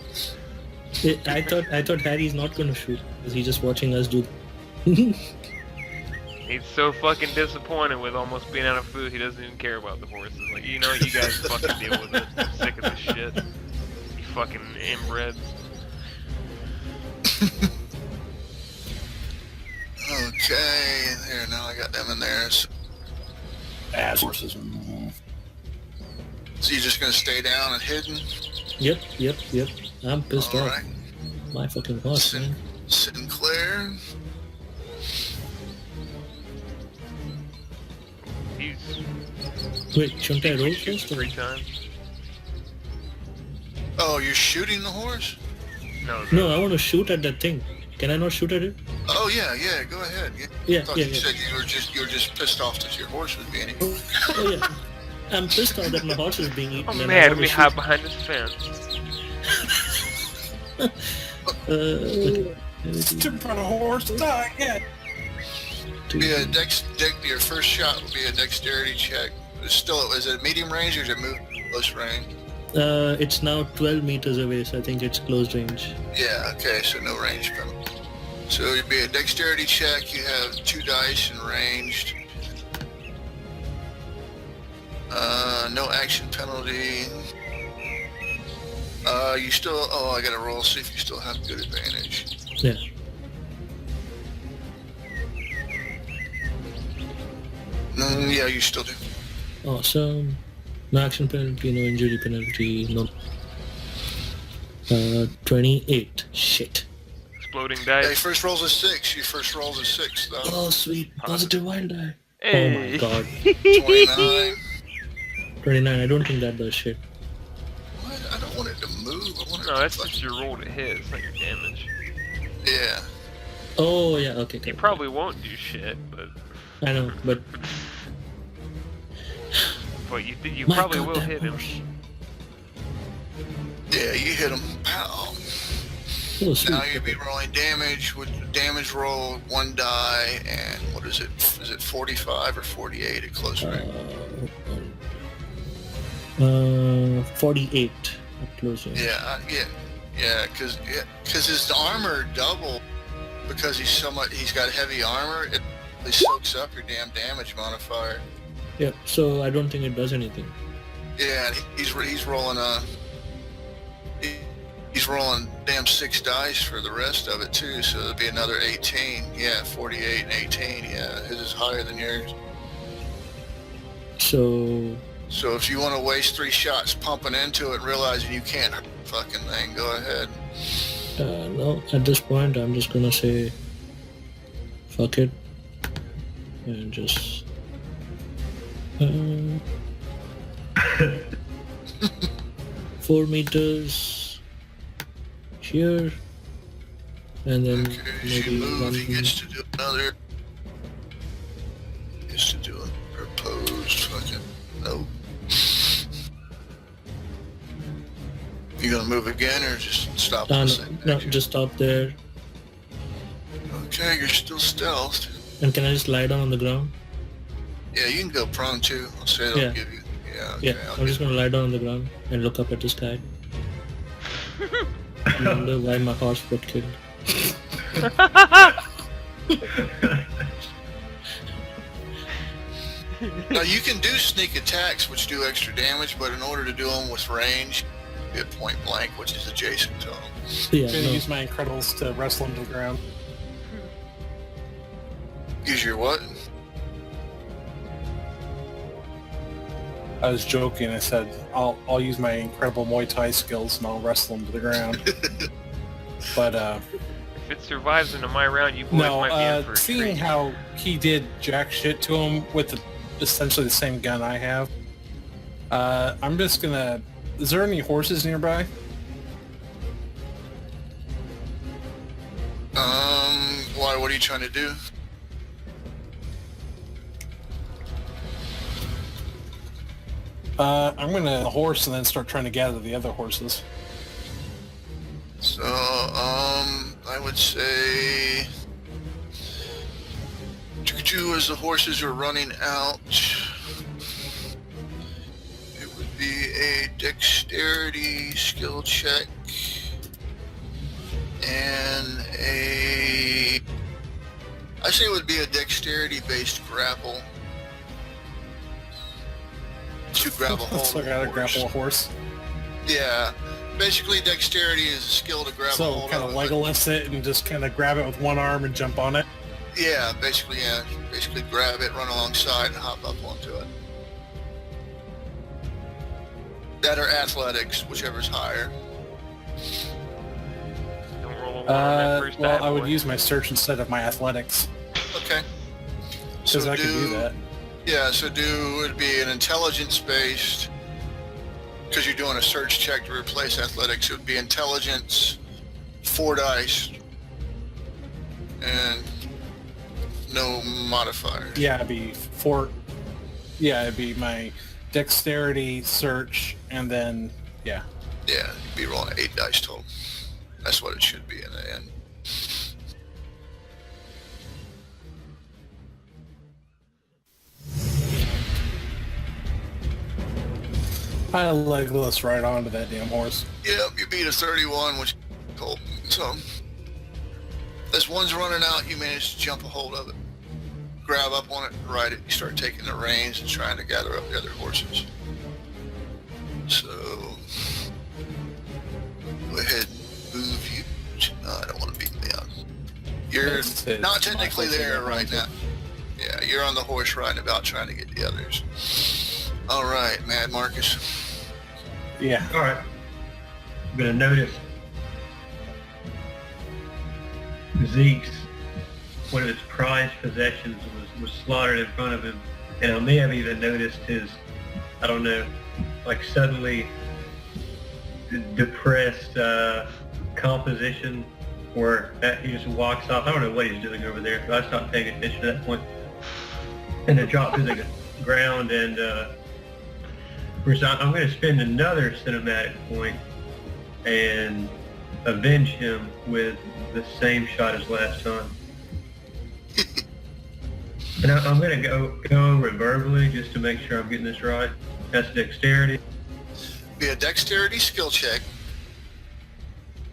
I thought Harry's not going to shoot. Because he's just watching us do. He's so fucking disappointed with almost being out of food, he doesn't even care about the horses. Like, you know what, you guys fucking deal with it. I'm sick of this shit. You fucking inbred. Okay, there, now I got them in there. So Ass horses. you're just gonna stay down and hidden? Yep. I'm pissed off. Alright. My fucking horse, man. Sinclair. He's Wait, shouldn't I roll shooting first? Or? 3 times. Oh, you're shooting the horse? No, I want to shoot at that thing. Can I not shoot at it? Oh yeah, go ahead. Yeah, I thought you said you were just pissed off that your horse was being eaten. Oh yeah. I'm pissed off that my horse is being eaten. I'm and I mad want we to hide shoot. behind this fence. Okay. Jump on a horse, die again. Your first shot will be a dexterity check. Is it medium range or is it move close range? It's now 12 meters away, so I think it's close range. Yeah, okay, so no range penalty. So it'd be a dexterity check. You have 2 dice and ranged. No action penalty. You still, I gotta roll, see if you still have good advantage. Yeah. Yeah, you still do. Awesome. No action penalty, no injury penalty, no. 28. Shit. Exploding Hey, dice. first roll's a 6. Your first roll's a 6, though. Oh, sweet. Positive wild die. Hey. Oh my god. 29. 29. I don't think that does shit. What? I don't want it to move. I want it No, to that's fucking... just your roll to hit. It's not your damage. Yeah. Oh, yeah, okay. You probably won't do shit, but I know, but... you My probably will goddamn hit him. horse. Yeah, you hit him. Pow. Oh, sweet. Now you'll be rolling damage with the damage roll, 1 die, and what is it? Is it 45 or 48 at close range? 48 at close range. Yeah, because his armor doubled because he's got heavy armor. It soaks up your damn damage modifier. Yeah, so I don't think it does anything. Yeah, and he's rolling he's rolling damn 6 dice for the rest of it too, so it'll be another 18. Yeah, 48 and 18. Yeah, his is higher than yours. So... So if you want to waste 3 shots pumping into it, realizing you can't hurt the fucking thing, go ahead. no, at this point I'm just gonna say fuck it and just 4 meters here and then Okay, as maybe you move, one he gets to do another. Gets to do a proposed fucking nope. You gonna move again or just stop at the same no, action? just stop there. Okay, you're still stealthed. And can I just lie down on the ground? Yeah, you can go prone too. I'll say it'll Yeah. give you. Yeah, Yeah, okay. I'm just gonna lie down on the ground and look up at the sky. I wonder why my horse got killed. Now you can do sneak attacks, which do extra damage, but in order to do them with range, you get point blank, which is adjacant to them. Yeah, I'm gonna no. use my Incredibles to wrestle him to the ground. Use your what? I was joking. I said I'll use my incredible Muay Thai skills and I'll wrestle him to the ground. But If it survives into my round, you boys might be in for a seeing treat. how he did jack shit to him with essentially the same gun I have, I'm just gonna... Is there any horses nearby? Why? What are you trying to do? I'm gonna horse and then start trying to gather the other horses. So, I would say... As the horses are running out, it would be a dexterity skill check and I say it would be a dexterity-based grapple to grab a hold So I of gotta a horse. grapple a horse. Yeah, basically dexterity is a skill to grab a So hold kind of of it. Legolas it and just kind of grab it with one arm and jump on it. Yeah, basically grab it, run alongside, and hop up onto it. That or athletics, whichever's higher. Don't roll a 1 on that first Well, bad I would boy. use my search instead of my athletics, Okay. because I can do that. Yeah, so it'd be an intelligence-based, because you're doing a search check to replace athletics, it would be intelligence, 4 dice, and no modifiers. Yeah, it'd be it'd be my dexterity, search, and then, yeah. Yeah, you'd be rolling 8 dice total. That's what it should be in the end. I Legolas right onto that damn horse. Yep, you beat a 31, which is cool. So, as one's running out, you manage to jump a hold of it, grab up on it, and ride it. You start taking the reins and trying to gather up the other horses. So, go ahead and move you. No, I don't want to beat me up. You're It's not my technically horse there that right runs now. it. Yeah, you're on the horse riding about trying to get the others. All right, Mad Marcus. Yeah. All right. I'm going to notice Zeke's, one of his prized possessions was slaughtered in front of him. And I may have even noticed his, I don't know, like suddenly depressed composition where he just walks off. I don't know what he's doing over there. I stopped paying attention at that point. And then dropped to the ground and I'm going to spend another cinematic point and avenge him with the same shot as last time. And I'm going to go over it verbally just to make sure I'm getting this right. That's dexterity. Be a dexterity skill check.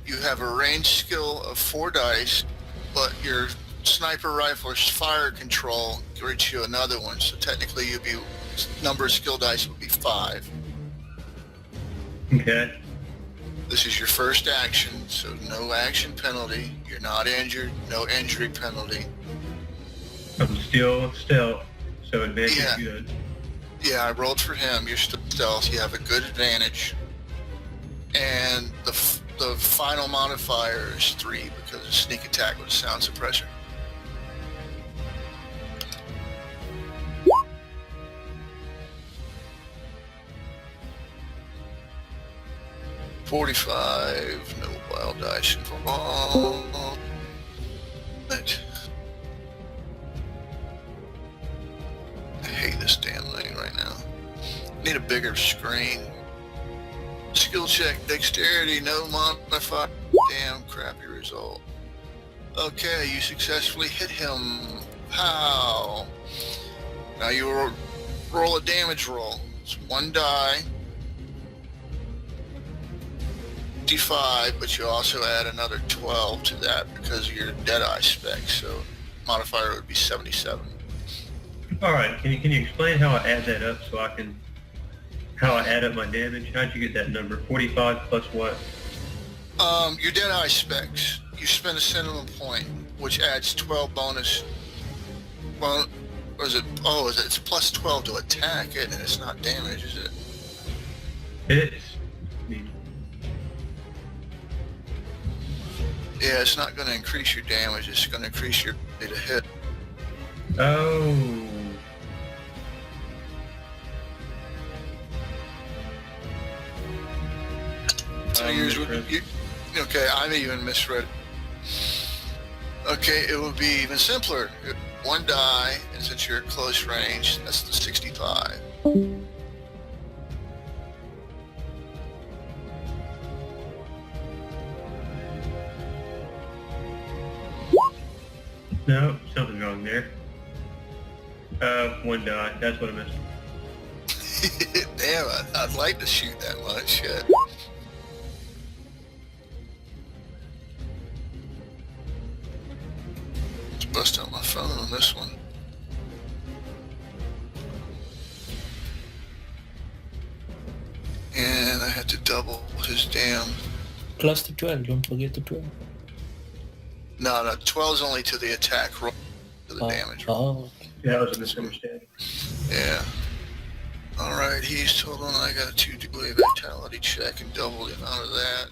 You have a range skill of 4 dice, but your sniper rifle's fire control gives you another one. So technically, number of skill dice would be 5. Okay. This is your first action, so no action penalty. You're not injured, no injury penalty. I'm still stealth, so advantage Yeah. is good. Yeah, I rolled for him. You're still stealth. You have a good advantage. And the final modifier is 3 because of sneak attack with a sound suppressor. $45, no wild dice involved. I hate this damn thing right now. Need a bigger screen. Skill check, dexterity, no modifier. Damn crappy result. Okay, you successfully hit him. How? Now you roll a damage roll. It's 1 die. D5, but you also add another 12 to that because of your Deadeye spec, so modifier would be 77. All right. Can you explain how I add that up so how I add up my damage? How'd you get that number? 45 plus what? Your Deadeye specs, you spend a cinnamon point, which adds 12 bonus Well, was it? Oh, is it? It's plus 12 to attack, isn't it? It's not damage, is it? It's. Yeah, it's not going to increase your damage. It's going to increase your ability to hit. Oh. So yours would be, okay, I even misread it. Okay, it would be even simpler. One die, and since you're at close range, that's the 65. No, something's wrong there. One die. That's what I missed. Damn, I'd like to shoot that much. Shit. Let's bust out my phone on this one. And I had to double his damn... Plus the 12, don't forget the 12. No, 12 is only to the attack roll, to the damage roll. Oh, Yeah, that was a misunderstanding. Yeah. Alright, he's total, and I got to do a vitality check and double the amount of that.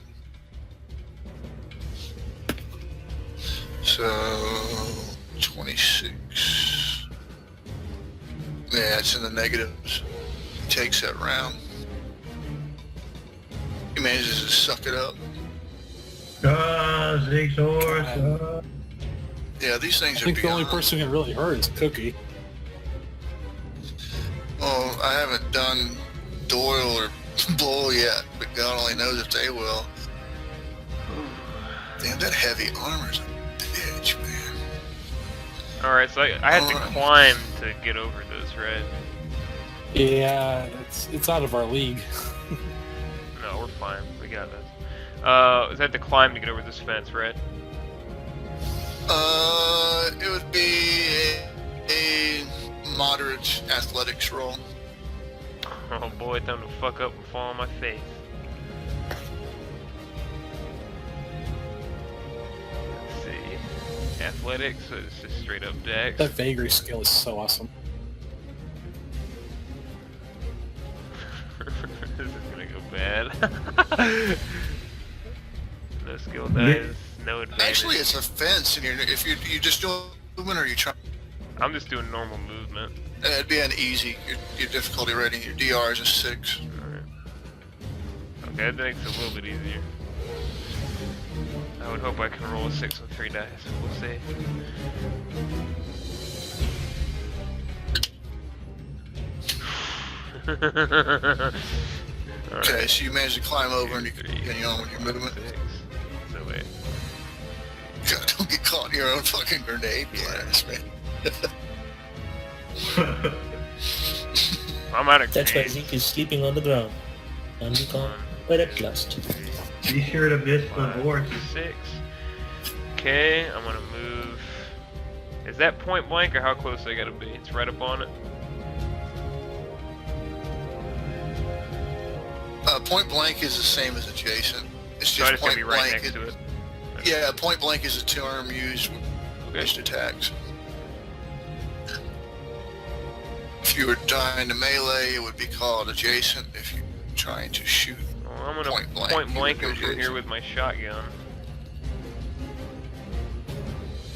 So, 26. Yeah, it's in the negatives. He takes that round. He manages to suck it up. Zeke's horse. Yeah, these things I are think the beyond. only person who can really hurt is Cookie. Well, I haven't done Doyle or Bull yet, but God only knows if they will. Damn, that heavy armor's a bitch, man. Alright, so I had to Alright. climb to get over this, right? Yeah, it's out of our league. No, we're fine. We got this. I had to climb to get over this fence, right? It would be a moderate athletics roll. Oh boy, time to fuck up and fall on my face. Let's see. Athletics, so it's just straight up dex. That vagary skill is so awesome. This is gonna go bad. No skill dice, no advantage. Actually, it's a fence, and if you're just doing movement, or you try, I'm just doing normal movement. it'd be an easy. Your difficulty rating, your DR is a 6. Alright. Okay, that makes it a little bit easier. I would hope I can roll a 6 with 3 dice. We'll see. Okay, so you manage to climb over, and you 2, can continue on with your movement. 6. So wait. God, don't get caught in your own fucking grenade blast, man. I'm out of that's why grenades. Zeke is sleeping on the ground. And we can't quite at last. Be sure to miss the 5, horse. 6. Okay, I'm gonna move. Is that point blank or how close I gotta be? It's right up on it. Point blank is the same as adjacent. It's So I just just gotta point be right blank. next to it. Yeah, point blank is a term used with Okay. most attacks. If you were trying to melee, it would be called adjacent. If you're trying to shoot, Well, I'm gonna Point blank, point blank you him would from use- here with my shotgun.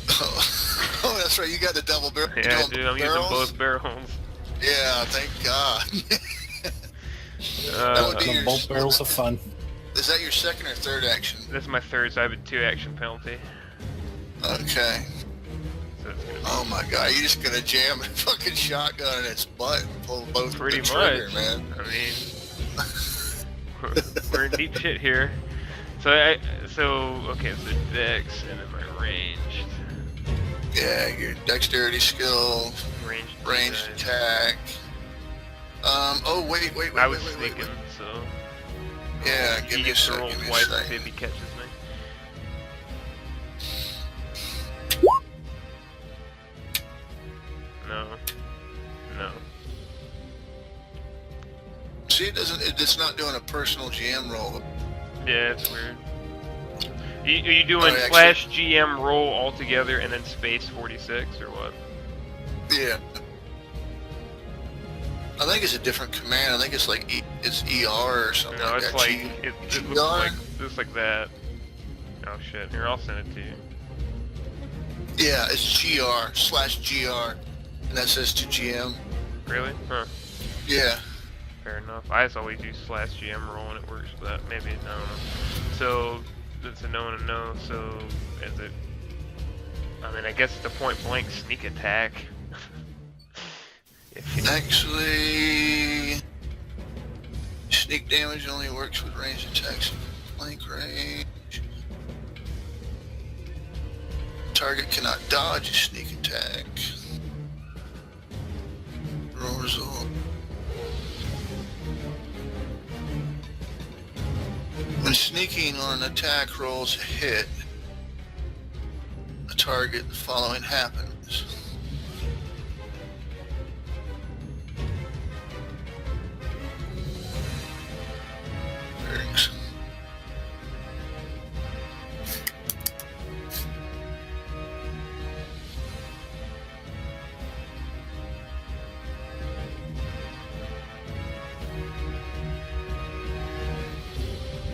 oh, that's right. You got the double barrel. Yeah, dude, I'm using both barrels. Yeah, thank God. Uh, would be The your- bolt barrels of fun. Is that your second or third action? That's my third, so I have a 2 action penalty. Okay. So it's gonna be Oh my God, you're just gonna jam a fucking shotgun in its butt and pull both pretty the trigger, much. man. I mean, we're in deep shit here. So okay, so dex and then my ranged Yeah, your dexterity skill, ranged dice. attack. Oh wait. I was thinking, so Yeah, give he me a gets to sec, roll give me a twice sec. to see if he catches me. No. See, it's not doing a personal GM roll. Yeah, it's weird. Are you doing Oh, actually- slash GM roll altogether and then space 46 or what? Yeah. I think it's a different command. I think it's like it's ER or something. No, like it's that. like it looks like that. Oh shit! Here, I'll send it to you. Yeah, it's GR/GR, and that says to GM. Really? Huh. Yeah. Fair enough. I just always use /GM roll and it works, but maybe I don't know. So that's a no and a no. So is it? I mean, I guess it's the point blank sneak attack. Actually, sneak damage only works with ranged attacks in flank range. Target cannot dodge a sneak attack. Roll result. When sneaking on an attack rolls a hit, a target, the following happens. Thanks.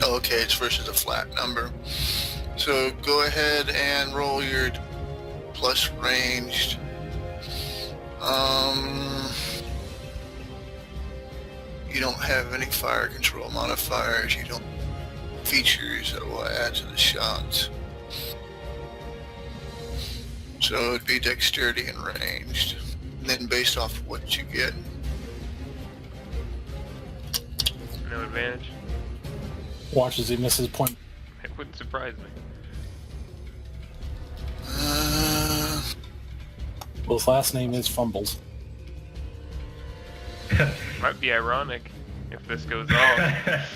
Okay, it's versus a flat number. So go ahead and roll your plus ranged. You don't have any fire control modifiers. You don't features that will add to the shots. So it'd be dexterity and ranged. And then based off of what you get. No advantage. Watch as he misses point. It wouldn't surprise me. Well, his last name is Fumbles. Might be ironic if this goes off.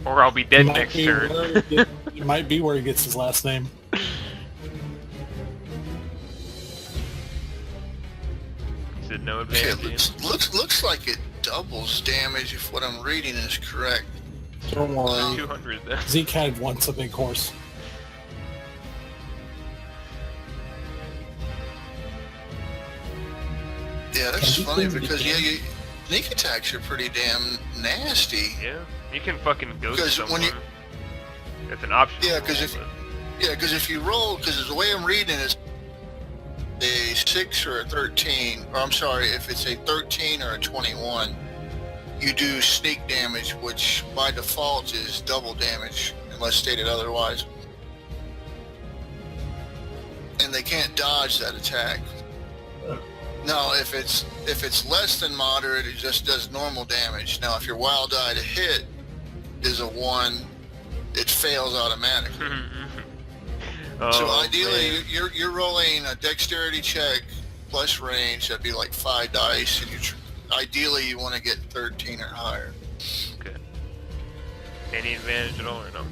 Or I'll be dead next turn. It might be where he gets his last name. He said no Okay, advantage. looks like it doubles damage if what I'm reading is correct. Don't worry. 200 then. Zeke had once a big horse. Yeah, that's funny because sneak attacks are pretty damn nasty. Yeah, you can fucking ghost Because someone. when you- It's an option. Yeah, because if you roll, because the way I'm reading is a 6 or a 13, or I'm sorry, if it's a 13 or a 21, you do sneak damage, which by default is double damage, unless stated otherwise. And they can't dodge that attack. Now, if it's less than moderate, it just does normal damage. Now, if your wild die to hit is a 1, it fails automatically. So ideally, man. you're rolling a dexterity check plus range. That'd be like 5 dice, and ideally you want to get 13 or higher. Okay. Any advantage at all or no?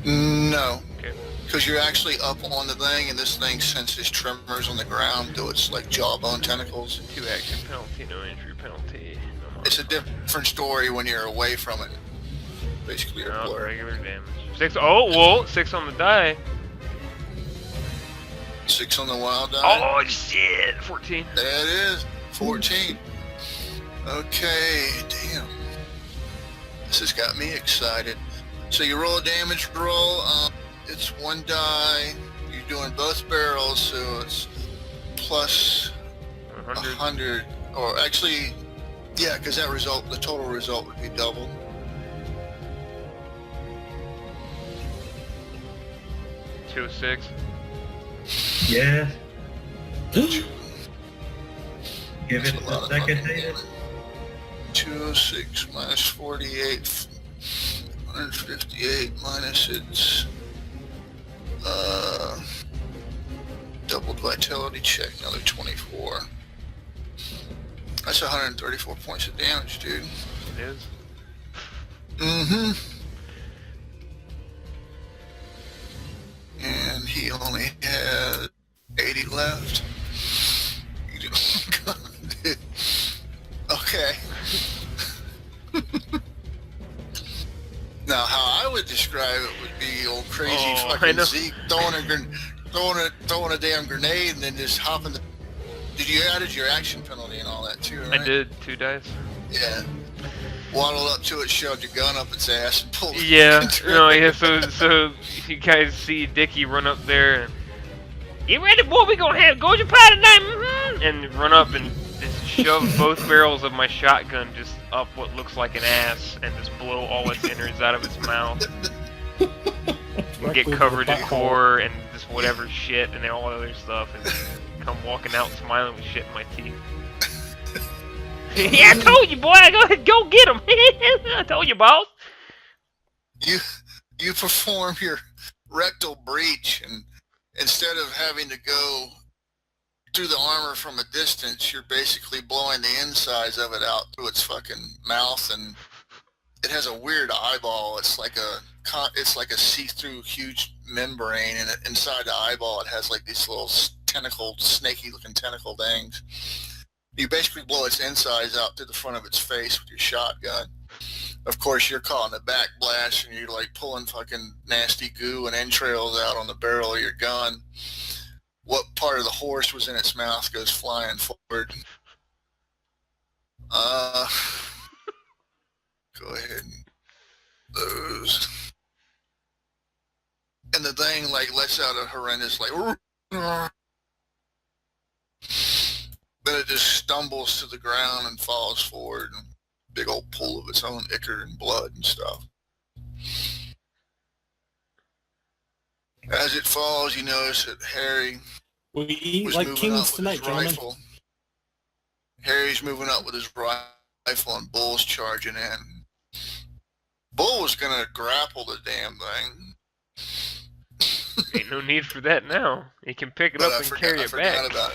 No, Okay. because you're actually up on the thing, and this thing senses tremors on the ground, though it's like jawbone tentacles. 2 action penalty, no injury penalty. No It's a different story when you're away from it. Basically, you're no, blurred. regular damage. 6. Oh, whoa! 6 on the die. 6 on the wild die. Oh shit! 14. That is 14. Okay, damn. This has got me excited. So you roll a damage roll. It's 1 die. You're doing both barrels, so it's plus 100. Or actually, yeah, because that result, the total result would be double. Two 6. Yes. Give That's it a lot a of second, fucking David. damage. 206 minus 48, 158 minus its doubled vitality check, another 24. That's 134 points of damage, dude. It is. Mm-hmm. And he only had 80 left. God, dude. Okay. Now, how I would describe it would be old crazy Oh, I fucking know. Zeke throwing a damn grenade and then just hopping the... Did you added your action penalty and all that too, right? I did 2 dice. Yeah. Waddled up to it, shoved your gun up its ass, and pulled it. Yeah, no, yeah. So you guys see Dicky run up there and get ready, boy. We gonna have Goja pie tonight, and run up and just shove both barrels of my shotgun just up what looks like an ass, and just blow all its innards out of its mouth. And get covered in gore and just whatever shit and all other stuff, and come walking out smiling with shit in my teeth. Yeah, I told you, boy. Go get him. I told you, boss. You perform your rectal breach, and instead of having to go through the armor from a distance, you're basically blowing the insides of it out through its fucking mouth, and it has a weird eyeball. It's like a see-through huge membrane, and inside the eyeball it has like these little tentacled, snaky-looking tentacle things. You basically blow its insides out through the front of its face with your shotgun. Of course, you're caught in a back blast, and you're like pulling fucking nasty goo and entrails out on the barrel of your gun. What part of the horse was in its mouth goes flying forward. Go ahead and those. And the thing like lets out a horrendous like... Then it just stumbles to the ground and falls forward, and big old pool of its own ichor and blood and stuff. As it falls, you notice that Harry We eat was like moving kings up with tonight, his gentlemen. rifle. Harry's moving up with his rifle, and Bull's charging in. Bull was gonna grapple the damn thing. Ain't no need for that now. He can pick it But up and carry it back. I forgot about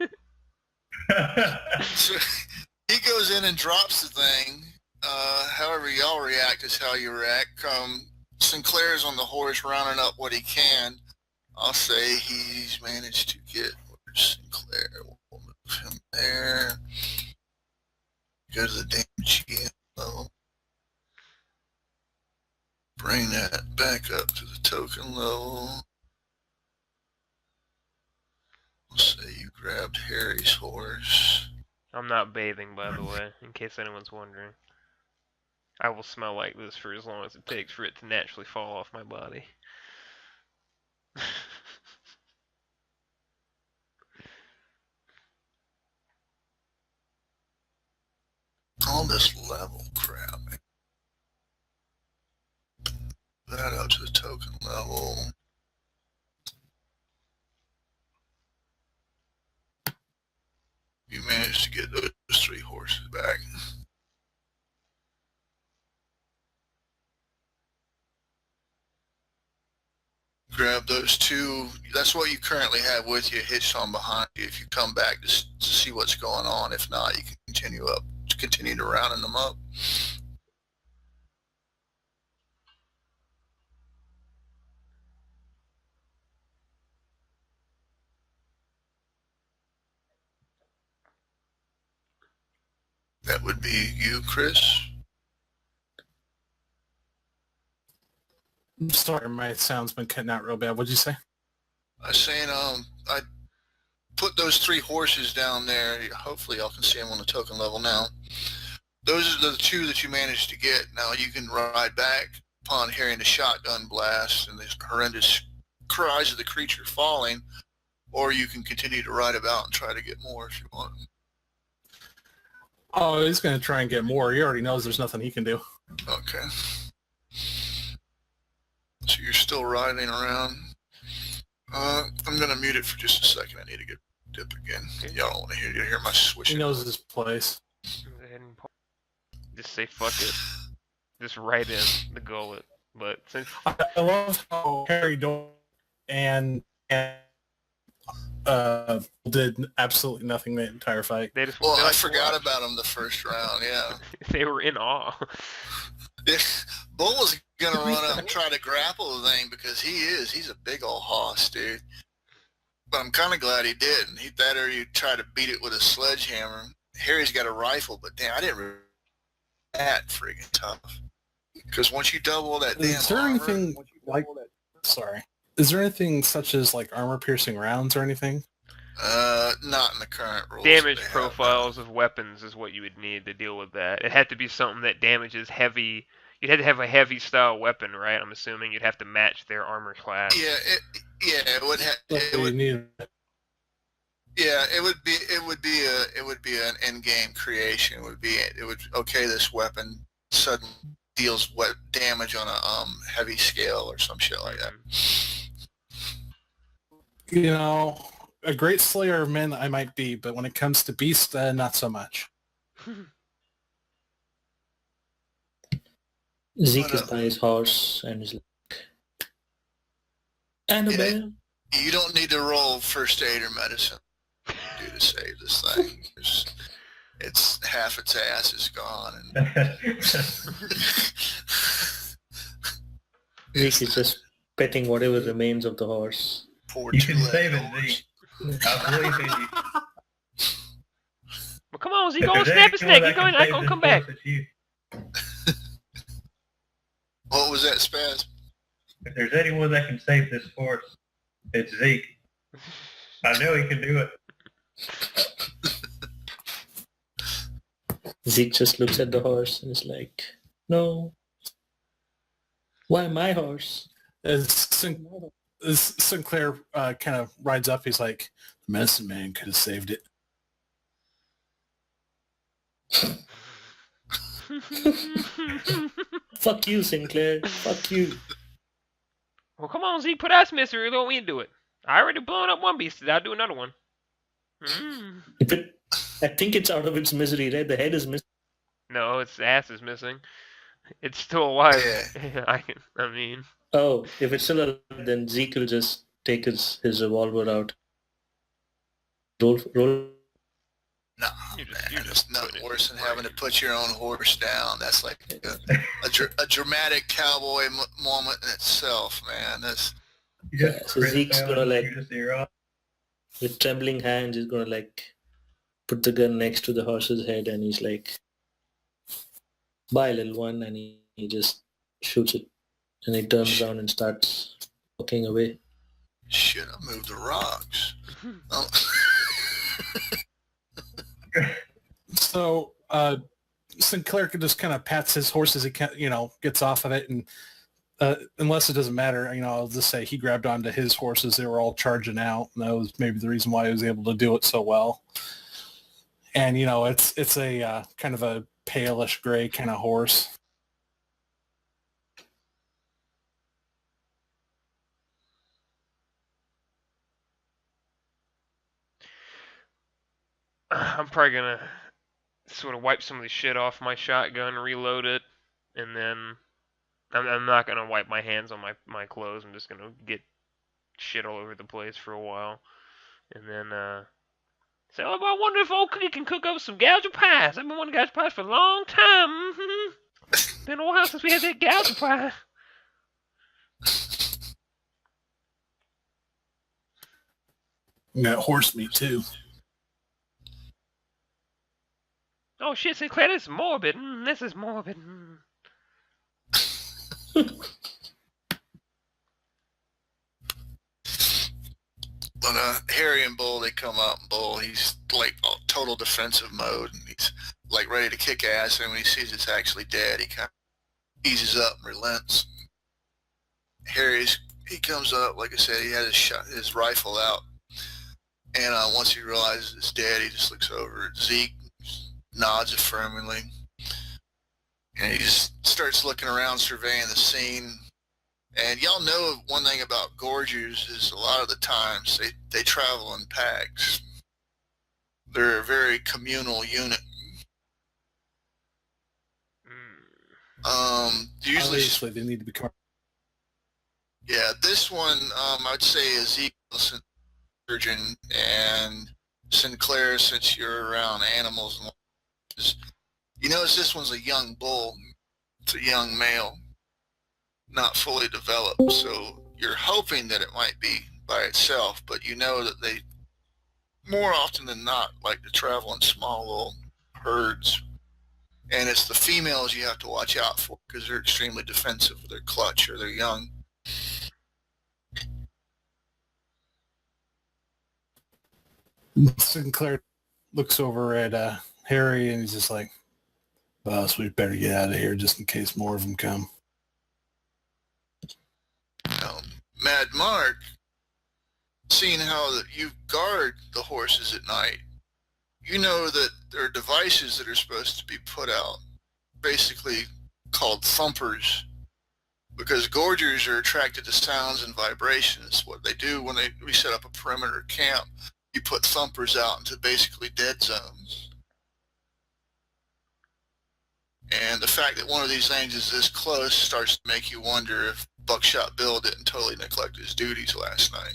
it. So he goes in and drops the thing. However y'all react is how you react. Sinclair's on the horse rounding up what he can. I'll say he's managed to get... Where's Sinclair? We'll move him there. Go to the damage GM level. Bring that back up to the token level. We'll say you grabbed Harry's horse. I'm not bathing, by the way, in case anyone's wondering. I will smell like this for as long as it takes for it to naturally fall off my body. All this level crap. That up to the token level. You managed to get those 3 horses back. Grab those 2. That's what you currently have with you, hitched on behind you. If you come back to see what's going on, if not, you can continue to rounding them up. That would be you, Chris. I'm sorry, my sound's been cutting out real bad. What'd you say? I was saying, I put those 3 horses down there. Hopefully y'all can see them on the token level now. Those are the 2 that you managed to get. Now you can ride back upon hearing the shotgun blast and the horrendous cries of the creature falling, or you can continue to ride about and try to get more if you want. Oh, he's going to try and get more. He already knows there's nothing he can do. Okay. So you're still riding around. I'm going to mute it for just a second. I need to get dip again. Y'all don't want to hear my swishing. He knows his place. Go ahead and just say fuck it. Just right in the gullet. But since I love how Harry and did absolutely nothing the entire fight. they just Well, they I like to forgot watch. about him the first round, yeah. They were in awe. Bull was going to run up and try to grapple the thing because he's a big old hoss, dude. But I'm kind of glad he didn't. That or you try to beat it with a sledgehammer. Harry's got a rifle, but damn, I didn't really that friggin' tough. Because once you double that damn Is there armor, anything like... Sorry. Is there anything such as like armor-piercing rounds or anything? Not in the current rules. Damage that they have, profiles of weapons is what you would need to deal with that. It had to be something that damages heavy. You'd have to have a heavy style weapon, right? I'm assuming you'd have to match their armor class. It would have. You need Yeah, it would be an in-game creation. This weapon suddenly deals what damage on a heavy scale or some shit like that. a great slayer of men I might be, but when it comes to beasts, not so much. Zeke is by his horse and is like, Annabelle. You don't need to roll first aid or medicine to save this thing. It's half its ass is gone. And Zeke is just petting whatever remains of the horse. poor You can two-legged save it, horse. Zeke. I believe in you. Well, come on, Zeke, If go there's snap his anyone neck. that He's can save gonna this come back. horse, it's you. What was that, Spaz? If there's anyone that can save this horse, it's Zeke. I know he can do it. Zeke just looks at the horse and is like, no. Why my horse? As Sinclair kind of rides up, he's like, the medicine man could have saved it. Fuck you, Sinclair. Fuck you. Well, come on, Zeke, put out some misery. Don't we do it? I already blown up one beast. I'll do another one. I think it's out of its misery, right? The head is missing. No, its ass is missing. It's still alive. Yeah. I mean, Oh, if it's still alive, then Zeke will just take his revolver out. Roll. No, You're man, just there's nothing putting it worse than right having to here. put your own horse down. That's like a dramatic cowboy moment in itself, man. That's Yeah, so Zeke's gonna like, Shoot his ear off. with trembling hands, he's gonna like put the gun next to the horse's head and he's like, bye little one, and he just shoots it. And he turns around and starts walking away. shit. I moved the rocks. Oh. So Sinclair could just kind of pats his horse as he can, gets off of it, and unless it doesn't matter, I'll just say he grabbed onto his horses. They were all charging out, and that was maybe the reason why he was able to do it so well. And it's a kind of a palish gray kind of horse. I'm probably gonna sort of wipe some of the shit off my shotgun, reload it, and then I'm not gonna wipe my hands on my clothes. I'm just gonna get shit all over the place for a while, and then say, oh, I wonder if old Cookie can cook up some gouger pies. I've been wanting gouger pies for a long time. Been a while since we had that gouger pie. And that horse meat too. Oh shit, Sinclair, this is morbid. This is morbid. But Harry and Bull, they come up, and Bull, he's like total defensive mode, and he's like ready to kick ass, and when he sees it's actually dead, he kind of eases up and relents. He comes up, like I said, he had his rifle out, and once he realizes it's dead, he just looks over at Zeke, nods affirmingly, and he just starts looking around, surveying the scene. And y'all know one thing about gorgers is a lot of the times they travel in packs. They're a very communal unit. Usually, Obviously, they need to become. yeah, this one I'd say Ezekiel, surgeon, and Sinclair, since you're around animals, you notice this one's a young bull. It's a young male, not fully developed, so you're hoping that it might be by itself, but you know that they more often than not like to travel in small little herds, and it's the females you have to watch out for because they're extremely defensive with their clutch or they're young. Sinclair looks over at Harry and he's just like, "Boss, we better get out of here just in case more of them come." Now, Mad Mark, seeing how that you guard the horses at night, you know that there are devices that are supposed to be put out, basically called thumpers, because gorgers are attracted to sounds and vibrations. What they do when we set up a perimeter camp, you put thumpers out into basically dead zones. And the fact that one of these things is this close starts to make you wonder if Buckshot Bill didn't totally neglect his duties last night.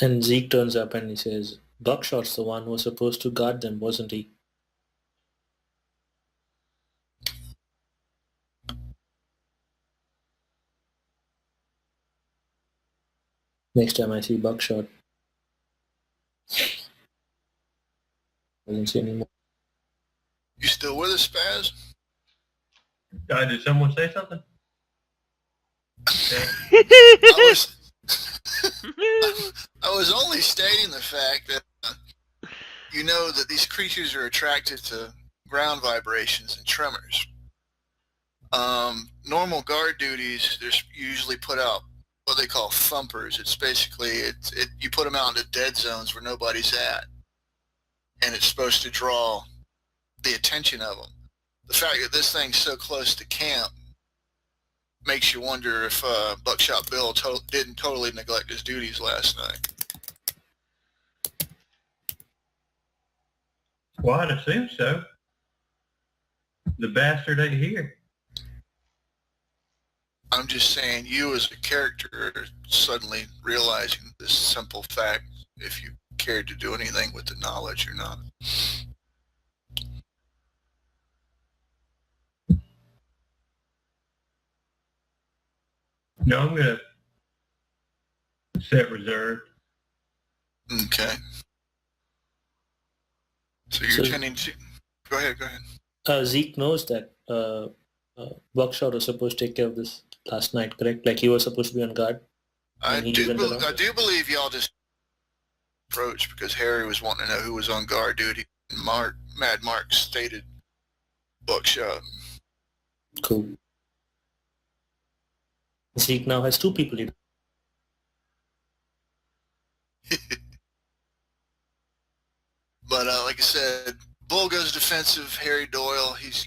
And Zeke turns up and he says, Buckshot's the one who was supposed to guard them, wasn't he? Next time I see Buckshot, I don't see anymore. You still with us, Spaz? Did someone say something? I was only stating the fact that you know that these creatures are attracted to ground vibrations and tremors. Normal guard duties, they're usually put out what they call thumpers. It's basically, you put them out into dead zones where nobody's at, and it's supposed to draw the attention of them. The fact that this thing's so close to camp makes you wonder if Buckshot Bill didn't totally neglect his duties last night. Well, I'd assume so. The bastard ain't here. I'm just saying, you as a character are suddenly realizing this simple fact, if you cared to do anything with the knowledge or not. No, I'm going to set reserved. Okay. So you're tending to... Go ahead. Zeke knows that Buckshot was supposed to take care of this last night, correct? Like he was supposed to be on guard. I do believe y'all just approached because Harry was wanting to know who was on guard duty. And Mad Mark stated Buckshot. Cool. Zeke now has two people. But like I said, Bull goes defensive. Harry Doyle, he's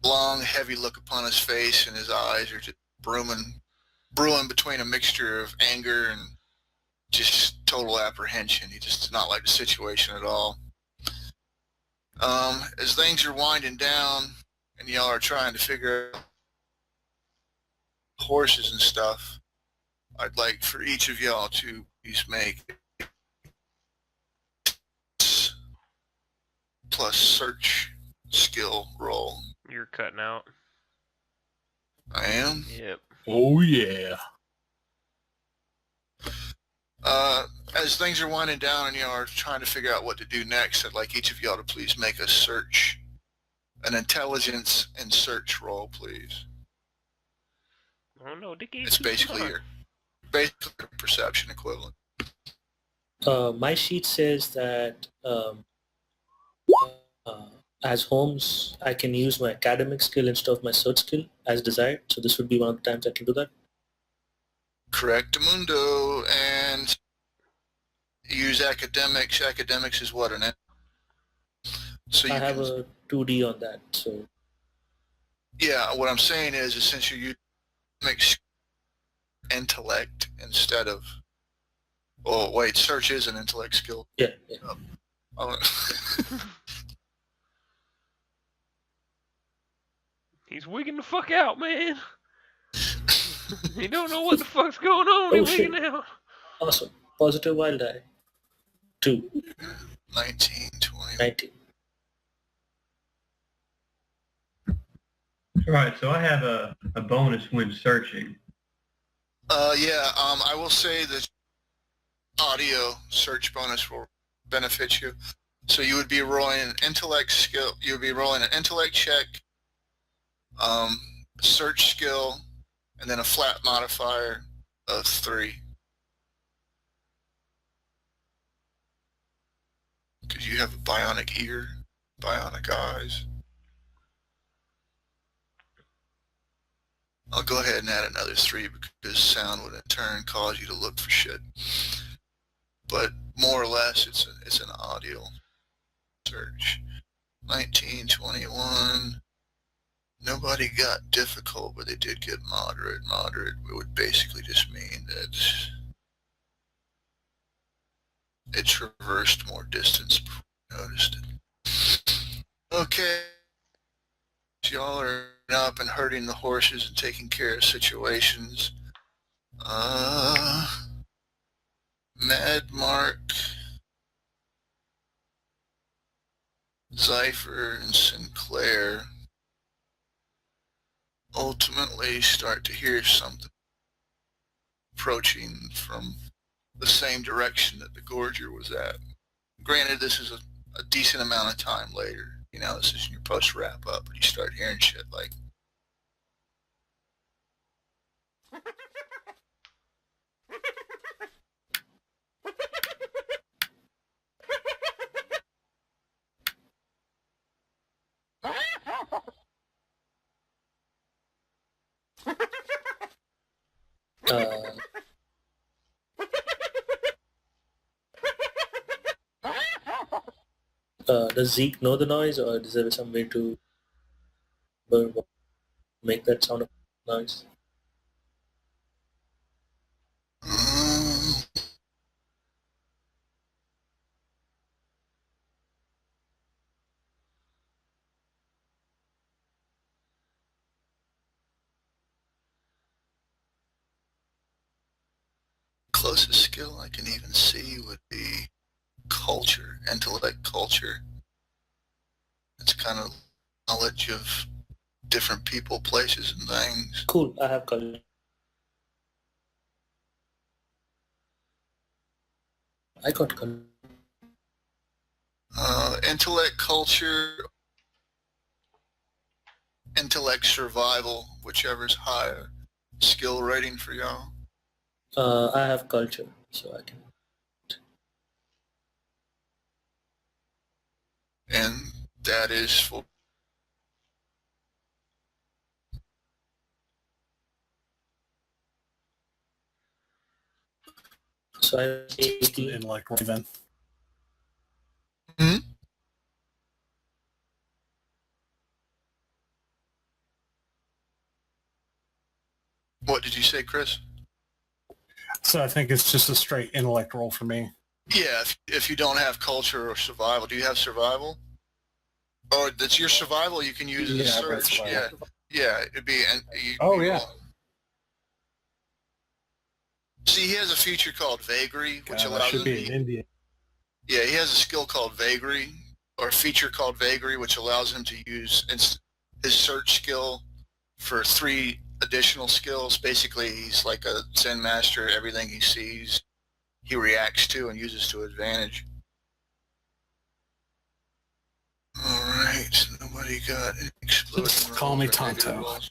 long, heavy look upon his face, and his eyes are just brewing between a mixture of anger and just total apprehension. He just does not like the situation at all. As things are winding down and y'all are trying to figure out horses and stuff, I'd like for each of y'all to please make plus search skill roll. You're cutting out. I am? Yep. Oh, yeah. As things are winding down and y'all are trying to figure out what to do next, I'd like each of y'all to please make a search, an intelligence and search roll, please. Oh no, Dicky. It's basically your perception equivalent. My sheet says that as Holmes, I can use my academic skill instead of my search skill as desired. So this would be one of the times I can do that. Correct, Mundo, and use academics. Academics is what, an... So you I have a 2D on that, so... Yeah, what I'm saying is since you use intellect instead of... Oh, wait, search is an intellect skill. Yeah. He's wigging the fuck out, man. He don't know what the fuck's going on. He's wigging out. Awesome. Positive wild die. 2. 19, 20. 19. All right, so I have a bonus when searching. I will say that audio search bonus will benefit you. So you would be rolling an intellect skill. You would be rolling an intellect check, search skill, and then a flat modifier of 3. Because you have a bionic ear, bionic eyes. I'll go ahead and add another 3 because sound would in turn cause you to look for shit. But more or less, it's an audio search. 1921. Nobody got difficult, but they did get moderate. Moderate would basically just mean that it traversed more distance before you noticed it. Okay. Y'all are up and herding the horses and taking care of situations. Mad Mark, Zypher, and Sinclair ultimately start to hear something approaching from the same direction that the Gorger was at. Granted, this is a decent amount of time later. You know, this is your post wrap up, but you start hearing shit like, Does Zeke know the noise, or is there some way to make that sound of noise? closest skill I can even see would be culture, intellect culture. It's kind of knowledge of different people, places, and things. Cool, I have culture. I got culture. Intellect culture, intellect survival, whichever's higher. Skill rating for y'all. I have culture, so I can. And that is for So I have 18. In like Raven. What did you say, Chris? So I think it's just a straight intellect roll for me. Yeah, if you don't have culture or survival. Do you have survival? Or that's your survival you can use as a Yeah, I've got search. Yeah, survival. yeah, it'd be. Yeah. See, he has a feature called Vagary, which God, that allows should him be an Indian. Yeah, he has a skill called Vagary, or a feature called Vagary, which allows him to use his search skill for 3 additional skills. Basically, he's like a Zen master. Everything he sees, he reacts to and uses to advantage. All right, nobody got any exploding. Call me rolls or negative Tonto. rolls.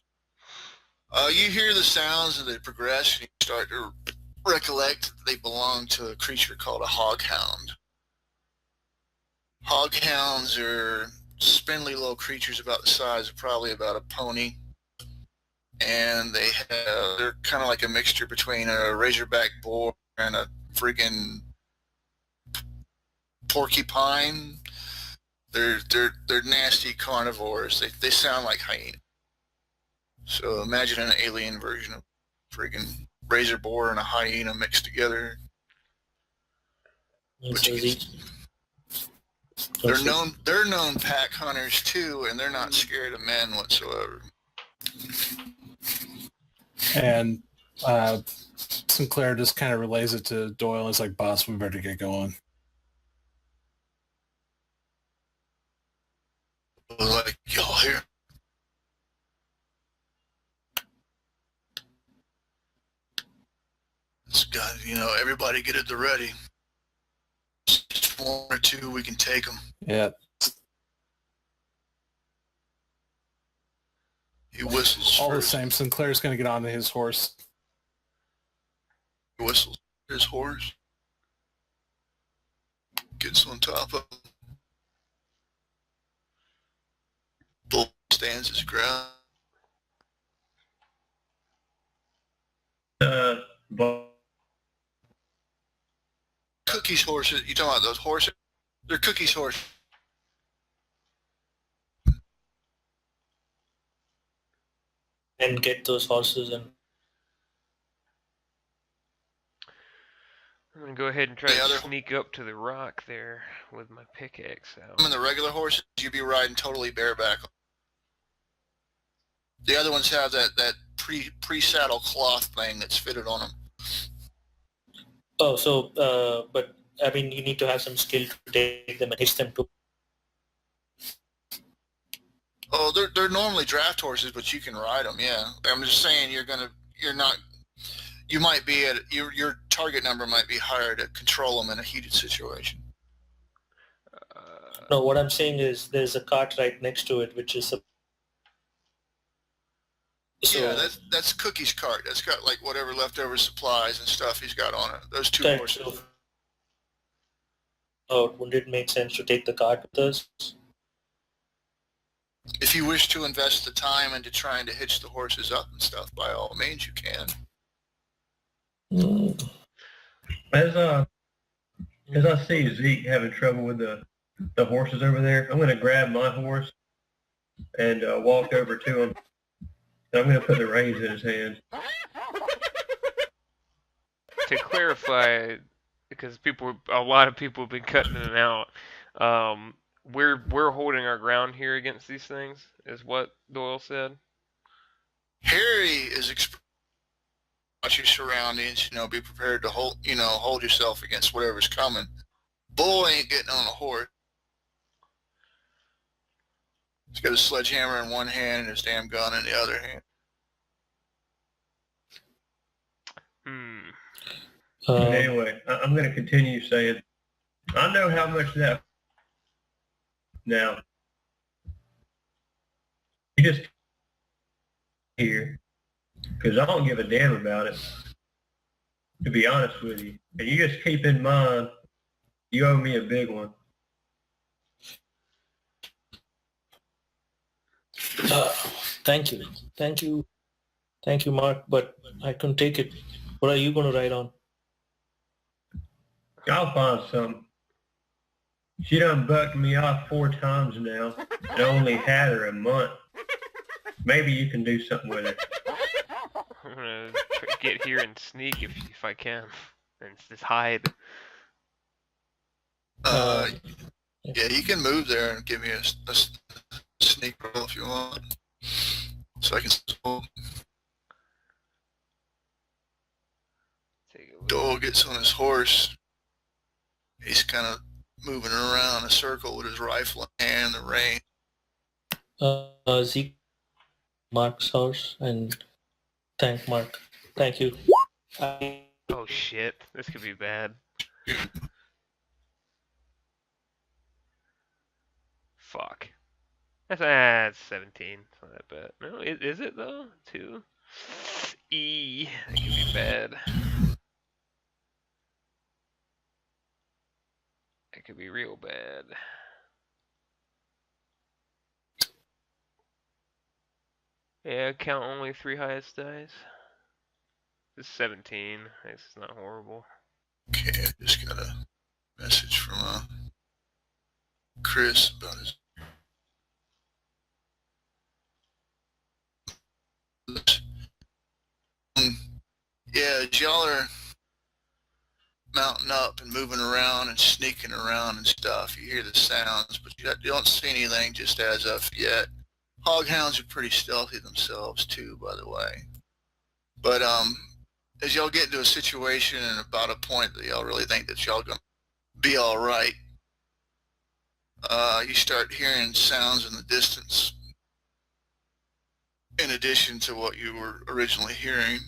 You hear the sounds and they progress, and you start to recollect that they belong to a creature called a hoghound. Hoghounds are spindly little creatures about the size of probably about a pony, and they're kind of like a mixture between a razorback boar and a friggin' porcupine. They're nasty carnivores. They sound like hyenas. So imagine an alien version of friggin' razor boar and a hyena mixed together. And But so you Zeke. They're known pack hunters too, and they're not scared of men whatsoever. And Sinclair just kind of relays it to Doyle. It's like, boss, we better get going. Like, y'all here? It's got, everybody get at the ready. Just 1 or 2, we can take them. Yeah. He whistles. All the first. same, Sinclair's going to get onto his horse. He whistles his horse. Gets on top of him. Bull stands his ground. But Cookie's horses. You talking about those horses? They're Cookie's horses. And get those horses and I'm gonna go ahead and try The to other- sneak up to the rock there with my pickaxe out. Some of the regular horses, you'd be riding totally bareback. The other ones have that pre-saddle cloth thing that's fitted on them. oh, so but I mean you need to have some skill to take them and hitch them to. Oh, they're normally draft horses, but you can ride them. Yeah, I'm just saying you might be at your target number might be higher to control them in a heated situation. No, what I'm saying is there's a cart right next to it, which is a. So, Yeah, that's Cookie's cart. That's got like whatever leftover supplies and stuff he's got on it. Those two right, horses. so, oh, wouldn't it make sense to take the cart with us? If you wish to invest the time into trying to hitch the horses up and stuff, by all means you can. as I see Zeke having trouble with the horses over there, I'm going to grab my horse and walk over to him. And I'm going to put the reins in his hand. To clarify, because a lot of people have been cutting in and out. We're holding our ground here against these things, is what Doyle said. Harry is watch your surroundings. Be prepared to hold yourself against whatever's coming. Bull ain't getting on a horse. He's got a sledgehammer in one hand and his damn gun in the other hand. But anyway, I'm going to continue saying, I know how much that. Now, you just here, because I don't give a damn about it, to be honest with you. And you just keep in mind, you owe me a big one. Thank you, Mark. But I couldn't take it. What are you going to ride on? I'll find some. She done bucked me off 4 times now, and I only had her a month. Maybe you can do something with her. I'm gonna get here and sneak if I can, and just hide. Yeah, you can move there and give me a sneak roll if you want. So I can Take a look. Dole gets on his horse. He's kind of moving around in a circle with his rifle in hand, the rein. Zeke, Mark's horse, and thank Mark. Thank you. Oh shit, this could be bad. Fuck. That's 17. It's not that bad. No, is it though? 2. That could be bad. That could be real bad. Yeah, count only 3 highest dice. This is 17. This is not horrible. Okay, I just got a message from Chris about his. Yeah, as y'all are mounting up and moving around and sneaking around and stuff, you hear the sounds, but you don't see anything just as of yet. Hoghounds are pretty stealthy themselves too, by the way. But as y'all get into a situation and about a point that y'all really think that y'all gonna be all right, you start hearing sounds in the distance in addition to what you were originally hearing.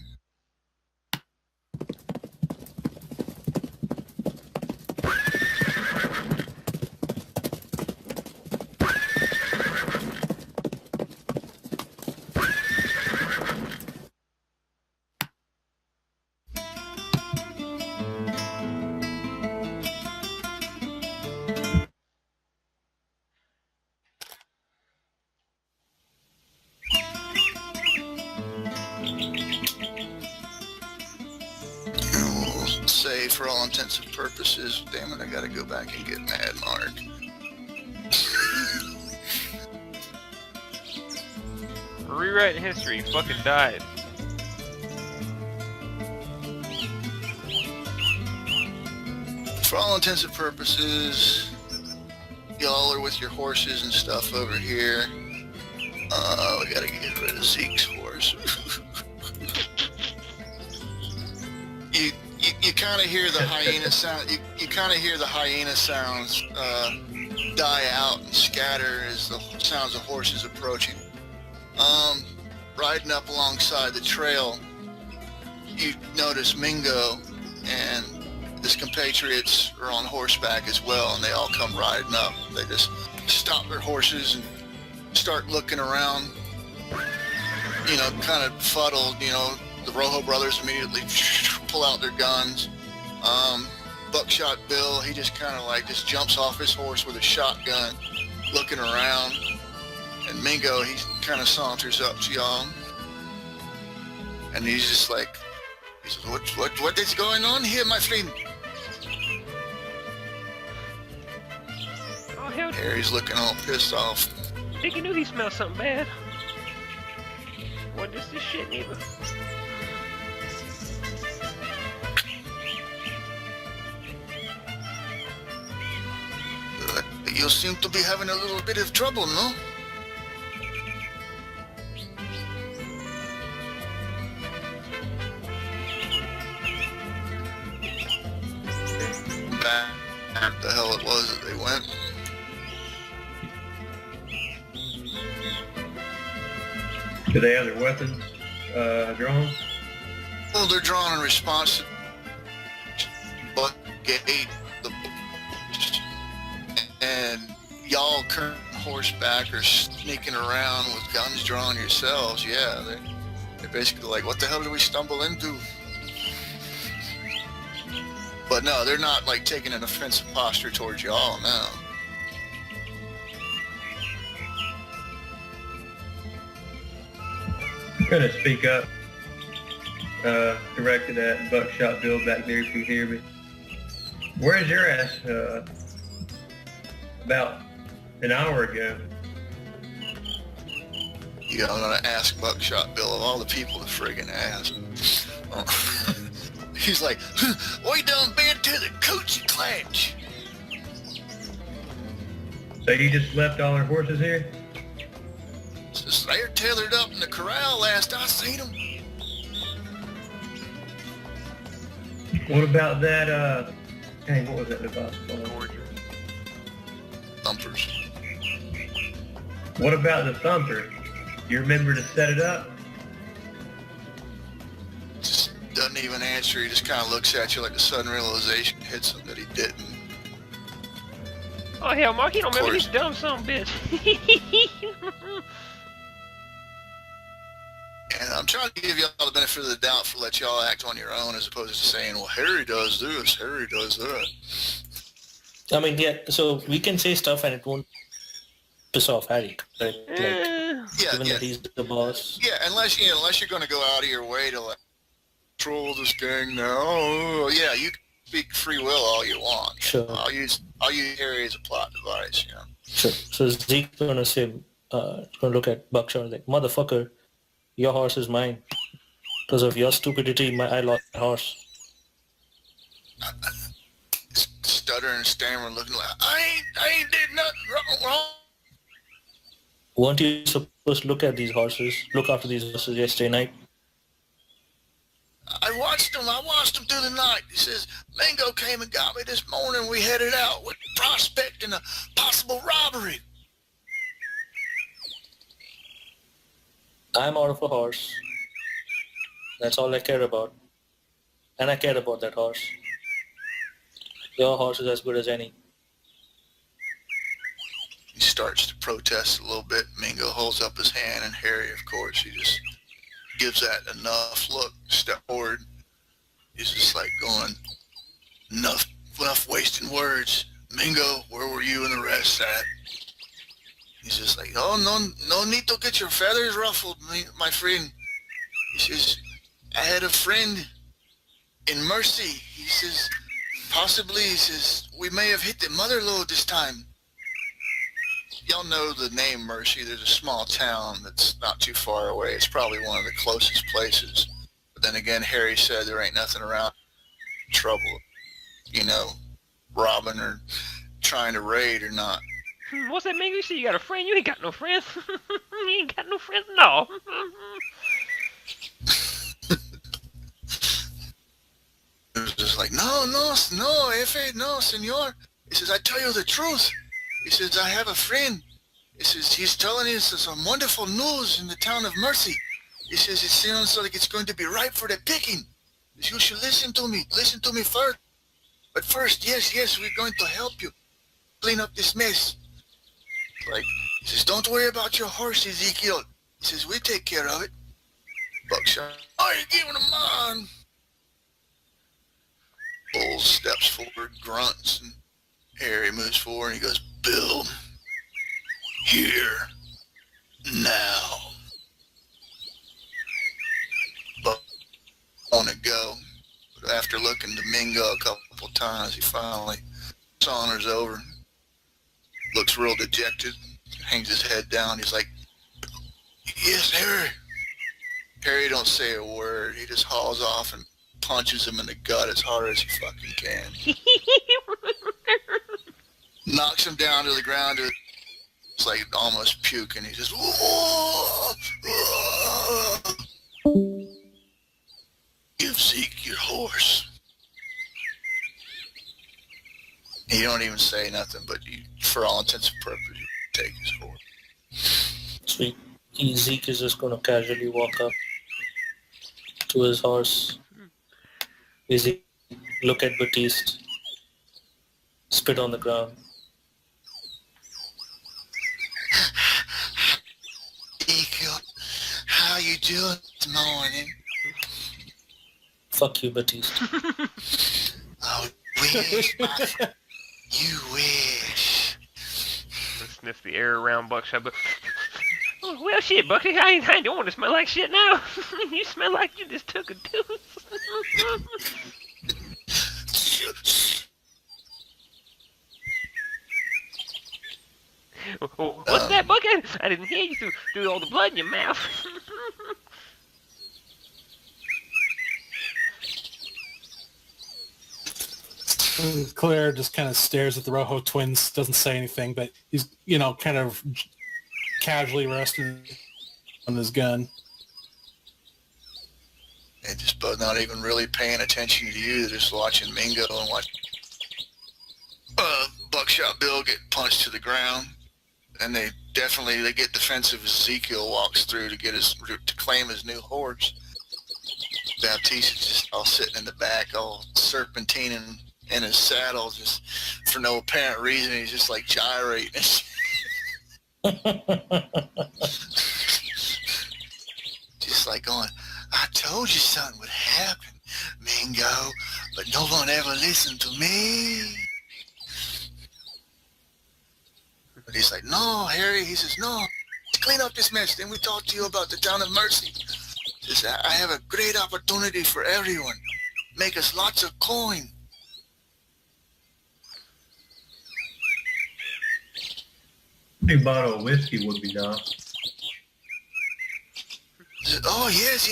okay for all intents and purposes. Damn it, I gotta go back and get Mad Mark. Rewriting history. Fucking died. For all intents and purposes, y'all are with your horses and stuff over here. We gotta get rid of Zeke's horse. You kind of hear the hyena sound. You kind of hear the hyena sounds die out and scatter as the sounds of horses approaching. Riding up alongside the trail, you notice Mingo and his compatriots are on horseback as well, and they all come riding up. They just stop their horses and start looking around, you know, kind of fuddled. You know, the Rojo brothers immediately pull out their guns. Buckshot Bill, he just kind of like just jumps off his horse with a shotgun, looking around. And Mingo, he kind of saunters up to y'all, and he's just like, he says, what is going on here, my friend? Oh hell, Harry's looking all pissed off. Dicky knew he smelled something bad. What is this shit, neighbor? You seem to be having a little bit of trouble, no? Back the hell it was that they went. Do they have their weapons drawn? Well, they're drawn in response to but gate the and y'all current horseback are sneaking around with guns drawn yourselves. Yeah, they're basically like, what the hell did we stumble into? But no, they're not like taking an offensive posture towards y'all now. I'm gonna speak up, directed at Buckshot Bill back there if you hear me. Where's your ass? About an hour ago. Yeah, I'm gonna ask Buckshot Bill of all the people to friggin' ask. He's like, we done been to the coochie clutch. So you just left all our horses here? Says they're tethered up in the corral last I seen them. What about that, dang, what was that device called? Thumpers. What about the thumper? You remember to set it up? Just doesn't even answer. He just kind of looks at you like a sudden realization hits him that he didn't. Oh hell, Mark, you don't Of remember course. this dumb son of a bitch. And I'm trying to give y'all the benefit of the doubt for let y'all act on your own as opposed to saying, well, Harry does this, Harry does that. I mean, yeah, so we can say stuff and it won't piss off Harry, right? Like, Yeah, given yeah. that he's the boss. Yeah, unless you're going to go out of your way to like control this gang now. Oh, yeah, you can speak free will all you want. Sure. I'll use Harry as a plot device. You know. Sure. So Zeke's gonna say, gonna look at Buckshot like, motherfucker, your horse is mine. Because of your stupidity, I lost my horse. Stuttering and stammering, looking like I ain't did nothing wrong. Weren't you supposed to look at these horses, look after these horses yesterday night? I watched them through the night. He says, Mingo came and got me this morning. We headed out with prospecting a possible robbery. I'm out of a horse. That's all I care about. And I care about that horse. Your horse is as good as any. He starts to protest a little bit. Mingo holds up his hand, and Harry, of course, he just gives that enough look, step forward. He's just like going, enough wasting words. Mingo, where were you and the rest at? He's just like, oh, no need to get your feathers ruffled, my friend. He says, I had a friend in mercy, he says, possibly, he says, we may have hit the mother lode this time. Y'all know the name Mercy. There's a small town that's not too far away. It's probably one of the closest places. But then again, Harry said there ain't nothing around trouble, you know, robbing or trying to raid or not. What's that mean? You say you got a friend? You ain't got no friends. You ain't got no friends? No. It was just like, no, Efe, no, senor. He says, I tell you the truth. He says, I have a friend. He says, he's telling us some wonderful news in the town of Mercy. He says, it sounds like it's going to be ripe for the picking. You should listen to me first. But first, yes, we're going to help you clean up this mess. Like, he says, don't worry about your horse, Ezekiel. He says, we take care of it. Buckshot, oh, you're giving him on. Bull steps forward, grunts, and Harry moves forward, and he goes, Bill, here, now. But on to go. But after looking to Mingo a couple times, he finally saunters over, looks real dejected, hangs his head down. He's like, yes, Harry. Harry don't say a word. He just hauls off and punches him in the gut as hard as he fucking can. Knocks him down to the ground. It's like almost puking. He just, give Zeke your horse. You don't even say nothing, but you, for all intents and purposes, you take his horse. Sweet. Zeke is just going to casually walk up to his horse. Zeke look at Batiste, spit on the ground. Ezekiel, how you doing this morning? Fuck you, Batiste. I wish, you wish. Sniff the air around Buckshot, but oh, well, shit, Bucky, I don't want to smell like shit now. You smell like you just took a tooth. What's that, Bucky? I didn't hear you through all the blood in your mouth. Claire just kind of stares at the Rojo twins, doesn't say anything, but he's, you know, kind of casually resting on his gun. And just both not even really paying attention to you, they're just watching Mingo and watching Buckshot Bill get punched to the ground. And they get defensive as Ezekiel walks through to claim his new horse. Baptiste is just all sitting in the back, all serpentining in his saddle, just for no apparent reason. He's just like gyrating. Just like going, I told you something would happen, Mingo, but no one ever listened to me. But he's like, no, Harry. He says, no, clean up this mess. Then we talk to you about the town of Mercy. He says, I have a great opportunity for everyone. Make us lots of coin. A bottle of whiskey would be nice. Says, oh, yes.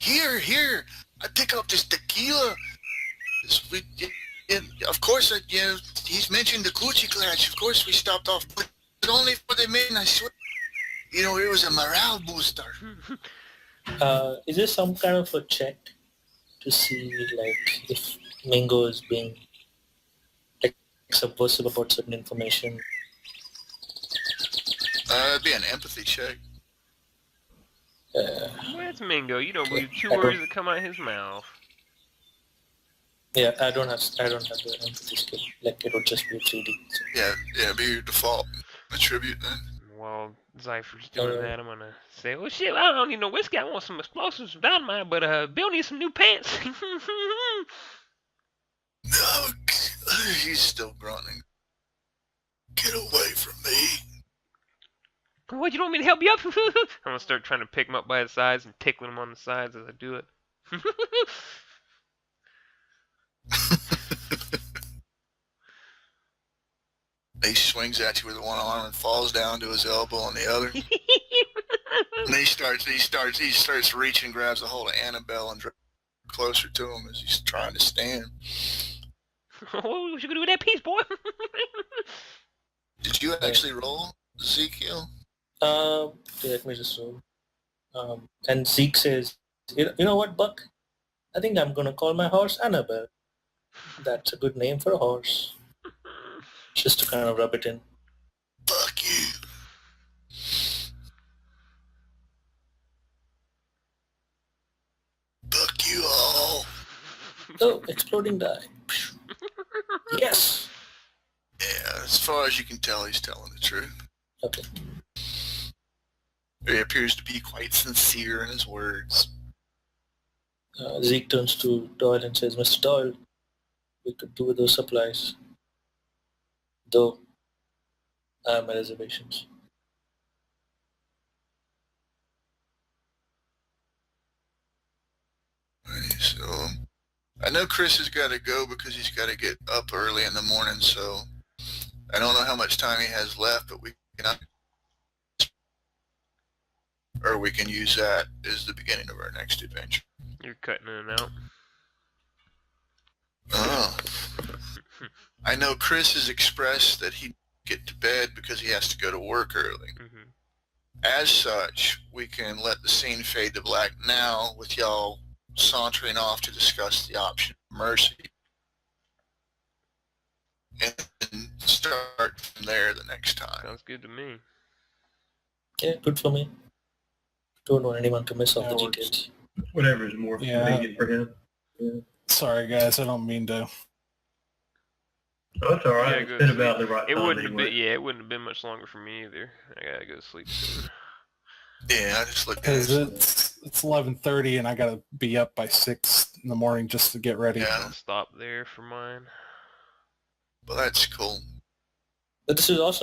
Here. I pick up this tequila. Of course, he's mentioned the Coochie Clutch. Of course, we stopped off, but only for the men, I swear. You know, it was a morale booster. Is there some kind of a check to see, like, if Mingo is being like subversive about certain information? It'd be an empathy check. Where's Mingo? You don't believe two words that come out of his mouth. Yeah, I don't have the empathy skill. Like, it would just be 3D. So. Yeah, be your default attribute then. While Zypher's doing that, I'm gonna say, well, shit, I don't need no whiskey. I want some explosives from dynamite, but Bill needs some new pants. No, he's still grunting. Get away from me. What, you don't want me to help you up? I'm gonna start trying to pick him up by his sides and tickling him on the sides as I do it. He swings at you with one arm and falls down to his elbow on the other. And he starts reaching, grabs a hold of Annabelle and draws closer to him as he's trying to stand. Oh, what you gonna do with that piece, boy? Did you actually roll, Ezekiel? Let me just roll. And Zeke says, you know what, Buck? I think I'm gonna call my horse Annabelle. That's a good name for a horse. Just to kind of rub it in. Fuck you. Fuck you all. Oh, exploding die. Yes! Yeah, as far as you can tell, he's telling the truth. Okay. He appears to be quite sincere in his words. Zeke turns to Doyle and says, Mr. Doyle, we could do with those supplies. Though, I have my reservations. So, I know Chris has got to go because he's got to get up early in the morning, so I don't know how much time he has left, but we can use that as the beginning of our next adventure. You're cutting in and out. Oh. I know Chris has expressed that he'd get to bed because he has to go to work early. Mm-hmm. As such, we can let the scene fade to black now with y'all sauntering off to discuss the option of mercy. And start from there the next time. Sounds good to me. Yeah, good for me. Don't want anyone to miss off the Yeah, works. details. Whatever is more convenient for him. Yeah. Sorry, guys. I don't mean to. Oh, it's all right. Yeah, It's go been to about sleep. the right It time wouldn't have anyway. been. Yeah, it wouldn't have been much longer for me either. I gotta go to sleep soon. Yeah, I just looked at Because it. it's 11:30 and I gotta be up by 6 in the morning just to get ready. Yeah, I'll stop there for mine. well, that's cool. But this is awesome.